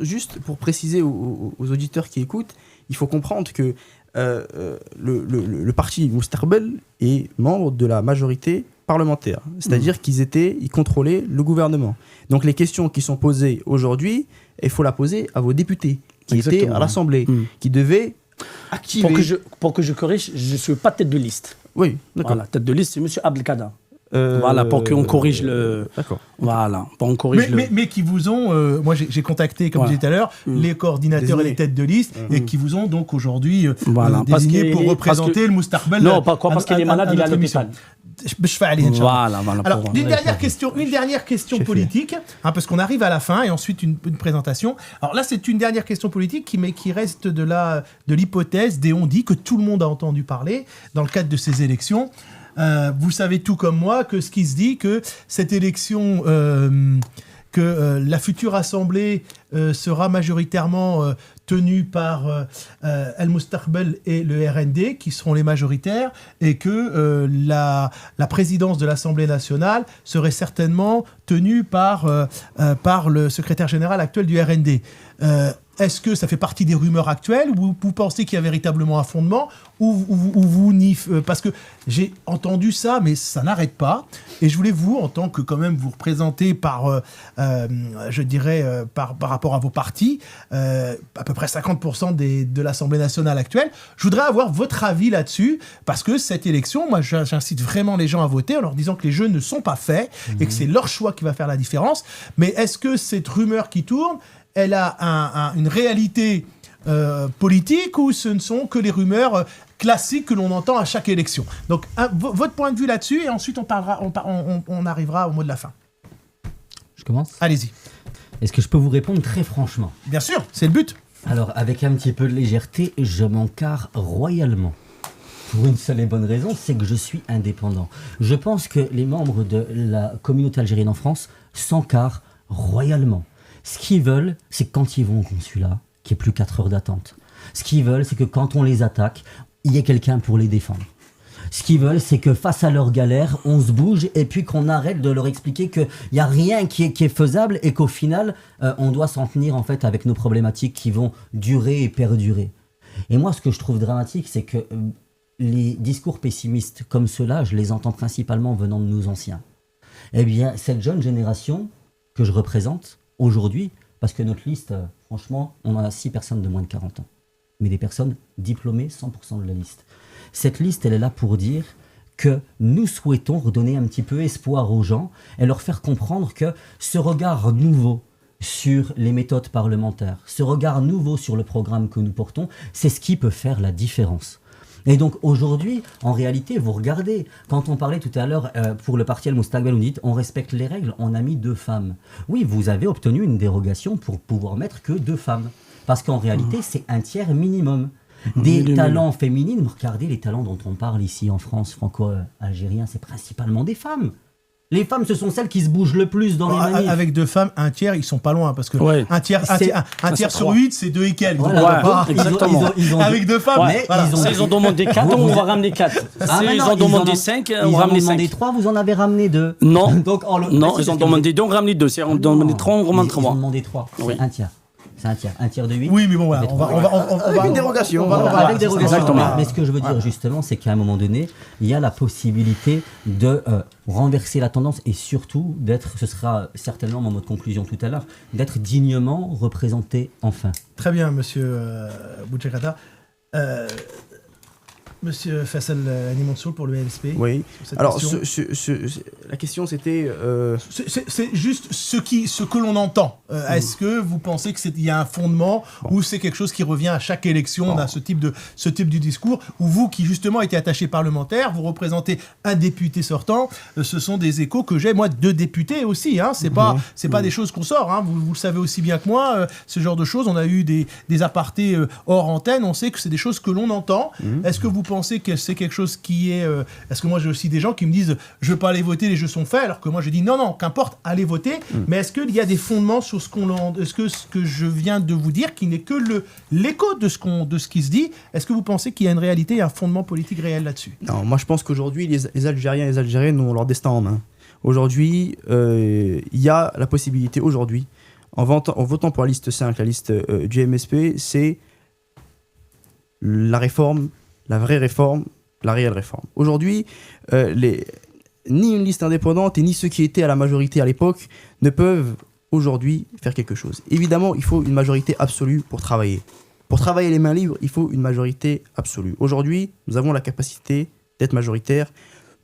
Juste pour préciser aux auditeurs qui écoutent, il faut comprendre que le parti Moustarbel est membre de la majorité parlementaire. C'est-à-dire qu'ils contrôlaient le gouvernement. Donc les questions qui sont posées aujourd'hui, il faut la poser à vos députés qui étaient à l'Assemblée, qui devaient activer... Pour que je corrige, je ne suis pas tête de liste. Oui, d'accord. Voilà, tête de liste, c'est M. Abdelkader. Voilà, pour qu'on corrige le... D'accord. Voilà, pour qu'on corrige mais qui vous ont... moi, j'ai contacté, comme je disais tout à l'heure, les coordinateurs et les têtes de liste, et qui vous ont donc aujourd'hui désigné pour représenter le Moustarbel. Non, pas quoi, parce qu'il est malade, il est à l'hôpital. Voilà. Alors, une dernière question politique, parce qu'on arrive à la fin, et ensuite une présentation. Alors là, c'est une dernière question politique qui reste de l'hypothèse des on-dit que tout le monde a entendu parler dans le cadre de ces élections. Vous savez tout comme moi que ce qui se dit, que cette élection, la future assemblée sera majoritairement tenue par El Moustarbel et le RND, qui seront les majoritaires, et que la présidence de l'Assemblée nationale serait certainement tenue par le secrétaire général actuel du RND. est-ce que ça fait partie des rumeurs actuelles ou vous pensez qu'il y a véritablement un fondement ou vous n'y... parce que j'ai entendu ça, mais ça n'arrête pas. Et je voulais vous, en tant que quand même vous représentez par, je dirais, par rapport à vos partis, à peu près 50% de l'Assemblée nationale actuelle, je voudrais avoir votre avis là-dessus, parce que cette élection, moi j'incite vraiment les gens à voter en leur disant que les jeux ne sont pas faits et que c'est leur choix qui va faire la différence. Mais est-ce que cette rumeur qui tourne, elle a une réalité politique ou ce ne sont que les rumeurs classiques que l'on entend à chaque élection? Donc, votre point de vue là-dessus, et ensuite on arrivera au mot de la fin. Je commence ? Allez-y. Est-ce que je peux vous répondre très franchement ? Bien sûr, c'est le but. Alors, avec un petit peu de légèreté, je m'encarre royalement. Pour une seule et bonne raison, c'est que je suis indépendant. Je pense que les membres de la communauté algérienne en France s'encarrent royalement. Ce qu'ils veulent, c'est que quand ils vont au consulat, qu'il n'y ait plus 4 heures d'attente. Ce qu'ils veulent, c'est que quand on les attaque, il y ait quelqu'un pour les défendre. Ce qu'ils veulent, c'est que face à leur galère, on se bouge et puis qu'on arrête de leur expliquer qu'il n'y a rien qui est faisable et qu'au final, on doit s'en tenir en fait avec nos problématiques qui vont durer et perdurer. Et moi, ce que je trouve dramatique, c'est que les discours pessimistes comme ceux-là, je les entends principalement venant de nos anciens. Eh bien, cette jeune génération que je représente aujourd'hui, parce que notre liste, franchement, on a 6 personnes de moins de 40 ans, mais des personnes diplômées, 100% de la liste. Cette liste, elle est là pour dire que nous souhaitons redonner un petit peu espoir aux gens et leur faire comprendre que ce regard nouveau sur les méthodes parlementaires, ce regard nouveau sur le programme que nous portons, c'est ce qui peut faire la différence. Et donc aujourd'hui, en réalité, vous regardez, quand on parlait tout à l'heure pour le parti Al-Moustaqbal, on dit on respecte les règles, on a mis 2 femmes. Oui, vous avez obtenu une dérogation pour pouvoir mettre que 2 femmes. Parce qu'en réalité, c'est un tiers minimum. Des talents féminines, regardez les talents dont on parle ici en France, franco-algérien, c'est principalement des femmes. Les femmes, ce sont celles qui se bougent le plus dans les manifs. Avec 2 femmes, un tiers, ils sont pas loin. Parce que un tiers sur 8, c'est 2 et quelques. Voilà, exactement. Avec 2 femmes. Ouais, ils ont demandé 4, on va ramener 4. Ils ont demandé 5, on va ramener 5. Ils ont demandé 3, vous en avez ramené 2. Non, non, ils ont demandé 2, on ramène 2. Si on demandé 3, on ramène 3. Ils ont demandé 3, c'est un tiers. C'est un tiers de 8. Oui, mais bon, voilà, on va avec une dérogation. Avec dérogation. Exactement. Mais ce que je veux dire justement, c'est qu'à un moment donné, il y a la possibilité de renverser la tendance et surtout d'être, ce sera certainement mon mot de conclusion tout à l'heure, d'être dignement représenté enfin. Très bien, monsieur Bouchekata. Monsieur Faisal Hany-Mansour pour le LSP. Oui. Alors, la question c'était... C'est juste ce que l'on entend. Est-ce que vous pensez qu'il y a un fondement ou c'est quelque chose qui revient à chaque élection, on a ce type de discours, ou vous qui justement étiez attaché parlementaire, vous représentez un député sortant, ce sont des échos que j'ai, moi, de députés aussi. Hein, c'est pas des choses qu'on sort. Hein, vous le savez aussi bien que moi, ce genre de choses. On a eu des apartés hors antenne, on sait que c'est des choses que l'on entend. Est-ce que vous pensez que c'est quelque chose qui est... Parce que moi, j'ai aussi des gens qui me disent « je veux pas aller voter, les jeux sont faits », alors que moi, je dis « non, qu'importe, allez voter ». Mais est-ce qu'il y a des fondements sur ce que je viens de vous dire, qui n'est que l'écho de ce qui se dit? Est-ce que vous pensez qu'il y a une réalité et un fondement politique réel là-dessus? Non, moi, je pense qu'aujourd'hui, les Algériens et les Algériennes ont leur destin en main. Aujourd'hui, il y a la possibilité, aujourd'hui, en votant pour la liste 5, la liste du MSP, c'est la réforme, la vraie réforme, la réelle réforme. Aujourd'hui, ni une liste indépendante et ni ceux qui étaient à la majorité à l'époque ne peuvent aujourd'hui faire quelque chose. Évidemment, il faut une majorité absolue pour travailler. Pour travailler les mains libres, il faut une majorité absolue. Aujourd'hui, nous avons la capacité d'être majoritaire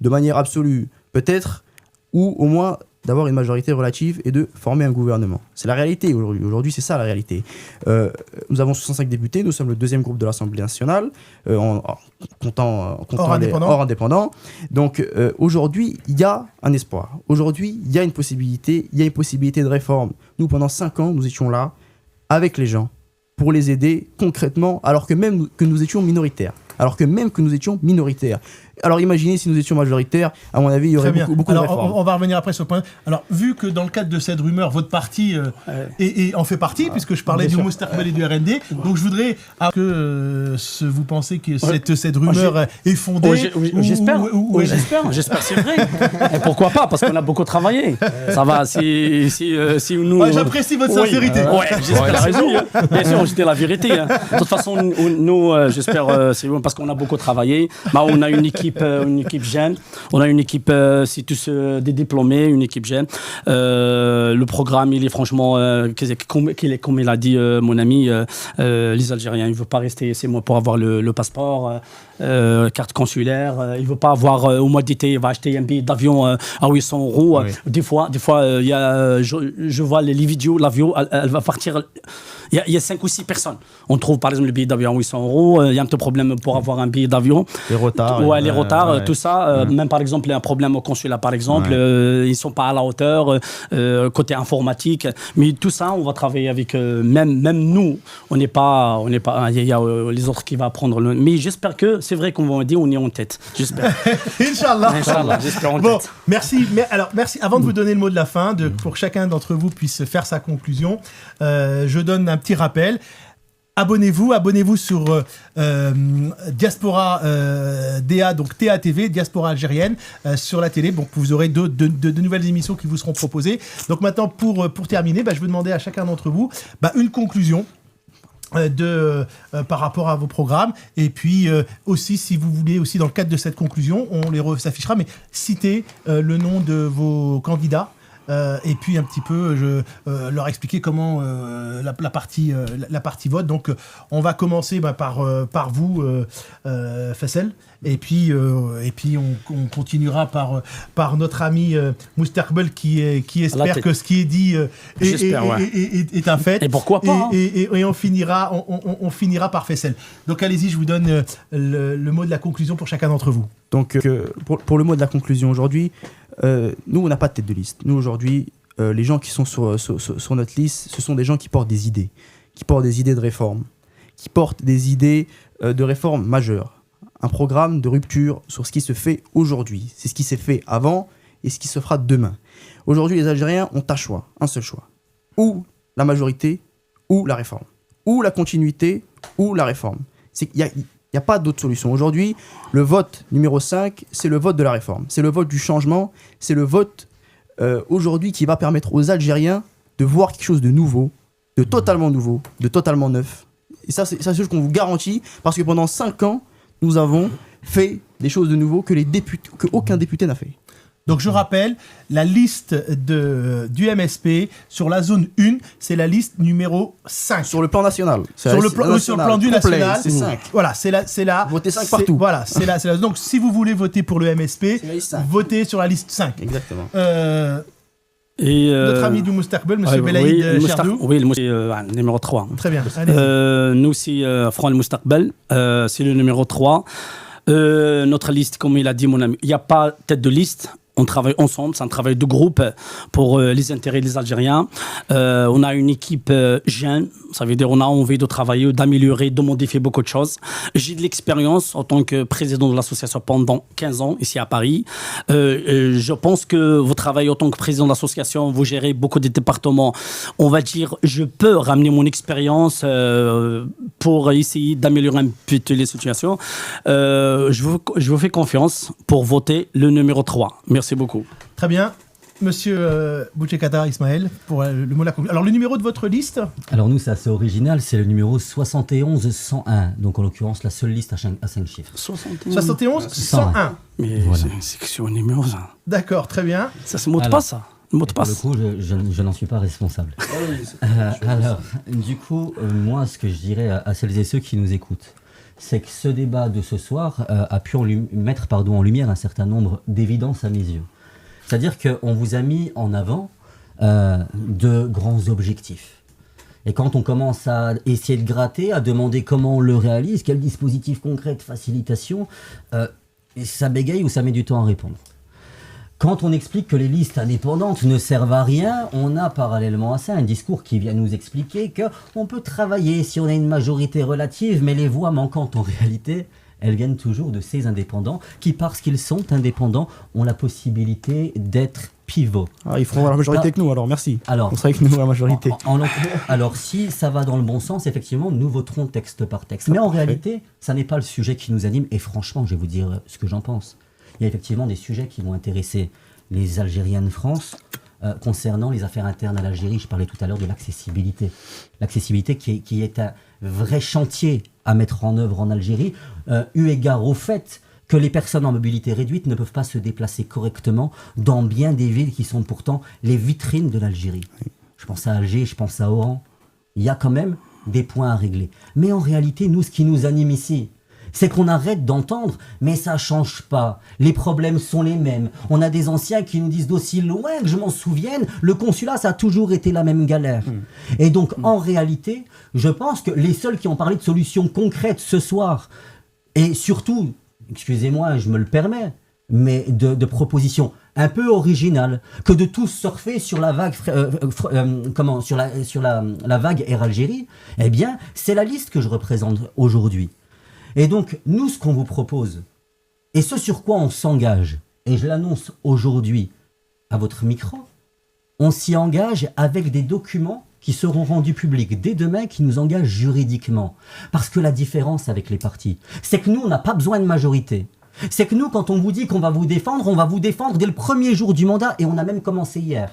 de manière absolue, peut-être, ou au moins d'avoir une majorité relative et de former un gouvernement. C'est la réalité aujourd'hui. Aujourd'hui, c'est ça la réalité. Nous avons 65 députés, nous sommes le 2e groupe de l'Assemblée nationale, comptant hors indépendant. Donc aujourd'hui, il y a un espoir. Aujourd'hui, il y a une possibilité de réforme. Nous, pendant 5 ans, nous étions là, avec les gens, pour les aider concrètement, alors que même que nous étions minoritaires. Alors imaginez si nous étions majoritaires, à mon avis, il y aurait beaucoup de Alors, réformes. on va revenir après sur le point. Alors, vu que dans le cadre de cette rumeur, votre parti en fait partie, puisque je parlais du Moustarchbel et du RND, donc je voudrais que vous pensez que cette rumeur est fondée. J'espère. J'espère, c'est vrai. Et pourquoi pas? Parce qu'on a beaucoup travaillé. Ça va, si nous... J'apprécie votre sincérité. J'espère la raison. Bien sûr, c'était la vérité. De toute façon, nous, j'espère, c'est bon parce qu'on a beaucoup travaillé. On a une équipe jeune. On a une équipe, c'est tous des diplômés, une équipe jeune. Le programme, il est franchement, comme il a dit mon ami, les Algériens, ils ne veulent pas rester 6 mois pour avoir le passeport, carte consulaire. Ils ne veulent pas avoir au mois d'été, il va acheter un billet d'avion à 800 €. Oui. Des fois, je vois les vidéos, l'avion, elle va partir. Il y a 5 ou 6 personnes. On trouve par exemple le billet d'avion à 800 €. Il y a un petit problème pour avoir un billet d'avion. Les retards. Les retards, tout ça. Même par exemple, il y a un problème au consulat, par exemple. Ils ne sont pas à la hauteur, côté informatique. Mais tout ça, on va travailler avec même nous. On n'est pas. Il y a les autres qui vont prendre. Mais j'espère que c'est vrai qu'on va dire on est en tête. J'espère. Inch'Allah. J'espère en bon, tête. merci. Merci. Avant de vous donner le mot de la fin, pour que chacun d'entre vous puisse faire sa conclusion, je donne un petit rappel. Abonnez-vous sur Diaspora DA, donc TATV, Diaspora algérienne, sur la télé. Donc vous aurez de nouvelles émissions qui vous seront proposées. Donc maintenant, pour terminer, je vais demander à chacun d'entre vous une conclusion par rapport à vos programmes. Et puis aussi, si vous voulez, aussi dans le cadre de cette conclusion, on les s'affichera, mais citez le nom de vos candidats. Et puis un petit peu leur expliquer comment la partie vote. Donc on va commencer par vous, Faisal, et puis on continuera par notre ami Moustarchbel qui espère que ce qui est dit est un fait. Et pourquoi pas et on finira par Faisal. Donc allez-y, je vous donne le mot de la conclusion pour chacun d'entre vous. Donc pour le mot de la conclusion aujourd'hui, nous on n'a pas de tête de liste. Nous aujourd'hui, les gens qui sont sur notre liste, ce sont des gens qui portent des idées de réforme, qui portent des idées de réforme majeures, un programme de rupture sur ce qui se fait aujourd'hui. C'est ce qui s'est fait avant et ce qui se fera demain. Aujourd'hui, les Algériens ont un seul choix, ou la majorité, ou la réforme, ou la continuité, ou la réforme. Il n'y a pas d'autre solution. Aujourd'hui, le vote numéro 5, c'est le vote de la réforme. C'est le vote du changement. C'est le vote aujourd'hui qui va permettre aux Algériens de voir quelque chose de nouveau, de totalement neuf. Et ça, c'est ce qu'on vous garantit, parce que pendant 5 ans, nous avons fait des choses de nouveau que aucun député n'a fait. Donc je rappelle, la liste du MSP sur la zone 1, c'est la liste numéro 5. Sur le plan national. Sur le plan du complet, national. C'est 5. Voilà, c'est la. Votez 5 partout. Voilà, c'est la. Donc si vous voulez voter pour le MSP, votez sur la liste 5. Exactement. Notre ami du Moustarchbel, M. Belaïd Cherdou. Oui, le numéro 3. Très bien. Nous, c'est Front Moustarchbel, c'est le numéro 3. Notre liste, comme il a dit mon ami, il n'y a pas tête de liste. On travaille ensemble, c'est un travail de groupe pour les intérêts des Algériens. On a une équipe jeune, ça veut dire on a envie de travailler, d'améliorer, de modifier beaucoup de choses. J'ai de l'expérience en tant que président de l'association pendant 15 ans ici à Paris. Je pense que vous travaillez en tant que président de l'association, vous gérez beaucoup de départements. On va dire, je peux ramener mon expérience pour essayer d'améliorer un peu les situations. Je vous fais confiance pour voter le numéro 3. Merci beaucoup. Très bien. Monsieur Bouchekata Ismaël, pour le mot de la conclusion. Alors, le numéro de votre liste ? Alors, nous, c'est assez original, c'est le numéro 71-101. Donc, en l'occurrence, la seule liste à 5 chiffres. 71-101. Mais voilà. C'est un numéro, ça. D'accord, très bien. Ça, c'est le mot de passe, ça. Le mot de passe. Pour le coup, je n'en suis pas responsable. Alors, du coup, moi, ce que je dirais à celles et ceux qui nous écoutent, c'est que ce débat de ce soir a pu mettre en lumière un certain nombre d'évidences à mes yeux. C'est-à-dire qu'on vous a mis en avant de grands objectifs. Et quand on commence à essayer de gratter, à demander comment on le réalise, quel dispositif concret de facilitation, ça bégaye ou ça met du temps à répondre. Quand on explique que les listes indépendantes ne servent à rien, on a parallèlement à ça un discours qui vient nous expliquer qu'on peut travailler si on a une majorité relative, mais les voix manquantes en réalité, elles viennent toujours de ces indépendants qui, parce qu'ils sont indépendants, ont la possibilité d'être pivots. Ah, ils feront la majorité avec nous, alors merci. Alors, on sera avec nous la majorité. Alors, si ça va dans le bon sens, effectivement, nous voterons texte par texte. Mais en réalité, ça n'est pas le sujet qui nous anime. Et franchement, je vais vous dire ce que j'en pense. Il y a effectivement des sujets qui vont intéresser les Algériens de France concernant les affaires internes à l'Algérie. Je parlais tout à l'heure de l'accessibilité. L'accessibilité qui est un vrai chantier à mettre en œuvre en Algérie, eu égard au fait que les personnes en mobilité réduite ne peuvent pas se déplacer correctement dans bien des villes qui sont pourtant les vitrines de l'Algérie. Je pense à Alger, je pense à Oran. Il y a quand même des points à régler. Mais en réalité, nous, ce qui nous anime ici, c'est qu'on arrête d'entendre, mais ça ne change pas. Les problèmes sont les mêmes. On a des anciens qui nous disent d'aussi loin que je m'en souvienne, le consulat, ça a toujours été la même galère. Et donc, en réalité, je pense que les seuls qui ont parlé de solutions concrètes ce soir, et surtout, excusez-moi, je me le permets, mais de propositions un peu originales, que de tous surfer sur la vague, sur la vague Air Algérie, eh bien, c'est la liste que je représente aujourd'hui. Et donc, nous, ce qu'on vous propose, et ce sur quoi on s'engage, et je l'annonce aujourd'hui à votre micro, on s'y engage avec des documents qui seront rendus publics dès demain, qui nous engagent juridiquement. Parce que la différence avec les partis, c'est que nous, on n'a pas besoin de majorité. C'est que nous, quand on vous dit qu'on va vous défendre, on va vous défendre dès le premier jour du mandat, et on a même commencé hier.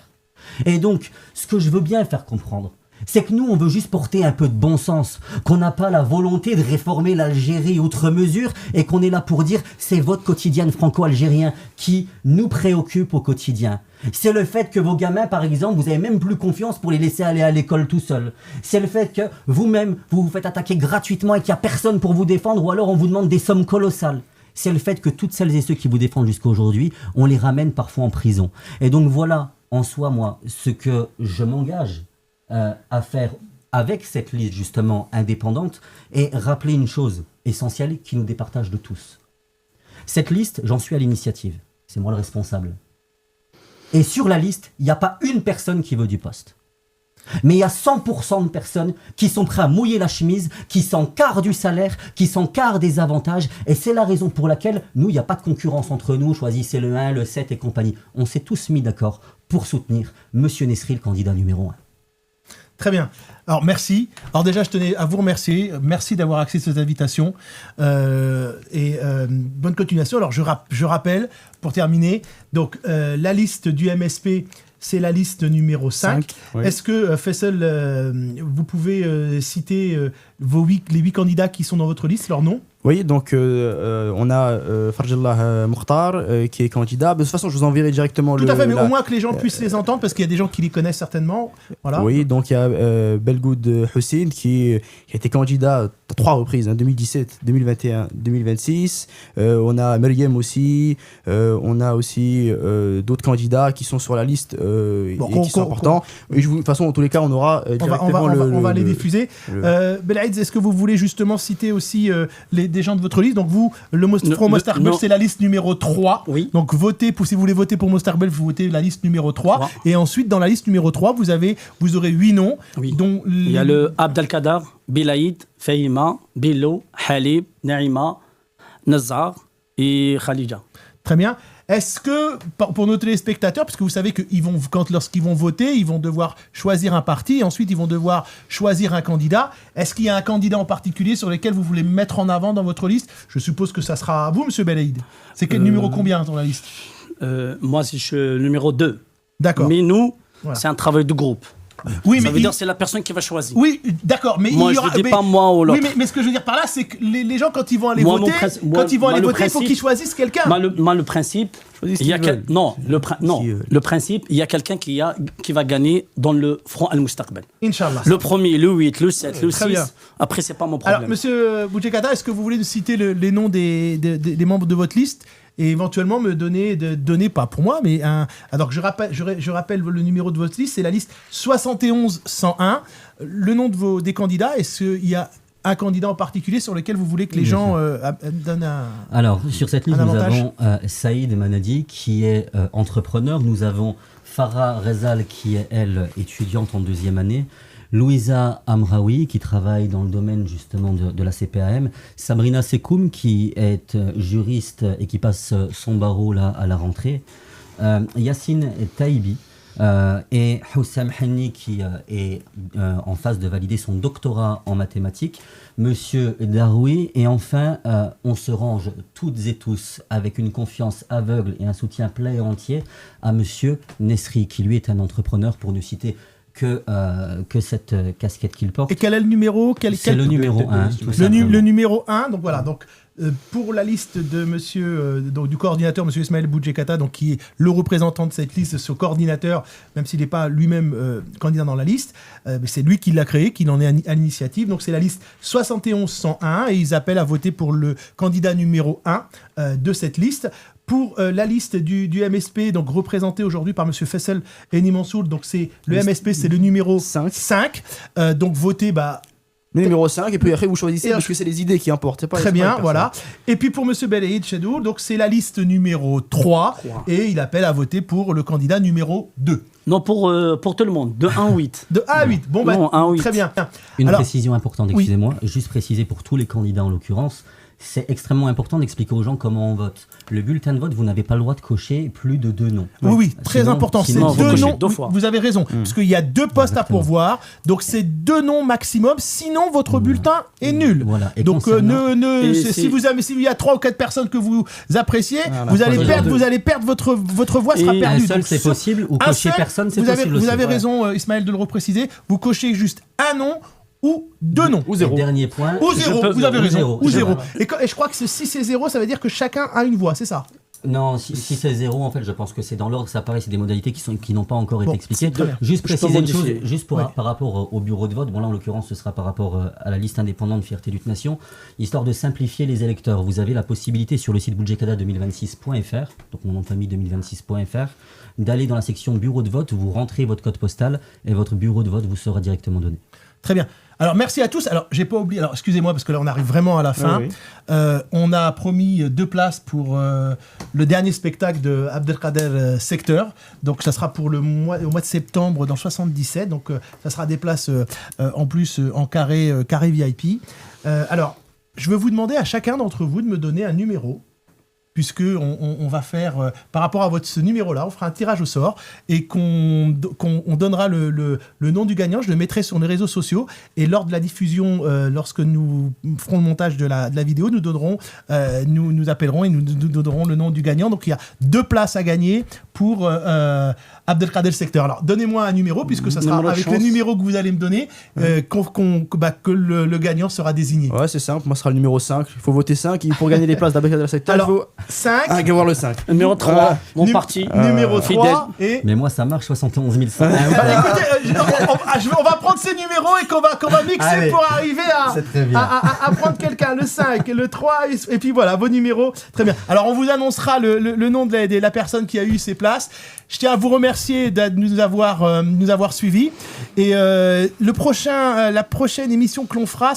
Et donc, ce que je veux bien faire comprendre, c'est que nous, on veut juste porter un peu de bon sens, qu'on n'a pas la volonté de réformer l'Algérie outre mesure, et qu'on est là pour dire c'est votre quotidien franco-algérien qui nous préoccupe au quotidien. C'est le fait que vos gamins, par exemple, vous avez même plus confiance pour les laisser aller à l'école tout seuls. C'est le fait que vous-même, vous vous faites attaquer gratuitement et qu'il n'y a personne pour vous défendre, ou alors on vous demande des sommes colossales. C'est le fait que toutes celles et ceux qui vous défendent jusqu'à aujourd'hui, on les ramène parfois en prison. Et donc voilà, en soi, moi, ce que je m'engage à faire avec cette liste justement indépendante et rappeler une chose essentielle qui nous départage de tous. Cette liste, j'en suis à l'initiative. C'est moi le responsable. Et sur la liste, il n'y a pas une personne qui veut du poste. Mais il y a 100% de personnes qui sont prêtes à mouiller la chemise, qui s'encarrent du salaire, qui s'encarrent des avantages. Et c'est la raison pour laquelle, nous, il n'y a pas de concurrence entre nous. Choisissez le 1, le 7 et compagnie. On s'est tous mis d'accord pour soutenir M. Nesri, le candidat numéro 1. Très bien. Alors, merci. Alors déjà, je tenais à vous remercier. Merci d'avoir accepté cette invitation. Bonne continuation. Alors, je rappelle, pour terminer, donc, la liste du MSP, c'est la liste numéro 5. Oui. Est-ce que, Faisal, vous pouvez citer les 8 candidats qui sont dans votre liste, leurs noms ? Oui, donc on a Farjallah Mokhtar qui est candidat. De toute façon, je vous enverrai directement Tout à fait, mais au moins que les gens puissent les entendre, parce qu'il y a des gens qui les connaissent certainement. Voilà. Oui, donc il y a Belgoud Hussein qui a été candidat à 3 reprises, 2017, 2021, 2026. On a Meriem aussi. On a aussi d'autres candidats qui sont sur la liste et qui sont importants. Et de toute façon, en tous les cas, on aura directement on va les diffuser. Belaïd, est-ce que vous voulez justement citer aussi des gens de votre liste? Donc vous, le Mostarbel, c'est la liste numéro 3. Oui. Donc si vous voulez voter pour Mostarbel, vous votez la liste numéro 3. Et ensuite, dans la liste numéro 3, vous aurez 8 noms. Oui. Il y a le Abdelkader, Belaïd, Fahima, Bilo, Halib, Naïma, Nazar et Khalija. Très bien. Est-ce que, pour nos téléspectateurs, parce que vous savez que lorsqu'ils vont voter, ils vont devoir choisir un parti, et ensuite ils vont devoir choisir un candidat. Est-ce qu'il y a un candidat en particulier sur lequel vous voulez mettre en avant dans votre liste? Je suppose que ça sera vous, M. Belaïd. C'est quel numéro combien dans la liste? Moi, c'est le numéro 2. D'accord. Mais nous, c'est un travail de groupe. Oui, ça veut dire que c'est la personne qui va choisir. Oui, d'accord. Mais moi, je ne dis pas moi ou l'autre. Oui, mais ce que je veux dire par là, c'est que les gens, quand ils vont aller voter, il faut qu'ils choisissent quelqu'un. Moi, le principe, le principe, il y a quelqu'un qui va gagner dans le front Al-Mustaqbal. Inch'Allah. Le premier, le 8, le 7, le 6. Bien. Après, c'est pas mon problème. Alors, monsieur Boudjekata, est-ce que vous voulez nous citer les noms des membres de votre liste et éventuellement me donner pas pour moi, mais alors je rappelle le numéro de votre liste, c'est la liste 71-101. Le nom des candidats, est-ce qu'il y a un candidat en particulier sur lequel vous voulez que les gens donnent un Alors, sur cette liste, nous avons Saïd Manadi, qui est entrepreneur. Nous avons Farah Rezal, qui est, elle, étudiante en 2e année. Louisa Amraoui, qui travaille dans le domaine justement de la CPAM, Sabrina Sekoum, qui est juriste et qui passe son barreau là à la rentrée, Yassine Taïbi, et Houssam Henni qui est en phase de valider son doctorat en mathématiques, Monsieur Daroui, et enfin on se range toutes et tous avec une confiance aveugle et un soutien plein et entier à Monsieur Nesri, qui lui est un entrepreneur, pour ne citer que cette casquette qu'il porte. Et quel est le numéro? C'est le numéro 1. Le numéro 1, donc voilà. Donc, pour la liste de monsieur, donc, du coordinateur, monsieur Ismaël Boudjekata, donc, qui est le représentant de cette liste, ce coordinateur, même s'il n'est pas lui-même candidat dans la liste, mais c'est lui qui l'a créé, qui en est à l'initiative. Donc c'est la liste 71-101 et ils appellent à voter pour le candidat numéro 1 de cette liste. Pour la liste du MSP, donc représenté aujourd'hui par M. Faisal Eni Mansour, donc c'est le MSP, c'est le numéro 5. Donc votez, le numéro 5, et puis après vous choisissez, parce que c'est les idées qui importent. C'est pas très bien, voilà. Et puis pour M. Belaïd Chadour, donc c'est la liste numéro 3, et il appelle à voter pour le candidat numéro 2. Non, pour tout le monde, de 1 à 8. De 1 à 8, bon non, 1 à 8. Très bien. Une précision importante, excusez-moi, juste préciser pour tous les candidats en l'occurrence, c'est extrêmement important d'expliquer aux gens comment on vote. Le bulletin de vote, vous n'avez pas le droit de cocher plus de 2 noms. Oui, très important. C'est 2 noms. Vous avez raison, parce qu'il y a 2 postes à pourvoir. Donc c'est 2 noms maximum. Sinon, votre bulletin est nul. Voilà. Et donc s'il y a 3 ou 4 personnes que vous appréciez, vous allez perdre votre voix sera perdue. Un seul, c'est possible, ou cocher personne, c'est possible. Vous avez raison, Ismaël, de le repréciser. Vous cochez juste un nom ou 2 noms. Ou 0. Dernier point. Ou 0, vous avez raison. Ou 0. Et je crois que si c'est 0, ça veut dire que chacun a une voix, c'est ça? Non, si c'est 0, en fait, je pense que c'est dans l'ordre, ça paraît, c'est des modalités qui n'ont pas encore été expliquées. Juste préciser une chose, juste par rapport au bureau de vote, bon là en l'occurrence ce sera par rapport à la liste indépendante Fierté Lutte Nation, histoire de simplifier les électeurs. Vous avez la possibilité sur le site boudjekada2026.fr, donc mon nom de famille 2026.fr, d'aller dans la section bureau de vote, vous rentrez votre code postal et votre bureau de vote vous sera directement donné. Très bien. Alors, merci à tous. Alors, j'ai pas oublié, alors excusez-moi parce que là, on arrive vraiment à la fin. On a promis 2 places pour le dernier spectacle de Abdelkader Secteur. Donc, ça sera pour au mois de septembre dans 77. Donc, ça sera des places en plus en carré VIP. Alors, je veux vous demander à chacun d'entre vous de me donner un numéro, puisque on va faire, par rapport à ce numéro-là, on fera un tirage au sort et qu'on donnera le nom du gagnant. Je le mettrai sur les réseaux sociaux et lors de la diffusion, lorsque nous ferons le montage de la vidéo, nous appellerons et nous donnerons le nom du gagnant. Donc il y a 2 places à gagner pour Abdelkader Secteur. Alors donnez-moi un numéro, puisque ça sera avec le numéro que vous allez me donner que le gagnant sera désigné. Ouais, c'est simple, moi ce sera le numéro 5. Il faut voter 5 pour gagner les places d'Abdelkader Secteur. Alors, 5. Ah, voir le 5. Numéro 3, mon parti. Numéro 3. Et... Mais moi, ça marche, 71 100. Écoutez, on va prendre ces numéros et qu'on va mixer pour arriver à prendre quelqu'un. Le 5, le 3, et puis voilà, vos numéros. Très bien. Alors, on vous annoncera le nom de la personne qui a eu ces places. Je tiens à vous remercier de nous avoir suivis. Et la prochaine émission que l'on fera,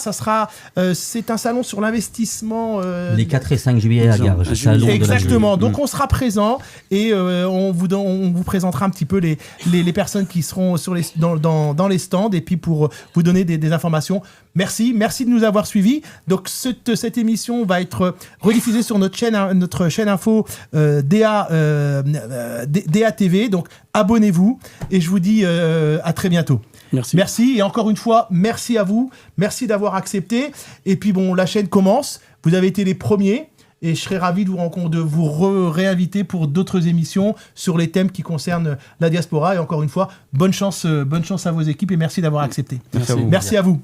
c'est un salon sur l'investissement. Les 4 et 5 juillet à Garges. Exactement. Donc on sera présent et on vous présentera un petit peu les personnes qui seront dans les stands et puis pour vous donner des informations. Merci de nous avoir suivis. Donc cette émission va être rediffusée sur notre chaîne info DA TV. Donc abonnez-vous et je vous dis à très bientôt. Merci et encore une fois, merci à vous. Merci d'avoir accepté. Et puis bon, la chaîne commence. Vous avez été les premiers. Et je serais ravi de vous réinviter pour d'autres émissions sur les thèmes qui concernent la diaspora. Et encore une fois, bonne chance à vos équipes et merci d'avoir accepté. Merci à vous. Merci à vous.